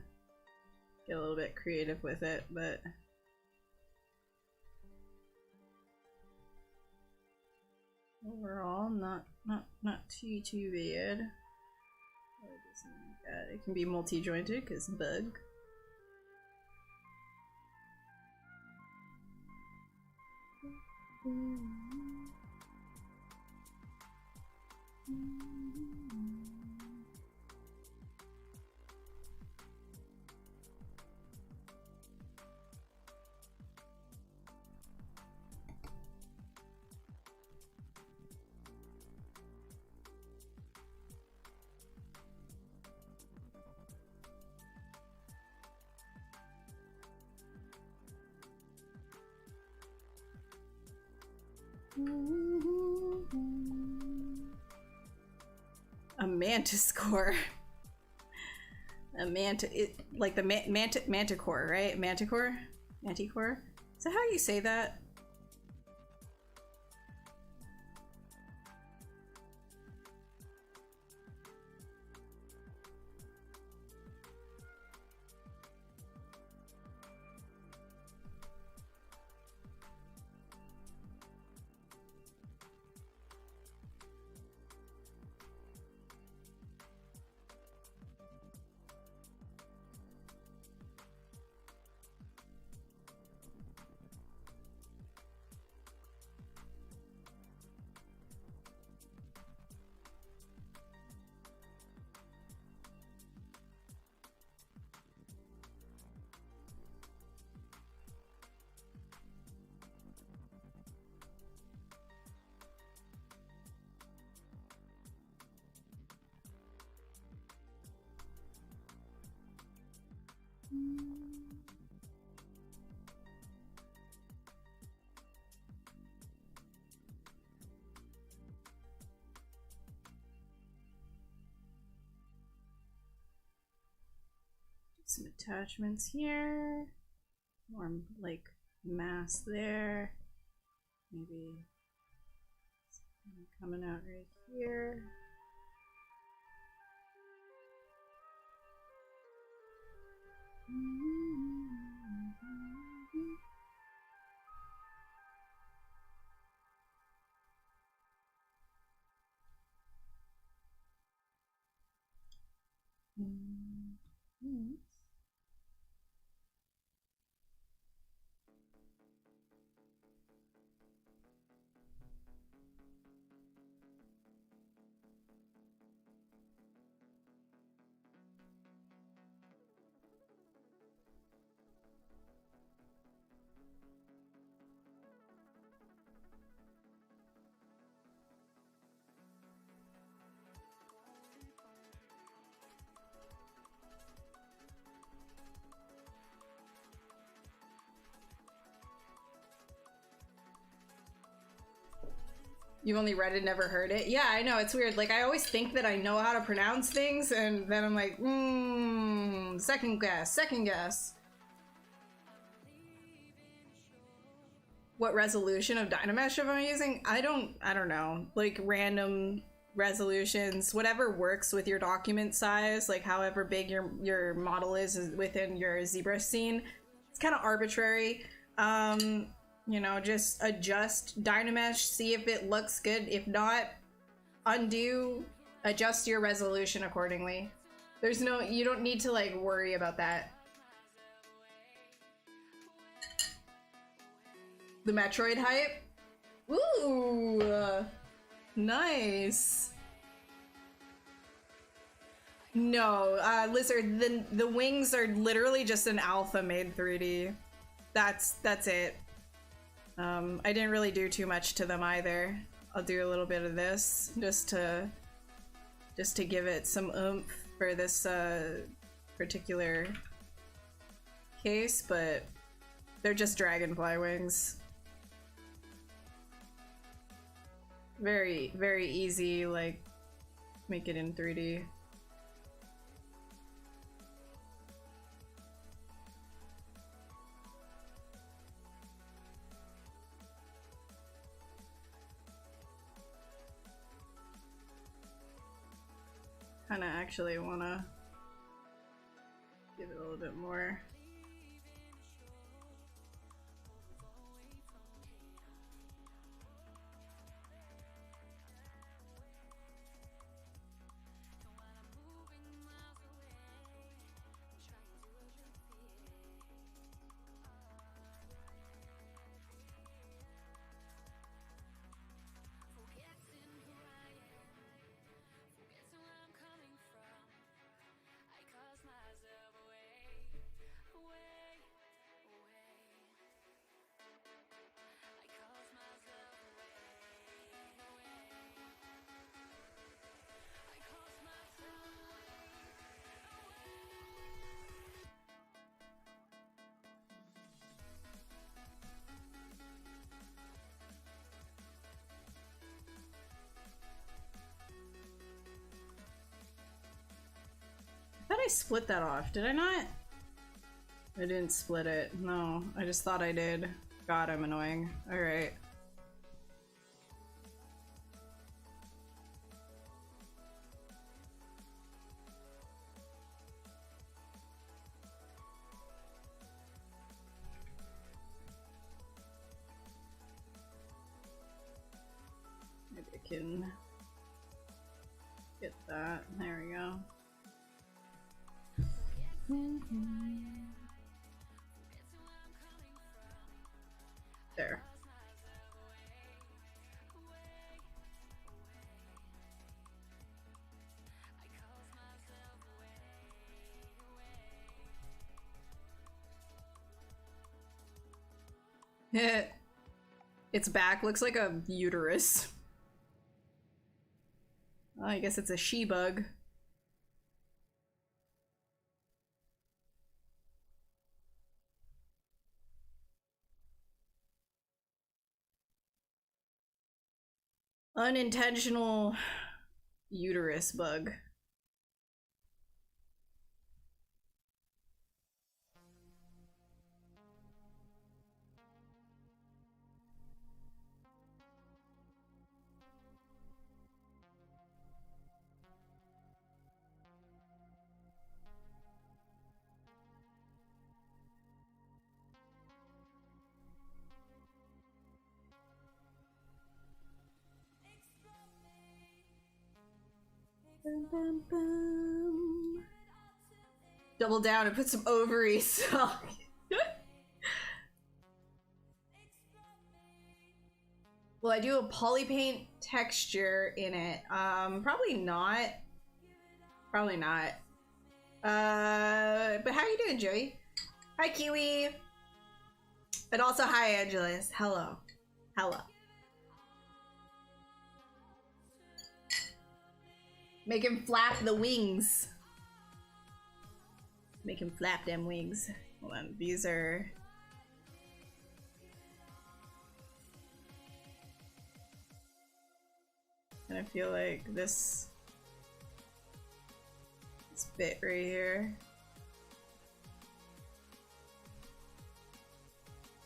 get a little bit creative with it, but overall, not too bad. It can be multi-jointed because bug. A mantis core. A like the manticore, right? Manticore? Manticore? Is that how you say that? Some attachments here. More like mass there. Maybe coming out right here. You've only read it, never heard it? Yeah, I know, it's weird. Like, I always think that I know how to pronounce things, and then I'm like, second guess, second guess. What resolution of Dynamesh am I using? I don't know. Like, random resolutions, whatever works with your document size, like however big your model is within your ZBrush scene. It's kind of arbitrary. You know, just adjust Dynamesh, see if it looks good. If not, undo, adjust your resolution accordingly. There's no, you don't need to like worry about that. The Metroid hype? Ooh, nice. No, Lizard, the wings are literally just an alpha made 3D. That's it. I didn't really do too much to them either. I'll do a little bit of this just to give it some oomph for this particular case, but they're just dragonfly wings. Very, very easy, like, make it in 3D. Kinda actually wanna give it a little bit more. I thought I split that off. Did I not? I didn't split it. No, I just thought I did. God, I'm annoying. Alright. Maybe I can get that. There we go. There. Its back looks like a uterus. Oh, I guess it's a she-bug. Unintentional uterus bug. Bum, bum, bum. Double down and put some ovaries. Will I do a poly paint texture in it? Probably not. Probably not. But how you doing, Joey? Hi, Kiwi. And also, hi, Angeles. Hello. Hello. Make him flap the wings. Make him flap them wings. Hold on, these are... And I feel like this bit right here.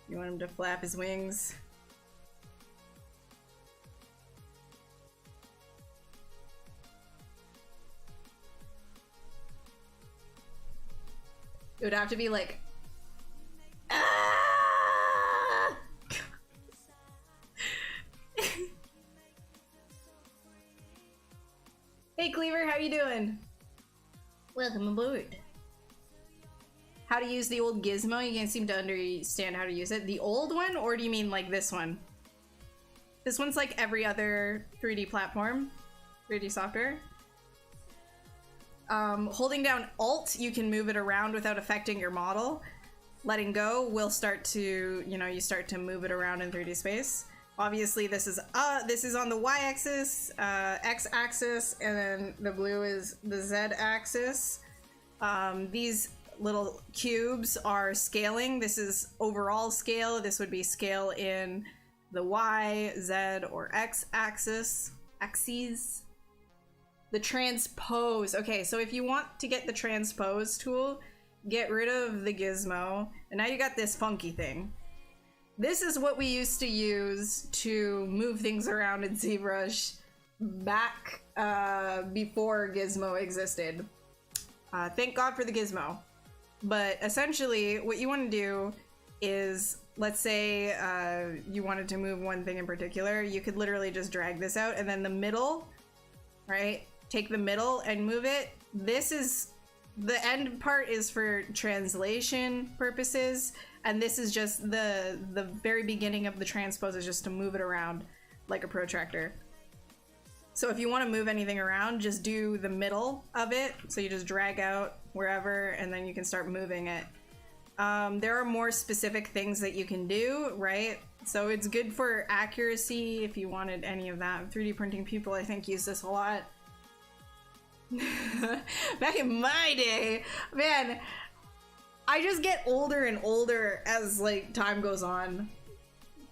You want him to flap his wings? It would have to be like, ah! Hey Cleaver, how you doing? Welcome aboard. How to use the old gizmo? You can't seem to understand how to use it. The old one, or do you mean like this one? This one's like every other 3D platform, 3D software. Holding down Alt, you can move it around without affecting your model. Letting go will start to, you know, you start to move it around in 3D space. Obviously, this is on the Y-axis, X-axis, and then the blue is the Z-axis. These little cubes are scaling. This is overall scale. This would be scale in the Y, Z, or X-axis. Axes. The transpose. Okay, so if you want to get the transpose tool, get rid of the gizmo, and now you got this funky thing. This is what we used to use to move things around in ZBrush back before gizmo existed. Thank God for the gizmo. But essentially, what you want to do is, let's say you wanted to move one thing in particular, you could literally just drag this out, and then the middle, right? Take the middle and move it. This is, the end part is for translation purposes, and this is just the very beginning of the transpose is just to move it around like a protractor. So if you want to move anything around, just do the middle of it. So you just drag out wherever, and then you can start moving it. There are more specific things that you can do, right? So it's good for accuracy if you wanted any of that. 3D printing people, I think, use this a lot. Back in my day, man, I just get older and older as like time goes on.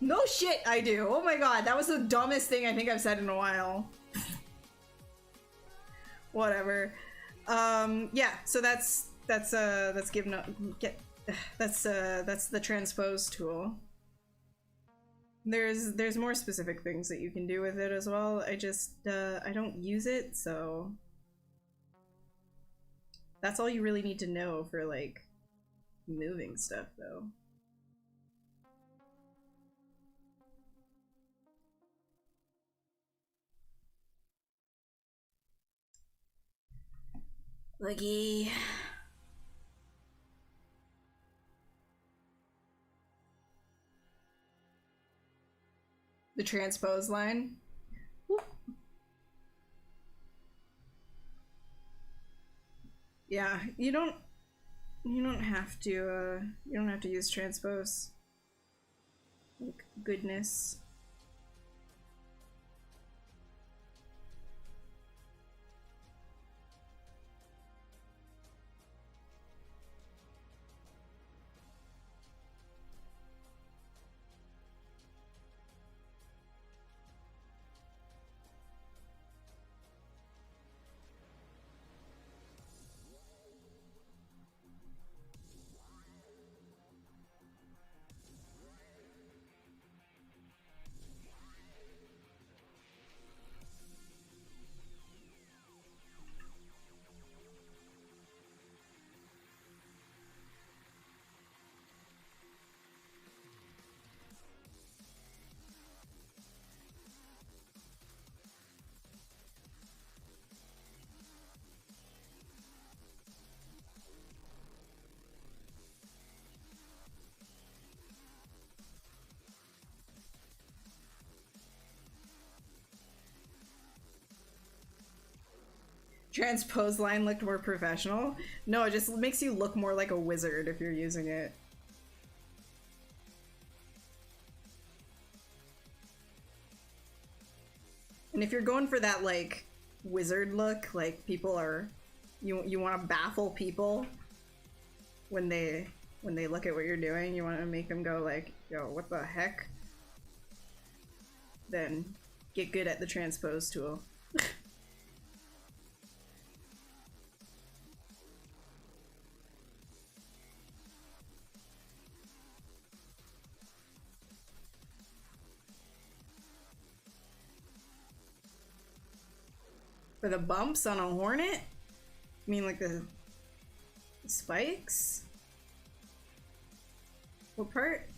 No shit, I do. Oh my god, that was the dumbest thing I think I've said in a while. Whatever. Yeah, so that's the transpose tool. There's more specific things that you can do with it as well. I just I don't use it, so that's all you really need to know for like moving stuff though. Lucky. The transpose line. Whoop. Yeah, you don't have to use transpose. Like, goodness. Transpose line looked more professional. No, it just makes you look more like a wizard if you're using it. And if you're going for that like wizard look, like people are, you want to baffle people when they look at what you're doing. You want to make them go like, yo, what the heck? Then get good at the transpose tool. For the bumps on a hornet? I mean like the spikes? What part?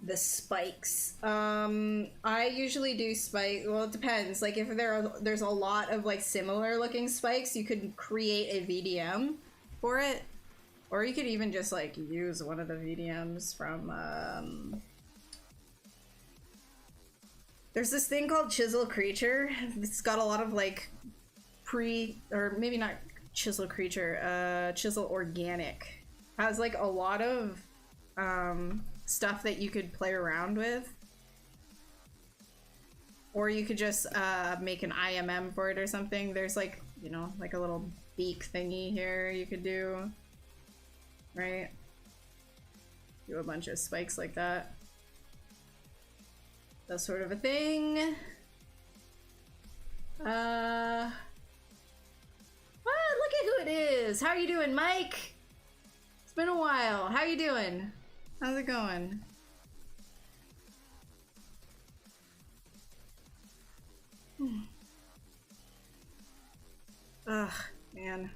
The spikes. I usually do spike. Well, it depends. Like if there's a lot of like similar looking spikes, you could create a VDM for it, or you could even just like use one of the VDMs from. There's this thing called Chisel Creature. It's got a lot of like or maybe not Chisel Creature. Chisel Organic has like a lot of stuff that you could play around with, or you could just make an IMM for it or something. There's like, you know, like a little beak thingy here you could do, right? Do a bunch of spikes like that. That sort of a thing. Look at who it is. How are you doing, Mike? It's been a while. How you doing? How's it going? Ugh, man.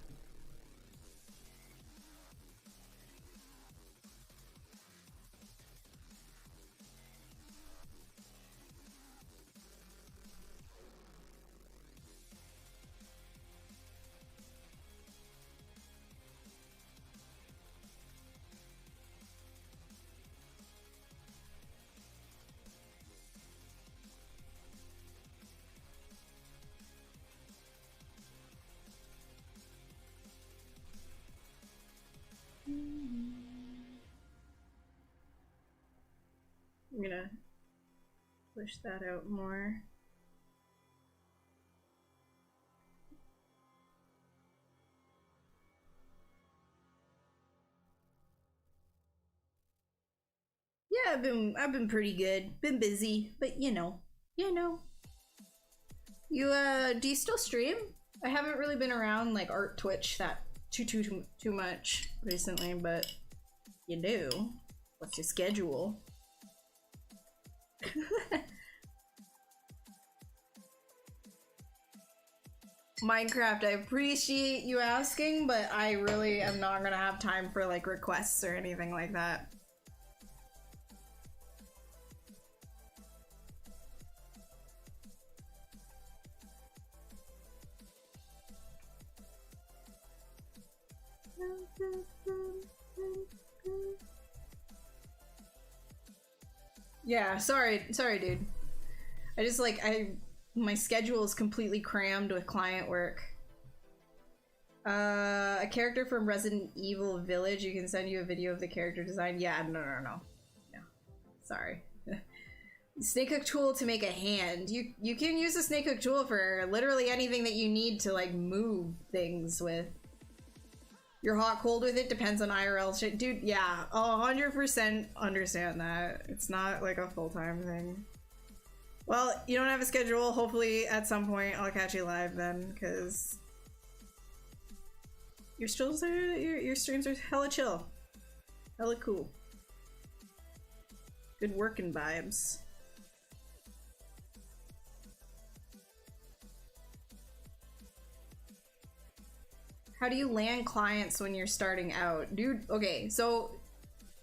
I'm gonna push that out more. Yeah, I've been pretty good. Been busy, but you know. You do you still stream? I haven't really been around like art Twitch that too much recently, but you do. What's your schedule? Minecraft, I appreciate you asking, but I really am not gonna have time for like requests or anything like that. Yeah, sorry dude. I just like my schedule is completely crammed with client work. A character from Resident Evil Village, you can send you a video of the character design. Yeah, no. Sorry. Snake hook tool to make a hand. You can use a snake hook tool for literally anything that you need to like move things with. You're hot cold with it, depends on IRL shit. Dude, yeah, 100% understand that. It's not like a full-time thing. Well, you don't have a schedule. Hopefully at some point I'll catch you live then, because Your streams are your streams are hella chill, hella cool. Good working vibes. How do you land clients when you're starting out? Dude, okay, so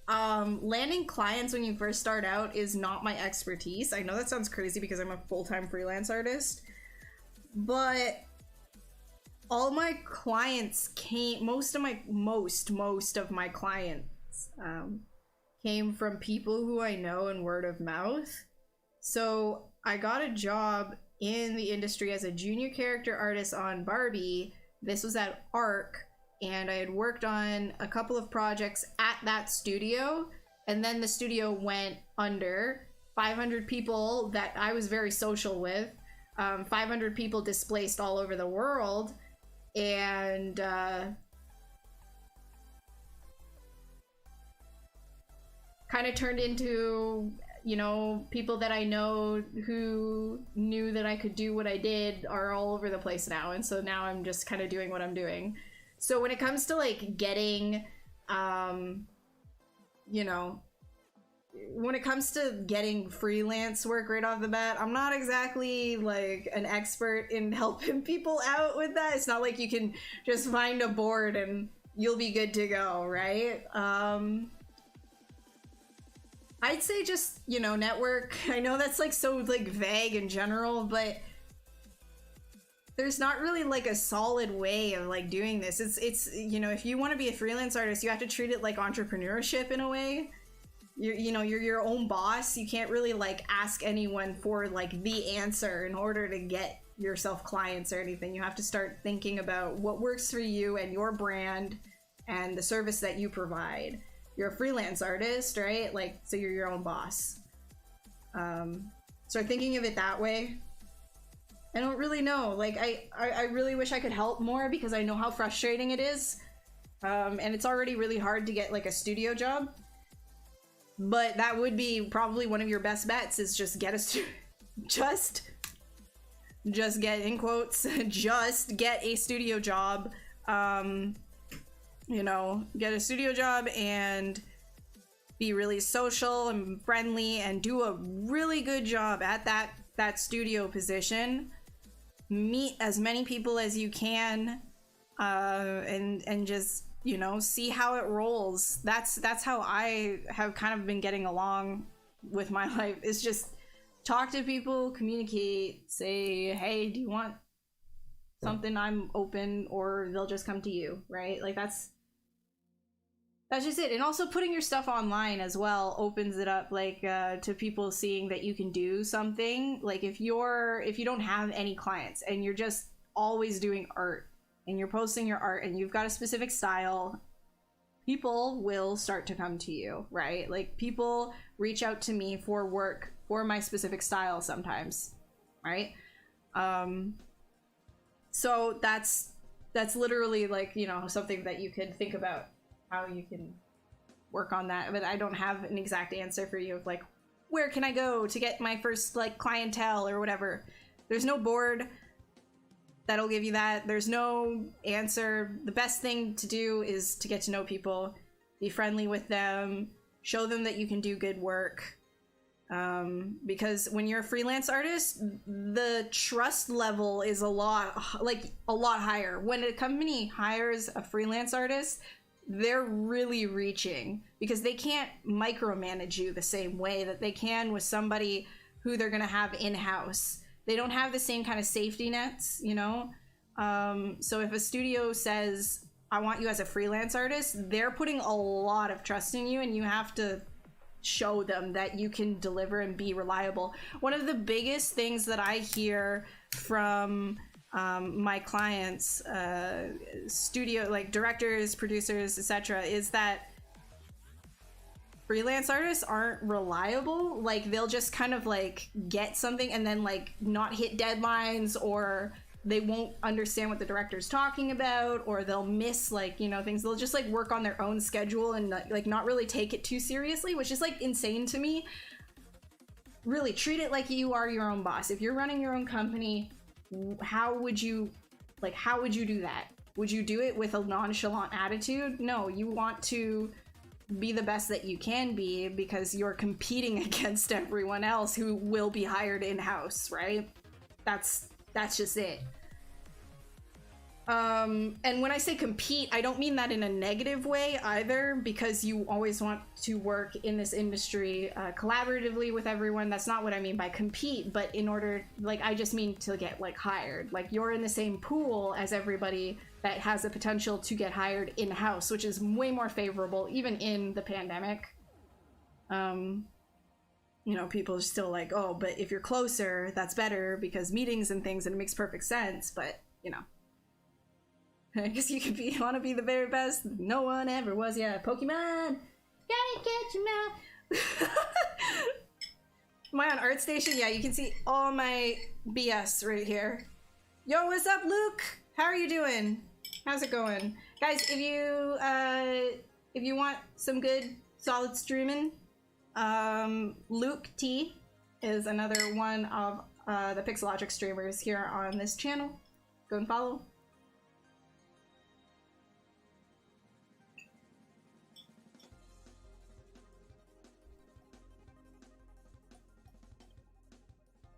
landing clients when you first start out is not my expertise. I know that sounds crazy because I'm a full-time freelance artist, but all my clients came, most of my clients came from people who I know and word of mouth. So I got a job in the industry as a junior character artist on Barbie. This was at ARC, and I had worked on a couple of projects at that studio, and then the studio went under. 500 people that I was very social with, 500 people displaced all over the world, and kind of turned into, you know, people that I know who knew that I could do what I did are all over the place now. And so now I'm just kind of doing what I'm doing. So when it comes to like getting, you know, when it comes to getting freelance work right off the bat, I'm not exactly like an expert in helping people out with that. It's not like you can just find a board and you'll be good to go, right? I'd say just, you know, network. I know that's like so like vague in general, but there's not really like a solid way of like doing this. It's you know, if you want to be a freelance artist, you have to treat it like entrepreneurship in a way. You're your own boss. You can't really like ask anyone for like the answer in order to get yourself clients or anything. You have to start thinking about what works for you and your brand and the service that you provide. You're a freelance artist, right? Like, so you're your own boss. Start thinking of it that way. I don't really know. Like, I really wish I could help more because I know how frustrating it is. And it's already really hard to get like a studio job. But that would be probably one of your best bets, is just get a just get, in quotes, just get a studio job. You know, get a studio job and be really social and friendly and do a really good job at that studio position. Meet as many people as you can, and just, you know, see how it rolls. That's how I have kind of been getting along with my life. Is just talk to people, communicate, say, hey, do you want something? I'm open, or they'll just come to you, right? Like that's just it. And also putting your stuff online as well opens it up, like, to people seeing that you can do something. Like if you don't have any clients and you're just always doing art and you're posting your art and you've got a specific style, people will start to come to you, right? Like people reach out to me for work for my specific style sometimes, right? So that's literally like, you know, something that you could think about, how you can work on that. But I don't have an exact answer for you of like, where can I go to get my first like clientele or whatever. There's no board that'll give you that. There's no answer. The best thing to do is to get to know people, be friendly with them, show them that you can do good work. Because when you're a freelance artist, the trust level is a lot higher. When a company hires a freelance artist, they're really reaching, because they can't micromanage you the same way that they can with somebody who they're gonna have in-house. They don't have the same kind of safety nets, you know? So if a studio says, I want you as a freelance artist, they're putting a lot of trust in you, and you have to show them that you can deliver and be reliable. One of the biggest things that I hear from my clients, studio, like directors, producers, etc., is that freelance artists aren't reliable. Like they'll just kind of like get something and then like not hit deadlines, or they won't understand what the director's talking about, or they'll miss like, you know, things. They'll just like work on their own schedule and like not really take it too seriously, which is like insane to me. Really treat it like you are your own boss. If you're running your own company, how would you do that? Would you do it with a nonchalant attitude? No, you want to be the best that you can be because you're competing against everyone else who will be hired in-house, right? That's just it. And when I say compete, I don't mean that in a negative way either, because you always want to work in this industry collaboratively with everyone. That's not what I mean by compete, but in order, like, I just mean to get, like, hired. Like, you're in the same pool as everybody that has the potential to get hired in-house, which is way more favorable, even in the pandemic. You know, people are still like, oh, but if you're closer, that's better because meetings and things, and it makes perfect sense, but, you know. I guess you could want to be the very best. No one ever was. Yeah, Pokemon. Gotta catch him now. Am I on ArtStation? Yeah, you can see all my BS right here. Yo, what's up, Luke? How are you doing? How's it going, guys? If you want some good solid streaming, Luke T is another one of the Pixologic streamers here on this channel. Go and follow.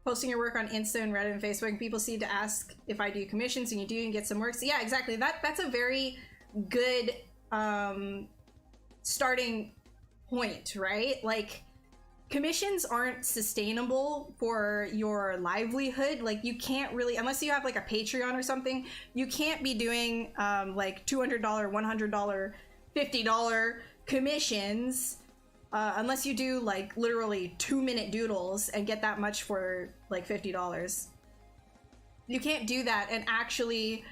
Posting your work on Insta and Reddit and Facebook, and people seem to ask if I do commissions, and you do and get some work. So yeah, exactly. That's a very good starting point, right? Like, commissions aren't sustainable for your livelihood. Like, you can't really, unless you have like a Patreon or something, you can't be doing like $200, $100, $50 commissions. Unless you do like literally 2-minute doodles and get that much for like $50. You can't do that and actually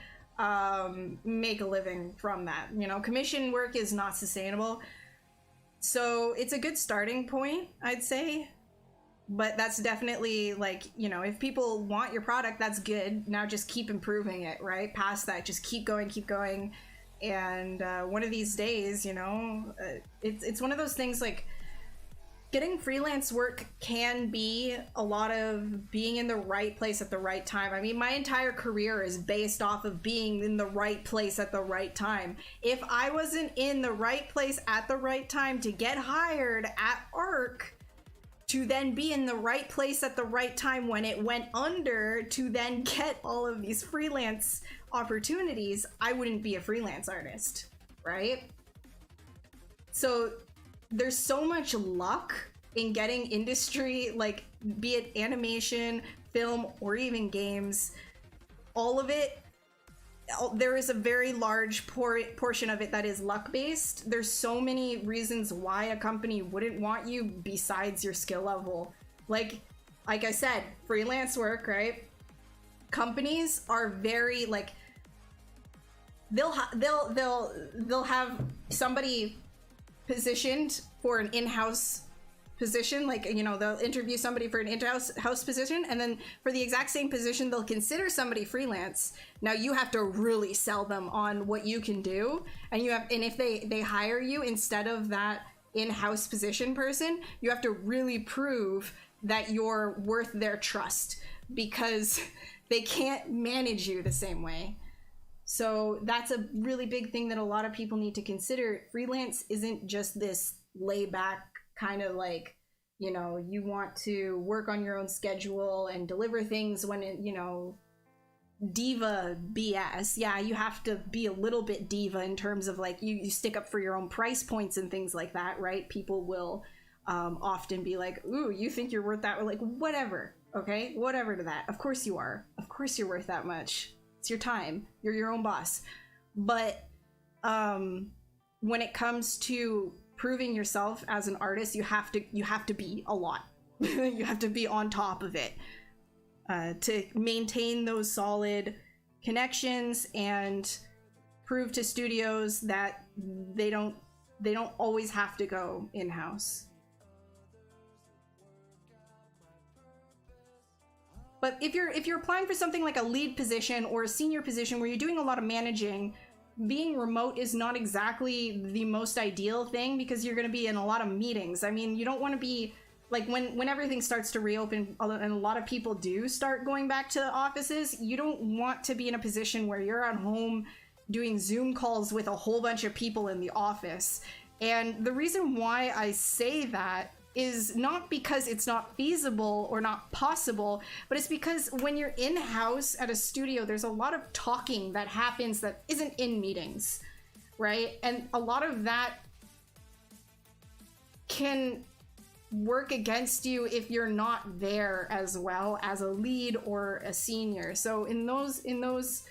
make a living from that. You know, commission work is not sustainable. So it's a good starting point, I'd say. But that's definitely like, you know, if people want your product, that's good. Now just keep improving it, right? Past that, just keep going, keep going. And one of these days, you know, it's one of those things, like, getting freelance work can be a lot of being in the right place at the right time. I mean, my entire career is based off of being in the right place at the right time. If I wasn't in the right place at the right time to get hired at ARC, to then be in the right place at the right time when it went under, to then get all of these freelance opportunities, I wouldn't be a freelance artist, right? So there's so much luck in getting industry, like, be it animation, film, or even games, all of it. There is a very large portion of it that is luck-based. There's so many reasons why a company wouldn't want you besides your skill level. Like I said, freelance work, right? Companies are very, like, they'll have somebody positioned for an in-house position, like, you know, they'll interview somebody for an in-house position, and then for the exact same position they'll consider somebody freelance. Now you have to really sell them on what you can do, and if they hire you instead of that in-house position person, you have to really prove that you're worth their trust, because they can't manage you the same way. So that's a really big thing that a lot of people need to consider. Freelance isn't just this layback kind of, like, you know, you want to work on your own schedule and deliver things when it, you know, diva BS. Yeah, you have to be a little bit diva in terms of, like, you stick up for your own price points and things like that, right? People will often be like, ooh, you think you're worth that? Or like, whatever, okay? Whatever to that. Of course you are. Of course you're worth that much. It's your time. You're your own boss. But when it comes to proving yourself as an artist, you have to be a lot. You have to be on top of it to maintain those solid connections and prove to studios that they don't always have to go in-house. But if you're applying for something like a lead position or a senior position where you're doing a lot of managing, being remote is not exactly the most ideal thing, because you're going to be in a lot of meetings. I mean, you don't want to be, like, when everything starts to reopen and a lot of people do start going back to offices, you don't want to be in a position where you're at home doing Zoom calls with a whole bunch of people in the office. And the reason why I say that is not because it's not feasible or not possible, but it's because when you're in-house at a studio, there's a lot of talking that happens that isn't in meetings, right? And a lot of that can work against you if you're not there as well as a lead or a senior. So in those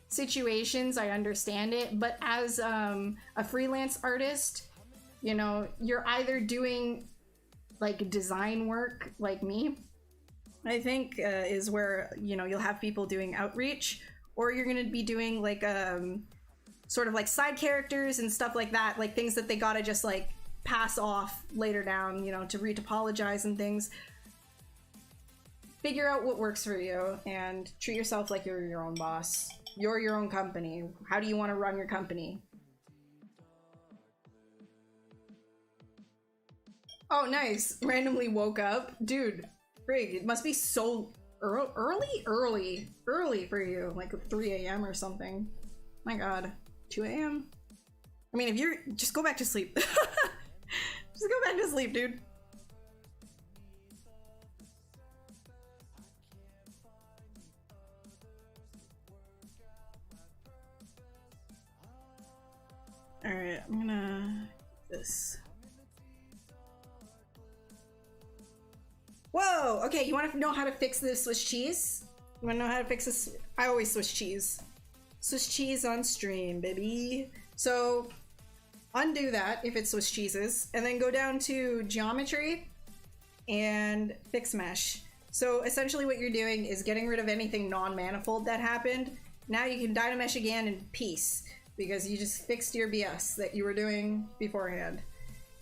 situations, I understand it, but as a freelance artist, you know, you're either doing like design work like me, I think, is where, you know, you'll have people doing outreach, or you're going to be doing like sort of like side characters and stuff like that, like things that they gotta just like pass off later down, you know, to retopologize and things. Figure out what works for you and treat yourself like you're your own boss. You're your own company. How do you want to run your company? Oh, nice. Randomly woke up. Dude, frig, it must be so early for you. Like 3 a.m. or something. My god. 2 a.m.? I mean, if you're... Just go back to sleep. Just go back to sleep, dude. Alright, I'm gonna... this. Whoa! Okay, you want to know how to fix this Swiss cheese? You want to know how to fix this? I always Swiss cheese. Swiss cheese on stream, baby. So, undo that if it's Swiss cheeses, and then go down to geometry and fix mesh. So essentially what you're doing is getting rid of anything non-manifold that happened. Now you can dynamesh again in peace, because you just fixed your BS that you were doing beforehand.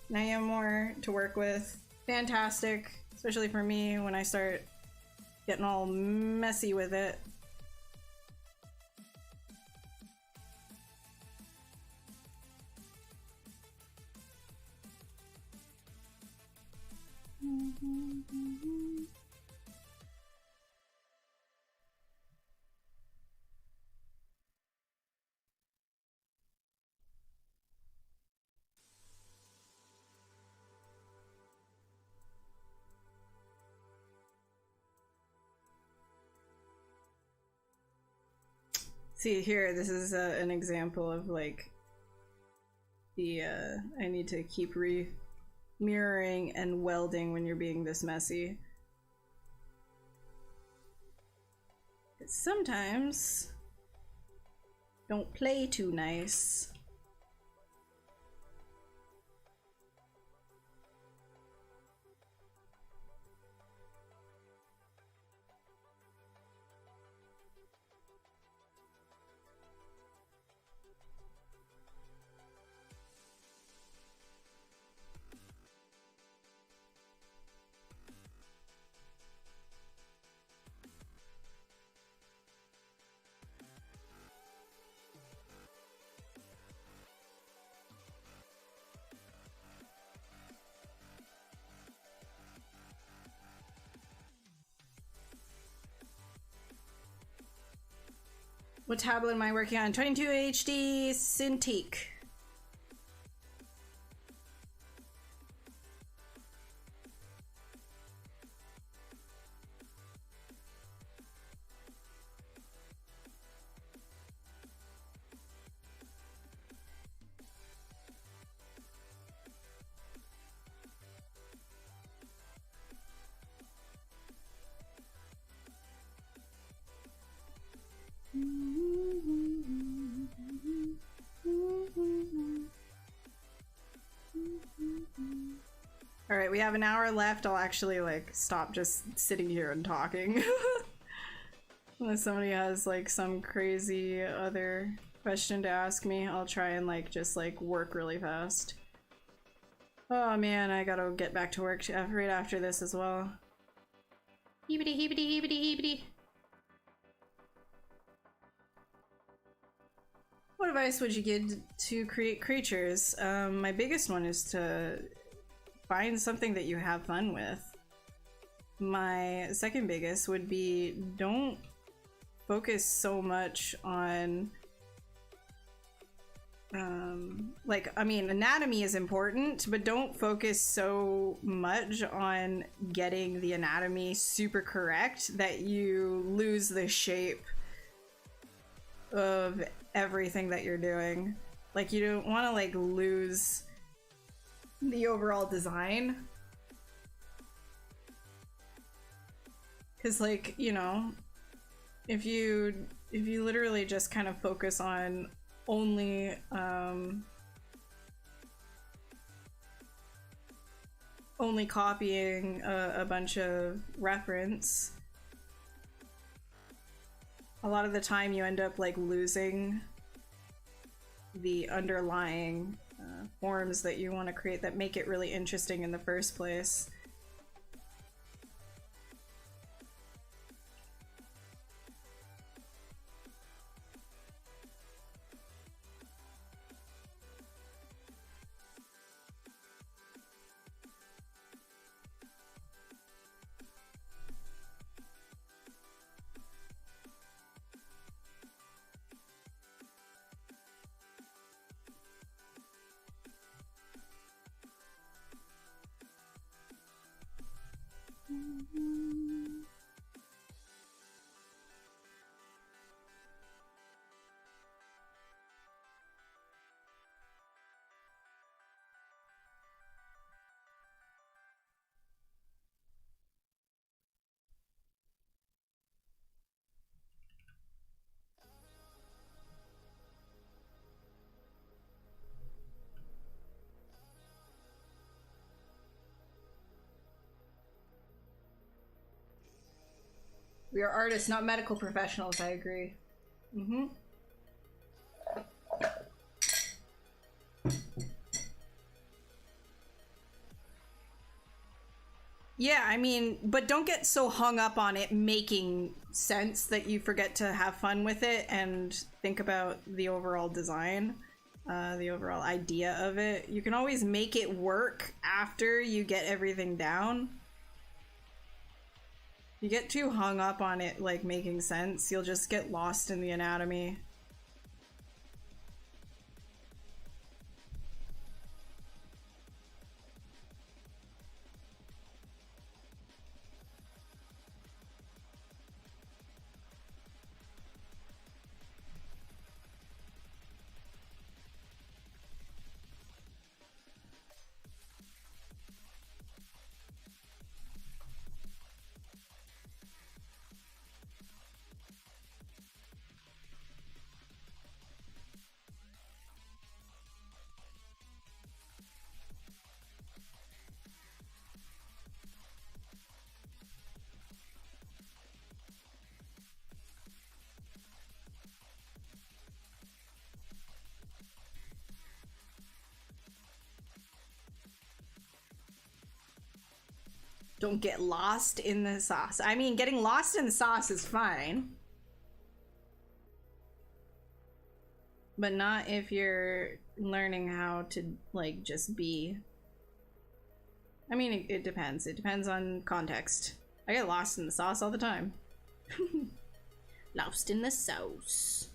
Now you have more to work with. Fantastic. Especially for me when I start getting all messy with it. See here, this is an example of like the I need to keep mirroring and welding when you're being this messy. Sometimes don't play too nice. What tablet am I working on? 22 HD Cintiq. Alright, we have an hour left. I'll actually like stop just sitting here and talking. Unless somebody has like some crazy other question to ask me, I'll try and like just like work really fast. Oh man, I gotta get back to work right after this as well. Heebity heebity heebity heebity. What advice would you give to create creatures? My biggest one is to find something that you have fun with. My second biggest would be don't focus so much on like, I mean, anatomy is important, but don't focus so much on getting the anatomy super correct that you lose the shape of everything that you're doing. Like, you don't want to like lose the overall design, because like, you know, if you literally just kind of focus on only only copying a bunch of reference, a lot of the time you end up like losing the underlying forms that you want to create that make it really interesting in the first place. We are artists, not medical professionals, I agree. Mm-hmm. Yeah, I mean, but don't get so hung up on it making sense that you forget to have fun with it and think about the overall design, the overall idea of it. You can always make it work after you get everything down. You get too hung up on it like making sense, you'll just get lost in the anatomy. Don't get lost in the sauce. I mean, getting lost in the sauce is fine, but not if you're learning how to like just be. I mean, it depends. It depends on context. I get lost in the sauce all the time. Lost in the sauce.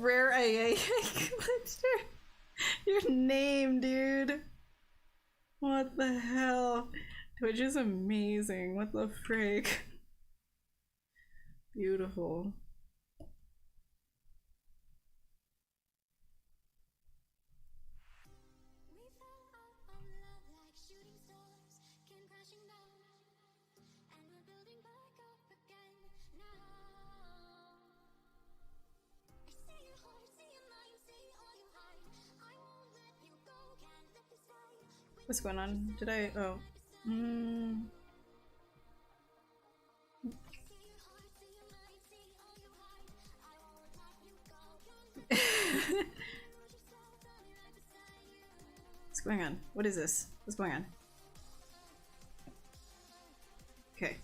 rare I glitched your name, dude. What the hell? Twitch is amazing. What the frig? Beautiful. What's going on? Did I? Oh. What's going on? What is this? What's going on? Okay.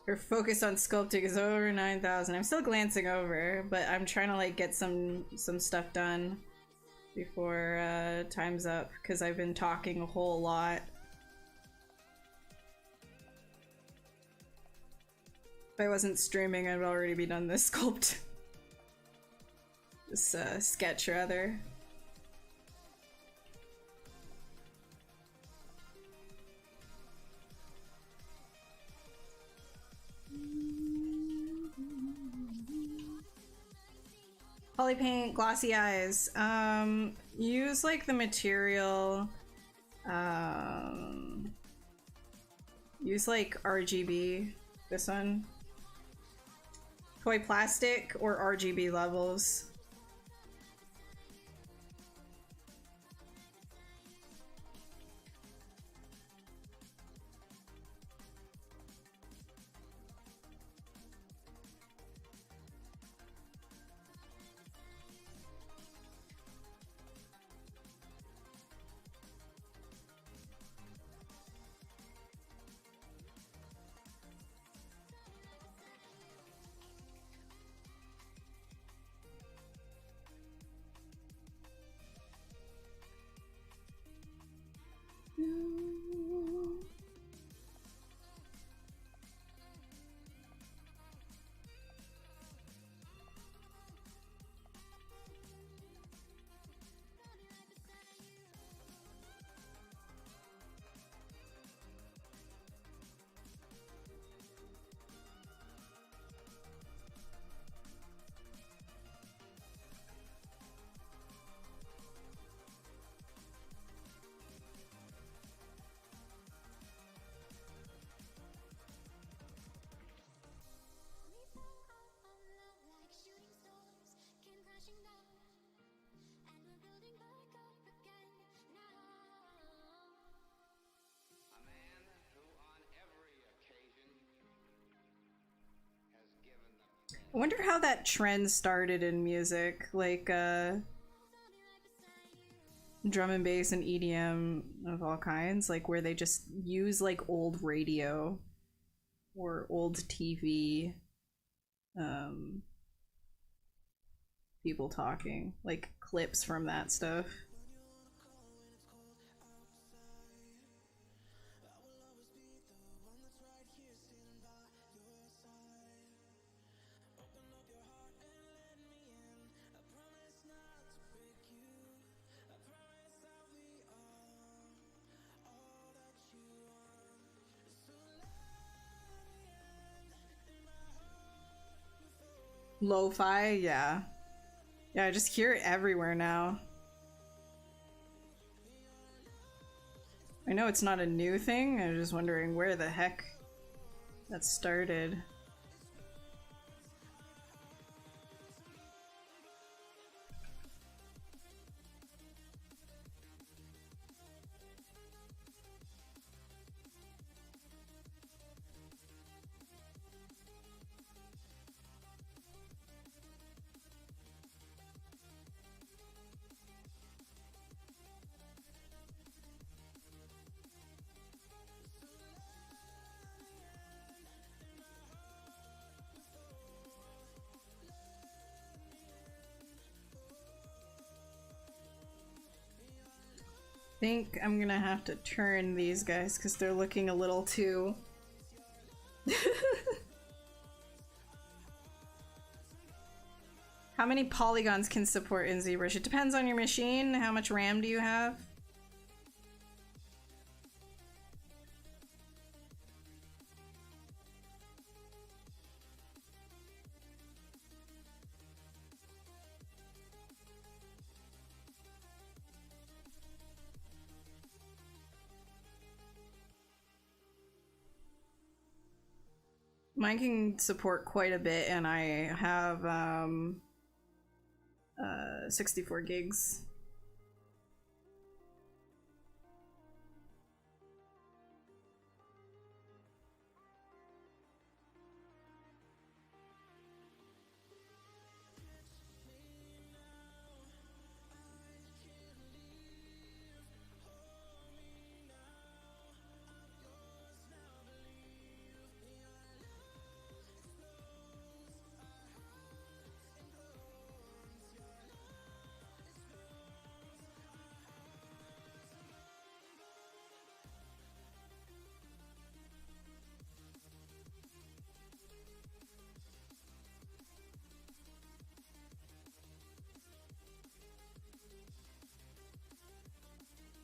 Her focus on sculpting is over 9,000. I'm still glancing over, but I'm trying to like get some stuff done before time's up because I've been talking a whole lot. If I wasn't streaming, I'd already be done this sculpt. This sketch rather. Poly paint, glossy eyes. Use like the material. Use like RGB. This one. Toy plastic or RGB levels. I wonder how that trend started in music, like drum and bass and EDM of all kinds, like where they just use like old radio or old TV, people talking, like clips from that stuff. Lo-fi, yeah. Yeah, I just hear it everywhere now. I know it's not a new thing, I was just wondering where the heck that started. I think I'm gonna have to turn these guys because they're looking a little too... How many polygons can support in ZBrush? It depends on your machine. How much RAM do you have? Mine can support quite a bit, and I have 64 gigs.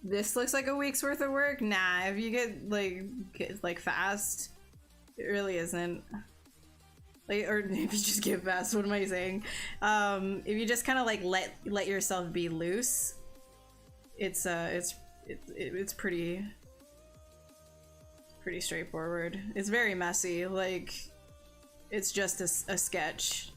This looks like a week's worth of work? Nah, if you get like fast, it really isn't. Like, or if you just get fast, what am I saying? If you just kind of like let yourself be loose, it's pretty straightforward. It's very messy. Like, it's just a sketch.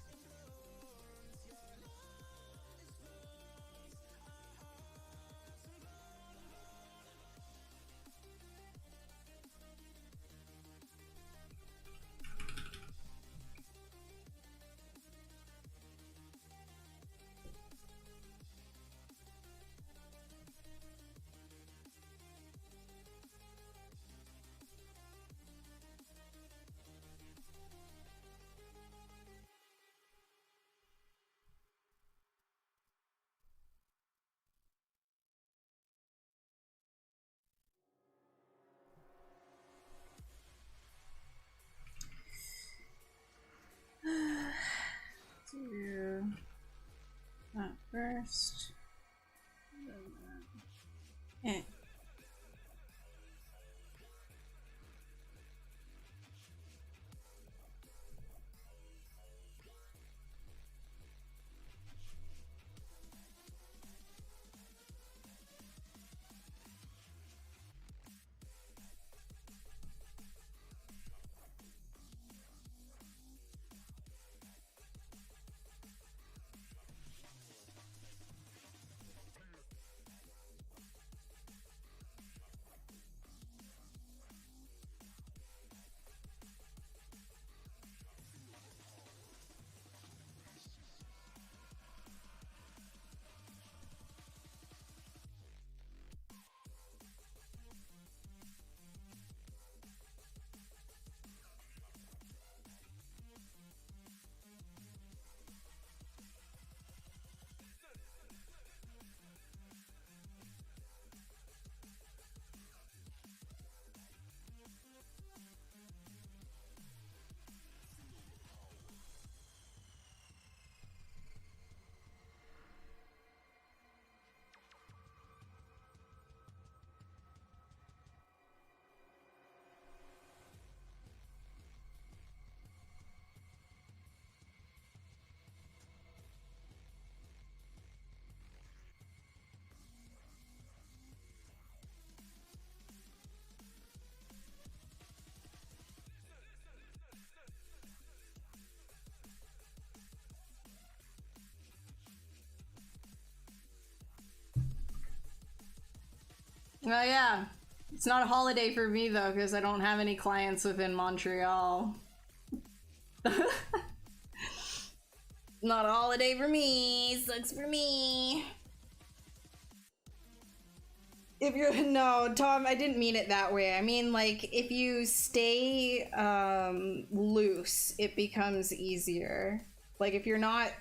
Do that first. Eh. Oh yeah. It's not a holiday for me though, because I don't have any clients within Montreal. Not a holiday for me. Sucks for me. If you're no, Tom, I didn't mean it that way. I mean, like, if you stay loose, it becomes easier. Like, if you're not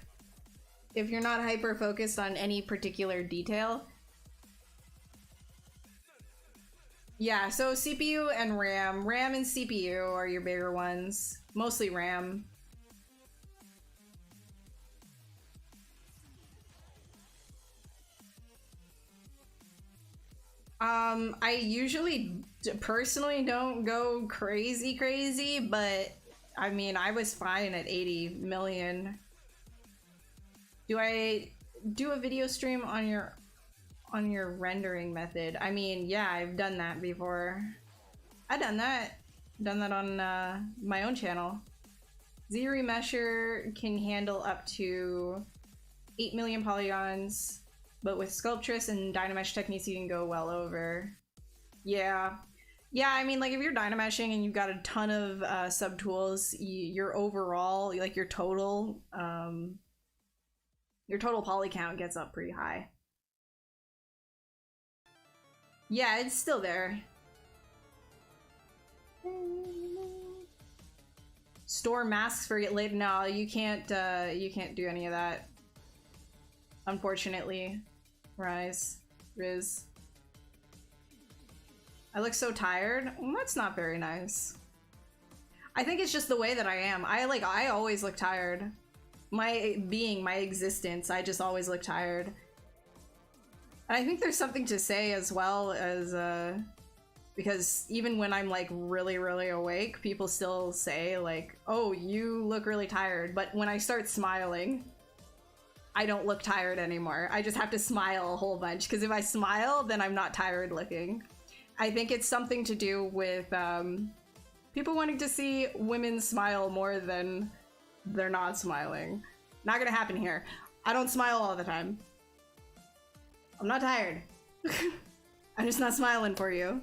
hyper focused on any particular detail. Yeah, so CPU and RAM. RAM and CPU are your bigger ones. Mostly RAM. I usually personally don't go crazy, but I mean, I was fine at 80 million. Do I do a video stream on your rendering method? I mean, yeah, I've done that before. I've done that on my own channel. ZRemesher can handle up to 8 million polygons, but with Sculptress and Dynamesh techniques, you can go well over. Yeah. Yeah, I mean, like, if you're Dynameshing and you've got a ton of subtools, your overall, like, your total poly count gets up pretty high. Yeah, it's still there. Store masks for it later. No, you can't do any of that. Unfortunately. Riz. I look so tired. Well, that's not very nice. I think it's just the way that I am. I always look tired. My being, my existence, I just always look tired. And I think there's something to say as well as, because even when I'm like really awake, people still say like, oh, you look really tired. But when I start smiling, I don't look tired anymore. I just have to smile a whole bunch, because if I smile, then I'm not tired looking. I think it's something to do with people wanting to see women smile more than they're not smiling. Not gonna happen here. I don't smile all the time. I'm not tired. I'm just not smiling for you.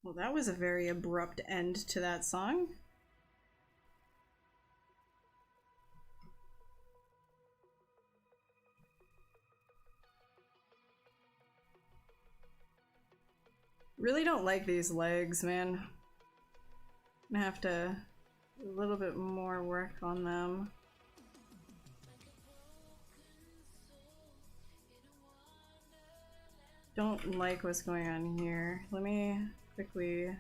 Well, that was a very abrupt end to that song. Really don't like these legs, man. I'm gonna have to do a little bit more work on them. Don't like what's going on here. Let me quickly... I'm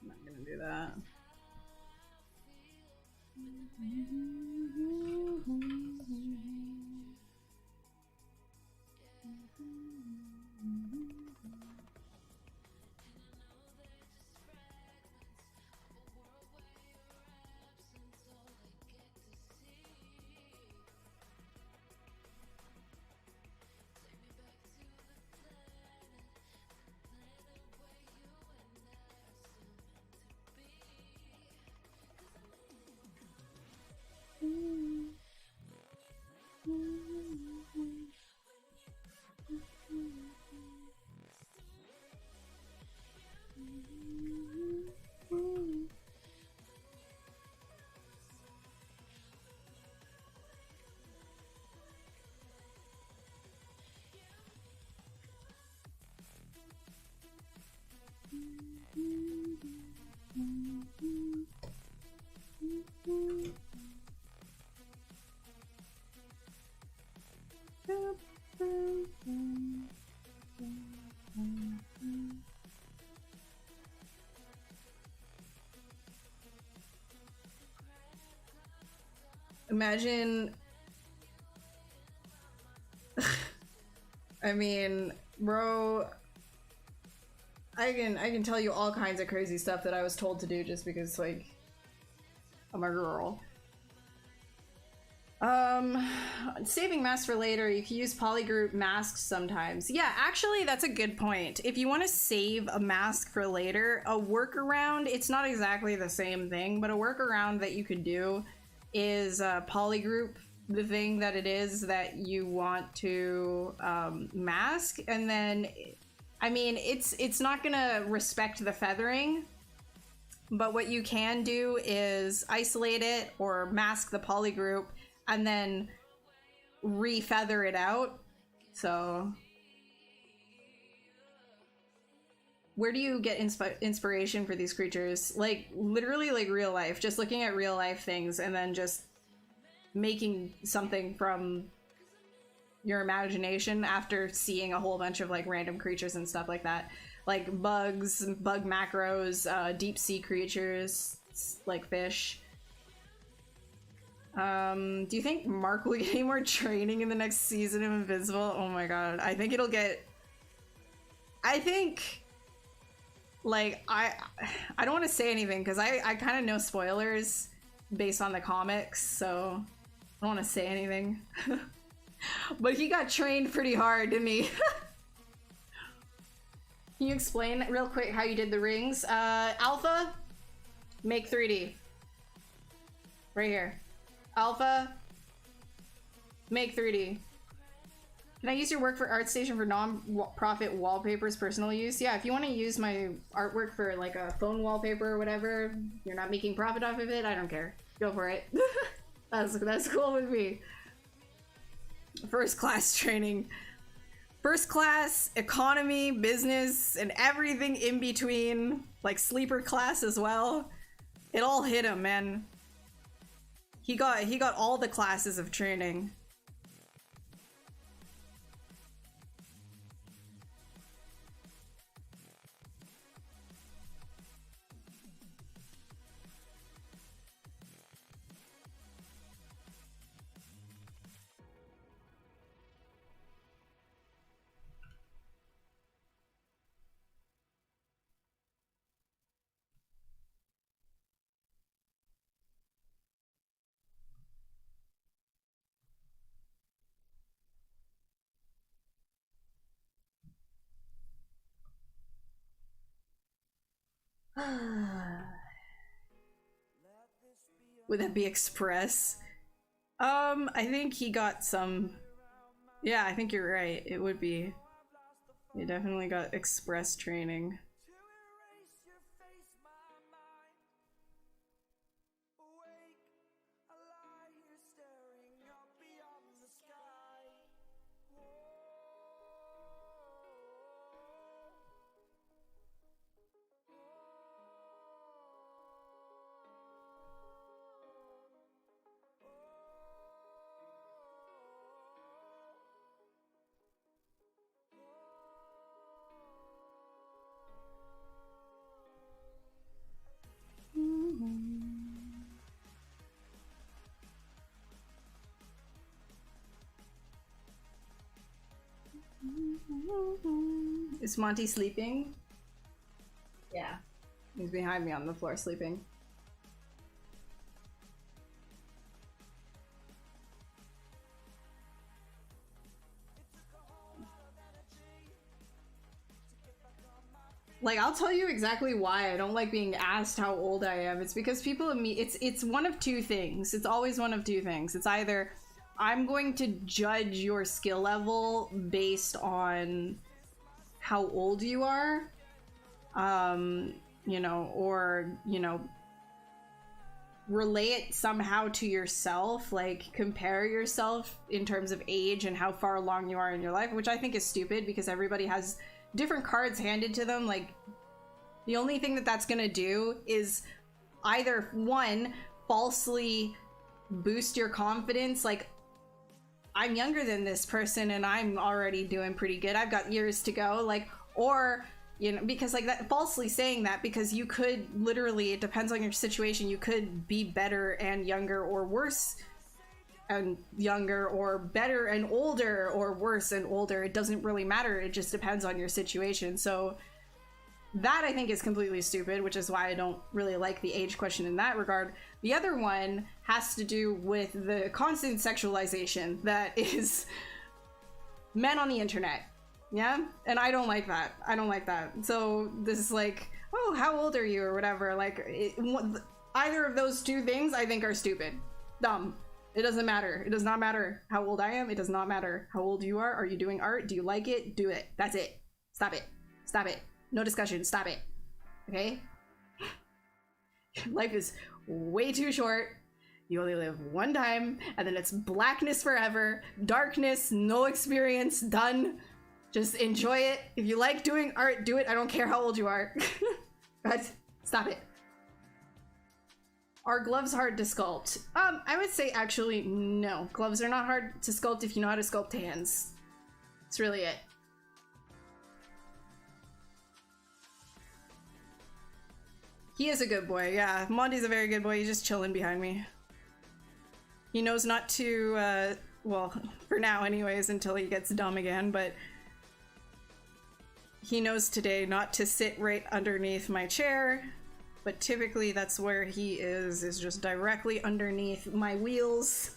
not gonna do that. Imagine I mean, bro, I can tell you all kinds of crazy stuff that I was told to do just because, like, I'm a girl. Saving masks for later, you can use polygroup masks sometimes. Yeah, actually, that's a good point. If you want to save a mask for later, a workaround, it's not exactly the same thing, but a workaround that you could do is polygroup the thing that it is that you want to mask, and then, I mean, it's not gonna respect the feathering, but what you can do is isolate it or mask the polygroup and then re-feather it out. So where do you get inspiration for these creatures? Like, literally, like, real life, just looking at real life things and then just making something from your imagination after seeing a whole bunch of, like, random creatures and stuff like that, like bugs, bug macros, deep sea creatures like fish. Do you think Mark will get any more training in the next season of Invincible? Oh my god, I think it'll get, I think, like, I don't want to say anything because I kind of know spoilers based on the comics, so I don't want to say anything. But he got trained pretty hard, didn't he? Can you explain real quick how you did the rings? Alpha, make 3D. Right here. Alpha, make 3D. Can I use your work for ArtStation for non-profit wallpapers, personal use? Yeah, if you want to use my artwork for, like, a phone wallpaper or whatever, you're not making profit off of it, I don't care. Go for it. That's cool with me. First class training. First class, economy, business, and everything in between. Like sleeper class as well. It all hit him, man. He got all the classes of training. Would that be Express? I think he got some. Yeah, I think you're right. It would be. He definitely got Express training. Is Monty sleeping? Yeah. He's behind me on the floor sleeping. Like, I'll tell you exactly why I don't like being asked how old I am. It's because people it's one of two things. It's always one of two things. It's either I'm going to judge your skill level based on how old you are, you know, or, you know, relate somehow to yourself, like compare yourself in terms of age and how far along you are in your life, which I think is stupid because everybody has different cards handed to them. Like, the only thing that that's gonna do is either, one, falsely boost your confidence, like, I'm younger than this person and I'm already doing pretty good, I've got years to go, like, or, you know, because, like, that falsely saying that, because you could literally, it depends on your situation, you could be better and younger or worse and younger, or better and older, or worse and older. It doesn't really matter. It just depends on your situation. So that I think is completely stupid, which is why I don't really like the age question in that regard. The other one has to do with the constant sexualization that is men on the internet. Yeah? And I don't like that. I don't like that. So this is like, oh, how old are you or whatever. Like, either of those two things I think are stupid. Dumb. It doesn't matter. It does not matter how old I am. It does not matter how old you are. Are you doing art? Do you like it? Do it. That's it. Stop it. Stop it. No discussion. Stop it. Okay? Life is way too short. You only live one time, and then it's blackness forever. Darkness, no experience, done. Just enjoy it. If you like doing art, do it. I don't care how old you are. But stop it. Are gloves hard to sculpt? I would say actually no. Gloves are not hard to sculpt if you know how to sculpt hands. That's really it. He is a good boy, yeah. Monty's a very good boy. He's just chilling behind me. He knows not to, well, for now anyways, until he gets dumb again, but he knows today not to sit right underneath my chair, but typically that's where he is just directly underneath my wheels.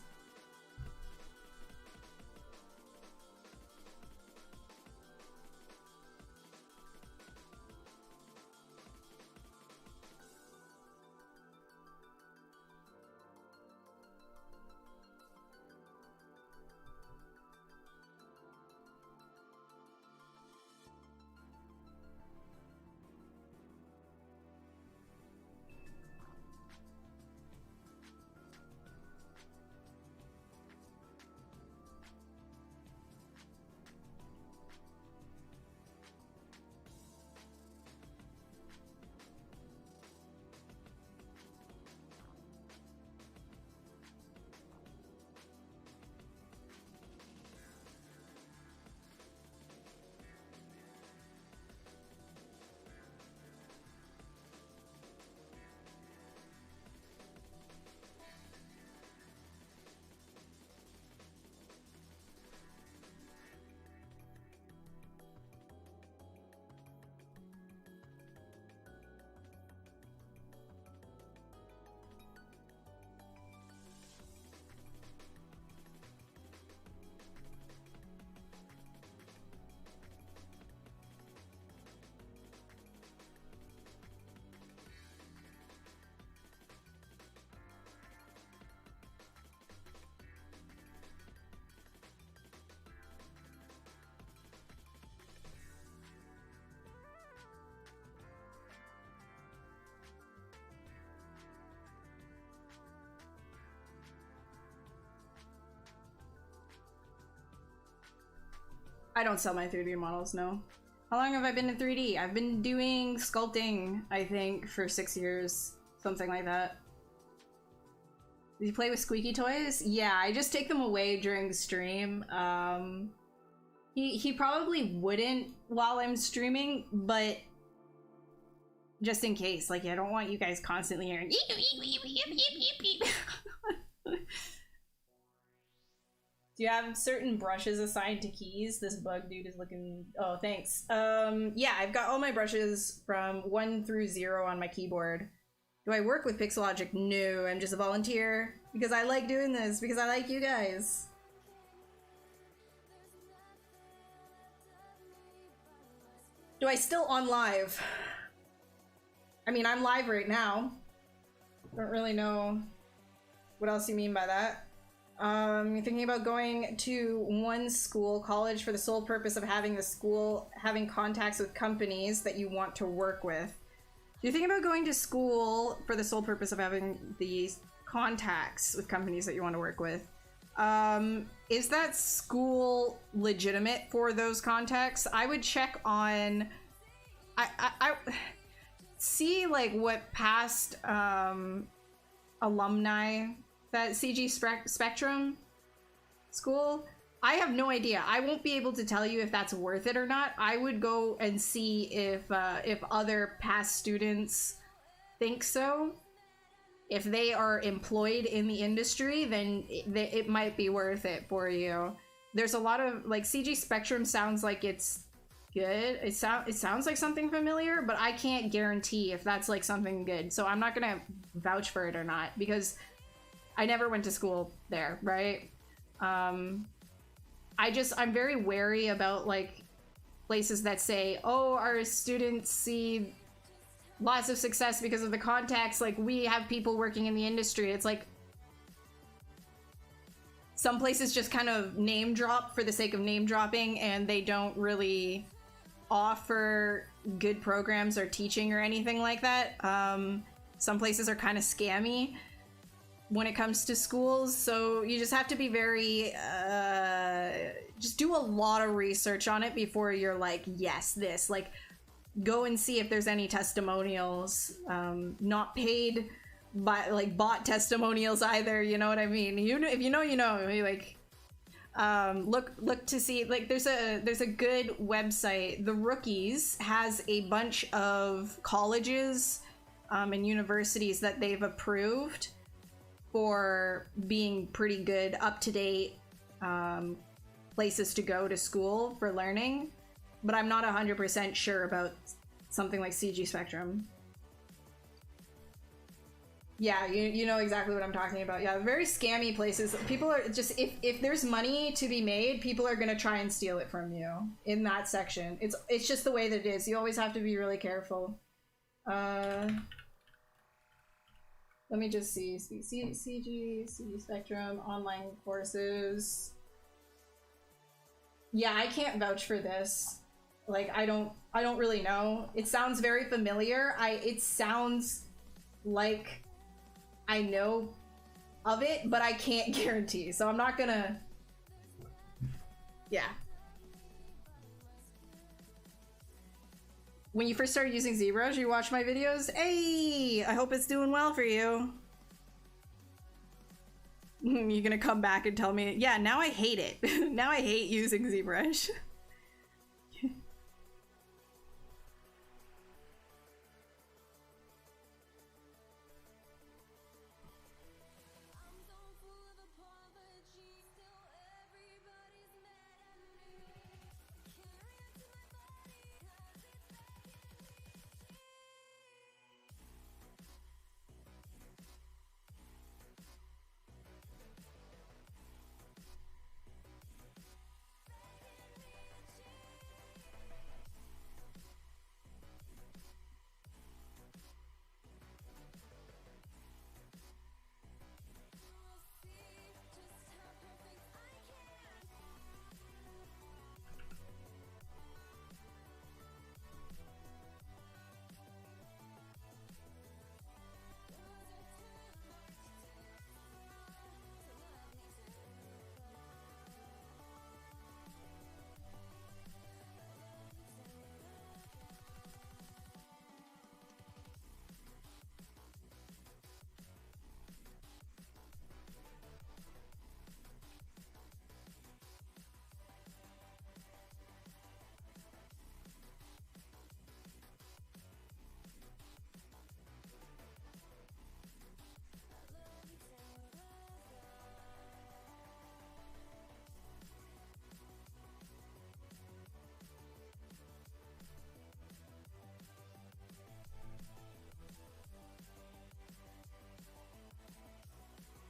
I don't sell my 3D models, no. How long have I been in 3D? I've been doing sculpting, I think, for 6 years. Something like that. Do you play with squeaky toys? Yeah, I just take them away during stream. He probably wouldn't while I'm streaming, but just in case. Like, I don't want you guys constantly hearing Do you have certain brushes assigned to keys? This bug dude is looking... Oh, thanks. Yeah, I've got all my brushes from 1 through 0 on my keyboard. Do I work with Pixologic? No, I'm just a volunteer. Because I like doing this. Because I like you guys. Do I still on live? I mean, I'm live right now. Don't really know what else you mean by that. You're thinking about going to one school, college, for the sole purpose of having the school having contacts with companies that you want to work with. You're thinking about going to school for the sole purpose of having these contacts with companies that you want to work with. Is that school legitimate for those contacts? I would check on... I see, like, what past alumni... That CG Spectrum school, I have no idea. I won't be able to tell you if that's worth it or not. I would go and see if other past students think so. if they are employed in the industry, then it might be worth it for you. There's a lot of, like, CG Spectrum sounds like it's good. It sounds like something familiar, but I can't guarantee if that's like something good. So I'm not gonna vouch for it or not, because I never went to school there, right? I'm very wary about like places that say, oh, our students see lots of success because of the contacts, like we have people working in the industry. It's like some places just kind of name drop for the sake of name dropping, and they don't really offer good programs or teaching or anything like that. Some places are kind of scammy when it comes to schools, so you just have to be very just do a lot of research on it before you're like, yes, this, like, go and see if there's any testimonials, not paid by, like, bot testimonials either, you know what I mean? You know, if you know, you know. Like, look to see, like, there's a good website. The Rookies has a bunch of colleges and universities that they've approved for being pretty good, up-to-date places to go to school for learning, but I'm not 100% sure about something like CG Spectrum. Yeah, you know exactly what I'm talking about. Yeah, very scammy places. People are just, if there's money to be made, people are gonna try and steal it from you in that section. It's just the way that it is. You always have to be really careful. Let me just see. CG Spectrum, online courses. Yeah, I can't vouch for this. Like, I don't really know. It sounds very familiar. It sounds like I know of it, but I can't guarantee. So I'm not gonna, yeah. When you first started using ZBrush, you watched my videos? Hey, I hope it's doing well for you. You're gonna come back and tell me, yeah, now I hate it. Now I hate using ZBrush.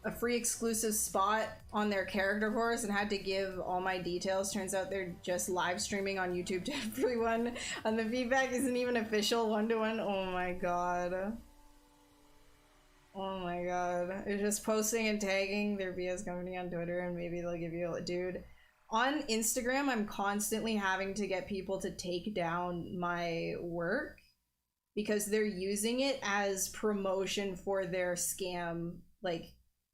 A free exclusive spot on their character course and had to give all my details. Turns out they're just live streaming on YouTube to everyone, and the feedback isn't even official one-to-one. Oh my god. Oh my god. They're just posting and tagging their BS company on Twitter, and maybe they'll give you a dude. On Instagram, I'm constantly having to get people to take down my work because they're using it as promotion for their scam, like,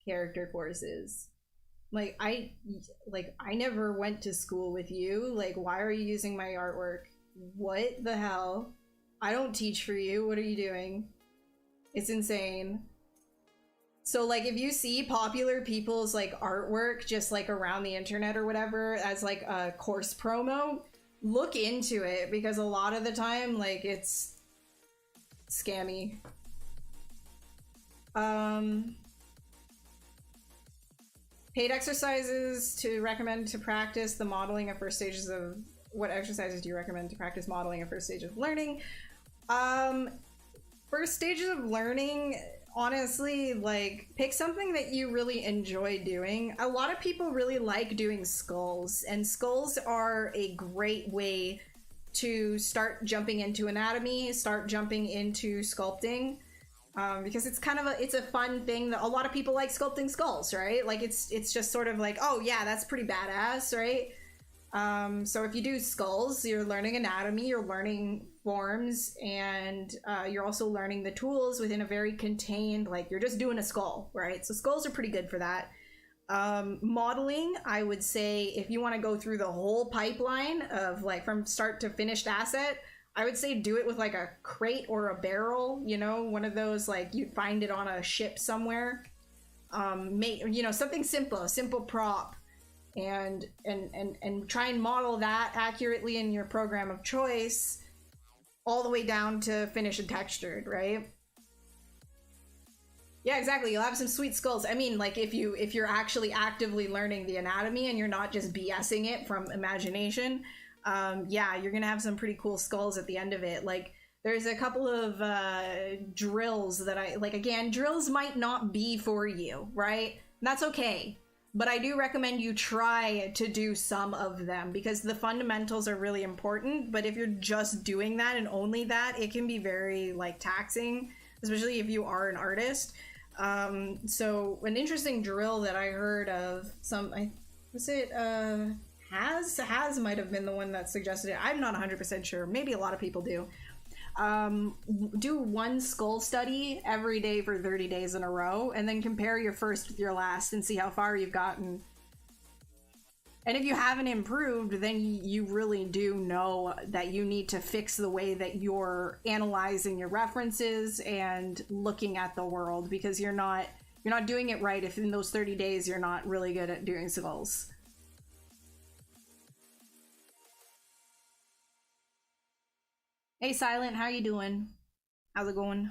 character courses. Like, I never went to school with you. Like, why are you using my artwork? What the hell? I don't teach for you. What are you doing? It's insane. So, like, if you see popular people's, like, artwork just, like, around the internet or whatever as, like, a course promo, look into it, because a lot of the time, like, it's scammy. Paid exercises to recommend to practice the modeling of first stages of... What exercises do you recommend to practice modeling of first stages of learning? First stages of learning, honestly, like, pick something that you really enjoy doing. A lot of people really like doing skulls, and skulls are a great way to start jumping into anatomy, start jumping into sculpting. Because it's kind of it's a fun thing that a lot of people like sculpting skulls, right? Like it's just sort of like, oh yeah, that's pretty badass, right? So if you do skulls, you're learning anatomy, you're learning forms, and you're also learning the tools within a very contained, like you're just doing a skull, right? So skulls are pretty good for that. Modeling, I would say if you want to go through the whole pipeline of like from start to finished asset, I would say do it with like a crate or a barrel, you know, one of those, like you'd find it on a ship somewhere. Make, you know, something simple, a simple prop, and try and model that accurately in your program of choice all the way down to finished and textured, right? Yeah, exactly. You'll have some sweet skulls. I mean, like if you're actually actively learning the anatomy and you're not just BSing it from imagination, yeah, you're gonna have some pretty cool skulls at the end of it. Like there's a couple of drills that I like. Again, drills might not be for you, right? That's okay, but I do recommend you try to do some of them because the fundamentals are really important. But if you're just doing that and only that, it can be very like taxing, especially if you are an artist. So an interesting drill that I heard of, Has might have been the one that suggested it. I'm not 100% sure. Maybe a lot of people do. Do one skull study every day for 30 days in a row, and then compare your first with your last and see how far you've gotten. And if you haven't improved, then you really do know that you need to fix the way that you're analyzing your references and looking at the world, because you're not doing it right if in those 30 days you're not really good at doing skulls. Hey Silent, how you doing? How's it going?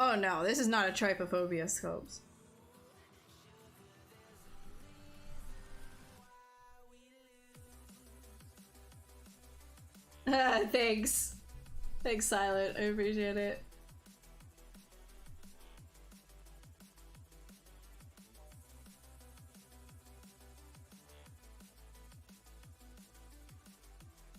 Oh no, this is not a trypophobia scopes. Thanks. Thanks, Silent. I appreciate it.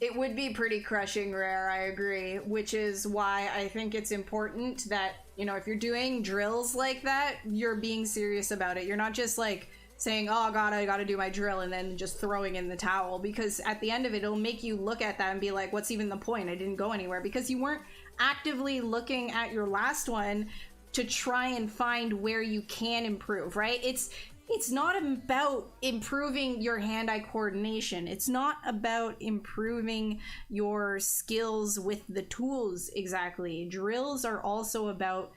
It would be pretty crushing rare, I agree, which is why I think it's important that, you know, if you're doing drills like that, you're being serious about it. You're not just like saying, oh god, I gotta do my drill, and then just throwing in the towel, because at the end of it, it'll make you look at that and be like, what's even the point? I didn't go anywhere, because you weren't actively looking at your last one to try and find where you can improve, right? It's not about improving your hand-eye coordination. It's not about improving your skills with the tools exactly. Drills are also about,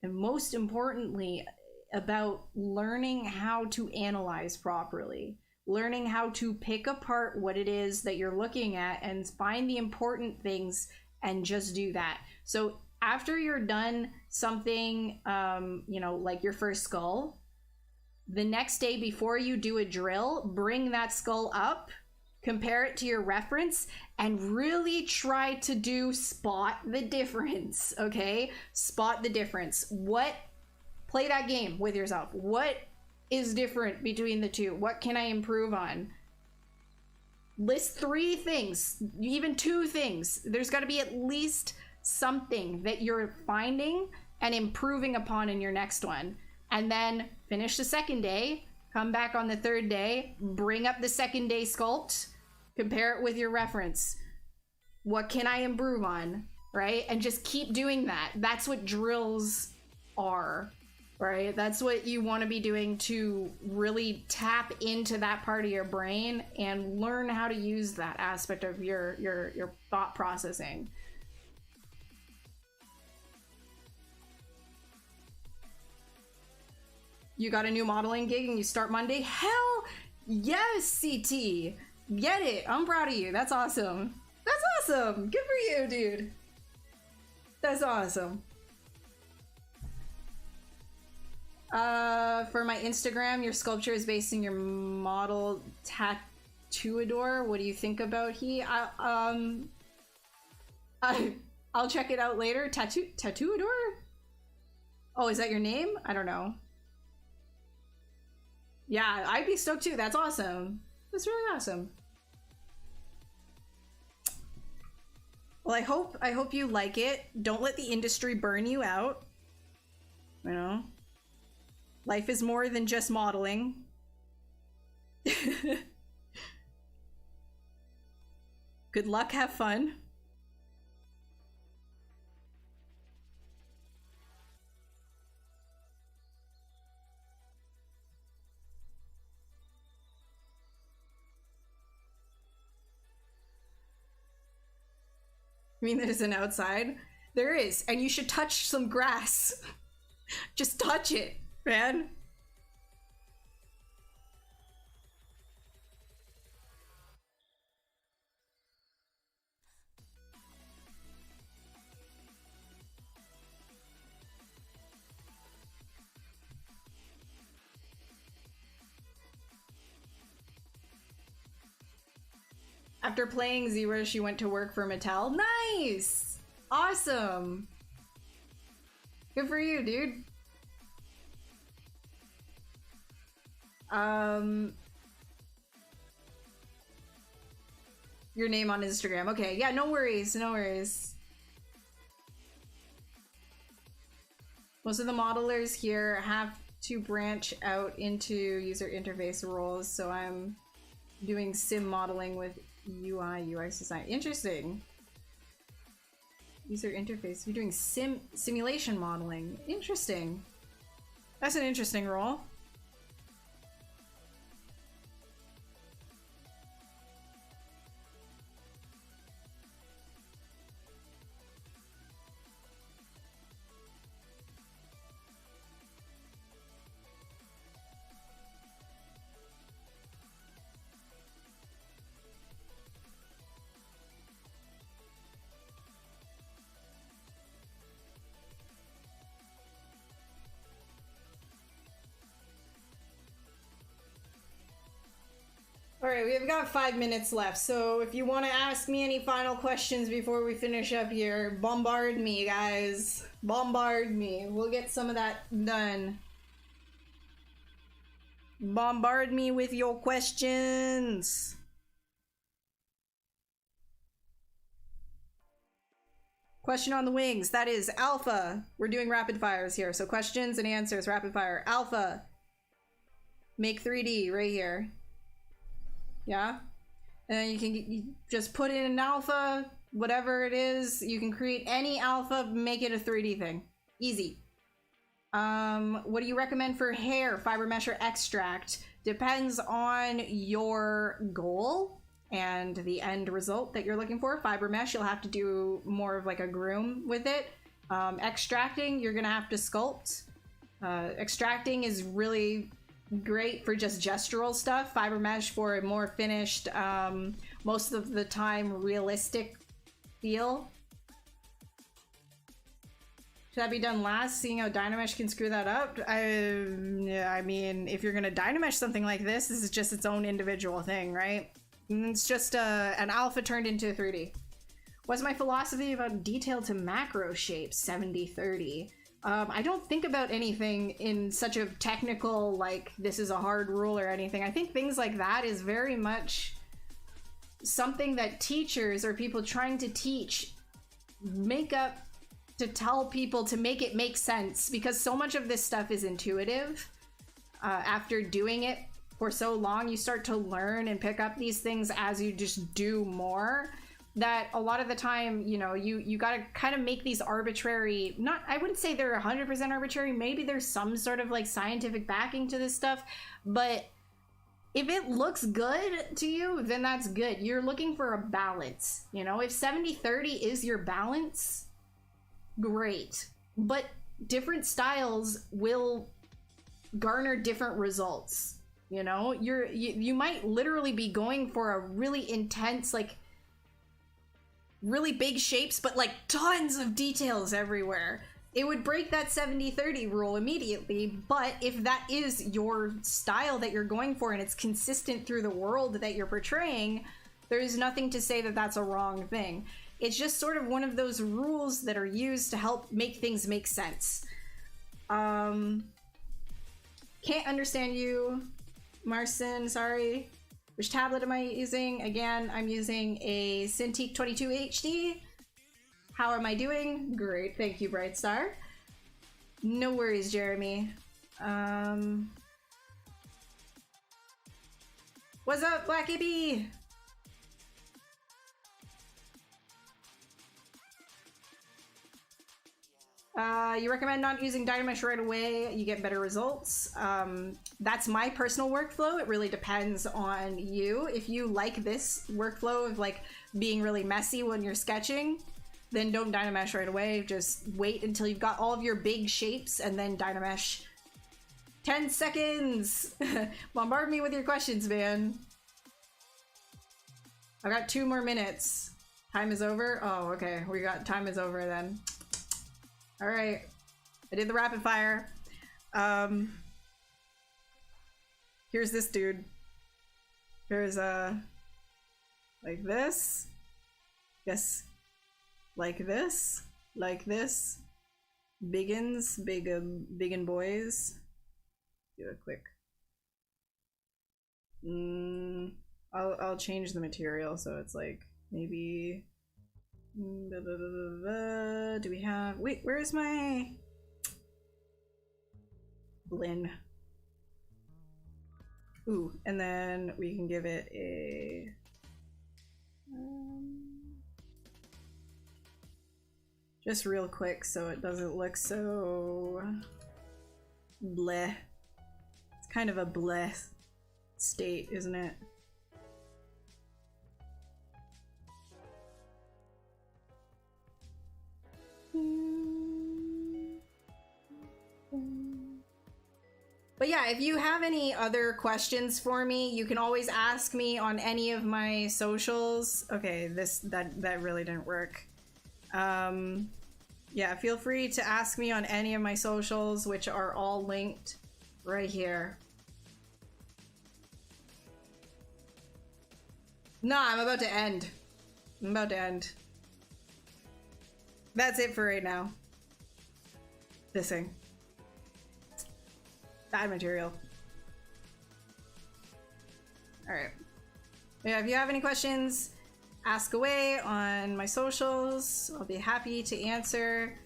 and most importantly, about learning how to analyze properly, learning how to pick apart what it is that you're looking at and find the important things and just do that. So after you're done something, you know, like your first skull, the next day before you do a drill, bring that skull up, compare it to your reference, and really try to spot the difference, okay? Spot the difference. Play that game with yourself. What is different between the two? What can I improve on? List 3 things, even 2 things. There's got to be at least something that you're finding and improving upon in your next one. And then finish the second day, come back on the third day, bring up the second day sculpt, compare it with your reference. What can I improve on, right? And just keep doing that. That's what drills are, right? That's what you want to be doing to really tap into that part of your brain and learn how to use that aspect of your thought processing. You got a new modeling gig and you start Monday? Hell yes, CT. Get it. I'm proud of you. That's awesome. That's awesome. Good for you, dude. That's awesome. For my Instagram, your sculpture is based on your model Tattooador. What do you think about he? I'll check it out later. Tattooador? Oh, is that your name? I don't know. Yeah, I'd be stoked too. That's awesome. That's really awesome. Well, I hope you like it. Don't let the industry burn you out. You know? Life is more than just modeling. Good luck, have fun. I mean, there's an outside. There is, and you should touch some grass. Just touch it, man. After playing ZBrush, you went to work for Mattel. Nice! Awesome! Good for you, dude. Your name on Instagram. Okay, yeah, no worries, no worries. Most of the modelers here have to branch out into user interface roles, so I'm doing sim modeling with UI, UX design. Interesting. User interface. You're doing simulation modeling. Interesting. That's an interesting role. Alright, we've got 5 minutes left, so if you want to ask me any final questions before we finish up here, bombard me, guys. Bombard me. We'll get some of that done. Bombard me with your questions. Question on the wings. That is alpha. We're doing rapid fires here. So questions and answers, rapid fire. Alpha. Make 3D right here. Yeah. And then you just put in an alpha, whatever it is. You can create any alpha, make it a 3D thing. Easy. What do you recommend for hair, fiber mesh, or extract? Depends on your goal and the end result that you're looking for. Fiber mesh, you'll have to do more of like a groom with it. Extracting, you're gonna have to sculpt. Extracting is really great for just gestural stuff. Fiber mesh for a more finished, most of the time realistic feel. Should that be done last, seeing how Dynamesh can screw that up? I mean, if you're gonna Dynamesh something like this is just its own individual thing, right? It's just an alpha turned into 3D. What's my philosophy about detail to macro shapes, 70-30? I don't think about anything in such a technical, like, this is a hard rule or anything. I think things like that is very much something that teachers or people trying to teach make up to tell people to make it make sense, because so much of this stuff is intuitive. After doing it for so long, you start to learn and pick up these things as you just do more, that a lot of the time, you know, you gotta kind of make these arbitrary, not, I wouldn't say they're 100% arbitrary, maybe there's some sort of like scientific backing to this stuff, but if it looks good to you, then that's good. You're looking for a balance, you know? If 70-30 is your balance, great, but different styles will garner different results. You know, you might literally be going for a really intense, like really big shapes, but like tons of details everywhere. It would break that 70-30 rule immediately. But if that is your style that you're going for and it's consistent through the world that you're portraying, there's nothing to say that that's a wrong thing. It's just sort of one of those rules that are used to help make things make sense. Can't understand you, Marcin, sorry. Which tablet am I using? Again, I'm using a Cintiq 22 HD. How am I doing? Great, thank you, Bright Star. No worries, Jeremy. What's up, Black Ibby? You recommend not using Dynamesh right away, you get better results. That's my personal workflow. It really depends on you. If you like this workflow of like being really messy when you're sketching, then don't Dynamesh right away. Just wait until you've got all of your big shapes and then Dynamesh. 10 seconds! Bombard me with your questions, man. I've got 2 more minutes. Time is over? Oh, okay. We got time is over then. All right, I did the rapid fire. Here's this dude. Here's like this. Yes, like this, Biggins, biggin boys. Do a quick. I'll change the material so it's like maybe. Do we have, wait, where's my blend? Ooh, and then we can give it a just real quick so it doesn't look so bleh. It's kind of a bleh state, isn't it? But yeah, if you have any other questions for me, you can always ask me on any of my socials. Okay, that really didn't work. Yeah, feel free to ask me on any of my socials, which are all linked right here. Nah, I'm about to end. That's it for right now. This thing. Bad material. Alright. Yeah, if you have any questions, ask away on my socials. I'll be happy to answer.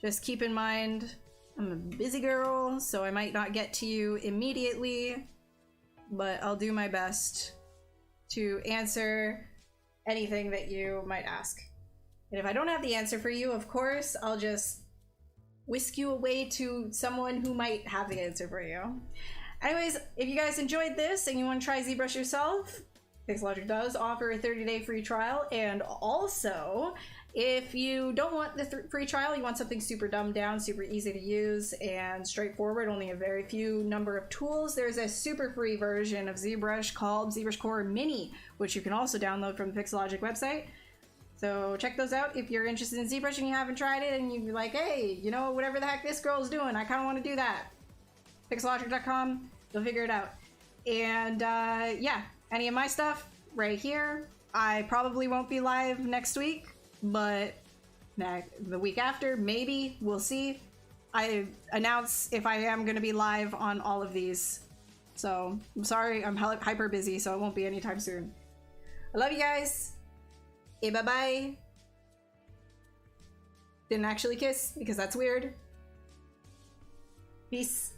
Just keep in mind, I'm a busy girl, so I might not get to you immediately, but I'll do my best to answer anything that you might ask. And if I don't have the answer for you, of course, I'll just whisk you away to someone who might have the answer for you. Anyways, if you guys enjoyed this and you want to try ZBrush yourself, Pixologic does offer a 30-day free trial. And also, if you don't want the free trial, you want something super dumbed down, super easy to use, and straightforward, only a very few number of tools, there's a super free version of ZBrush called ZBrush Core Mini, which you can also download from the Pixologic website. So check those out if you're interested in ZBrush and you haven't tried it and you're like, hey, you know, whatever the heck this girl's doing, I kind of want to do that. Pixologic.com, you'll figure it out. And yeah, any of my stuff right here. I probably won't be live next week, but the week after, maybe, we'll see. I announce if I am going to be live on all of these. So I'm sorry, I'm hyper busy, so it won't be anytime soon. I love you guys. Okay, bye-bye. Didn't actually kiss because that's weird. Peace.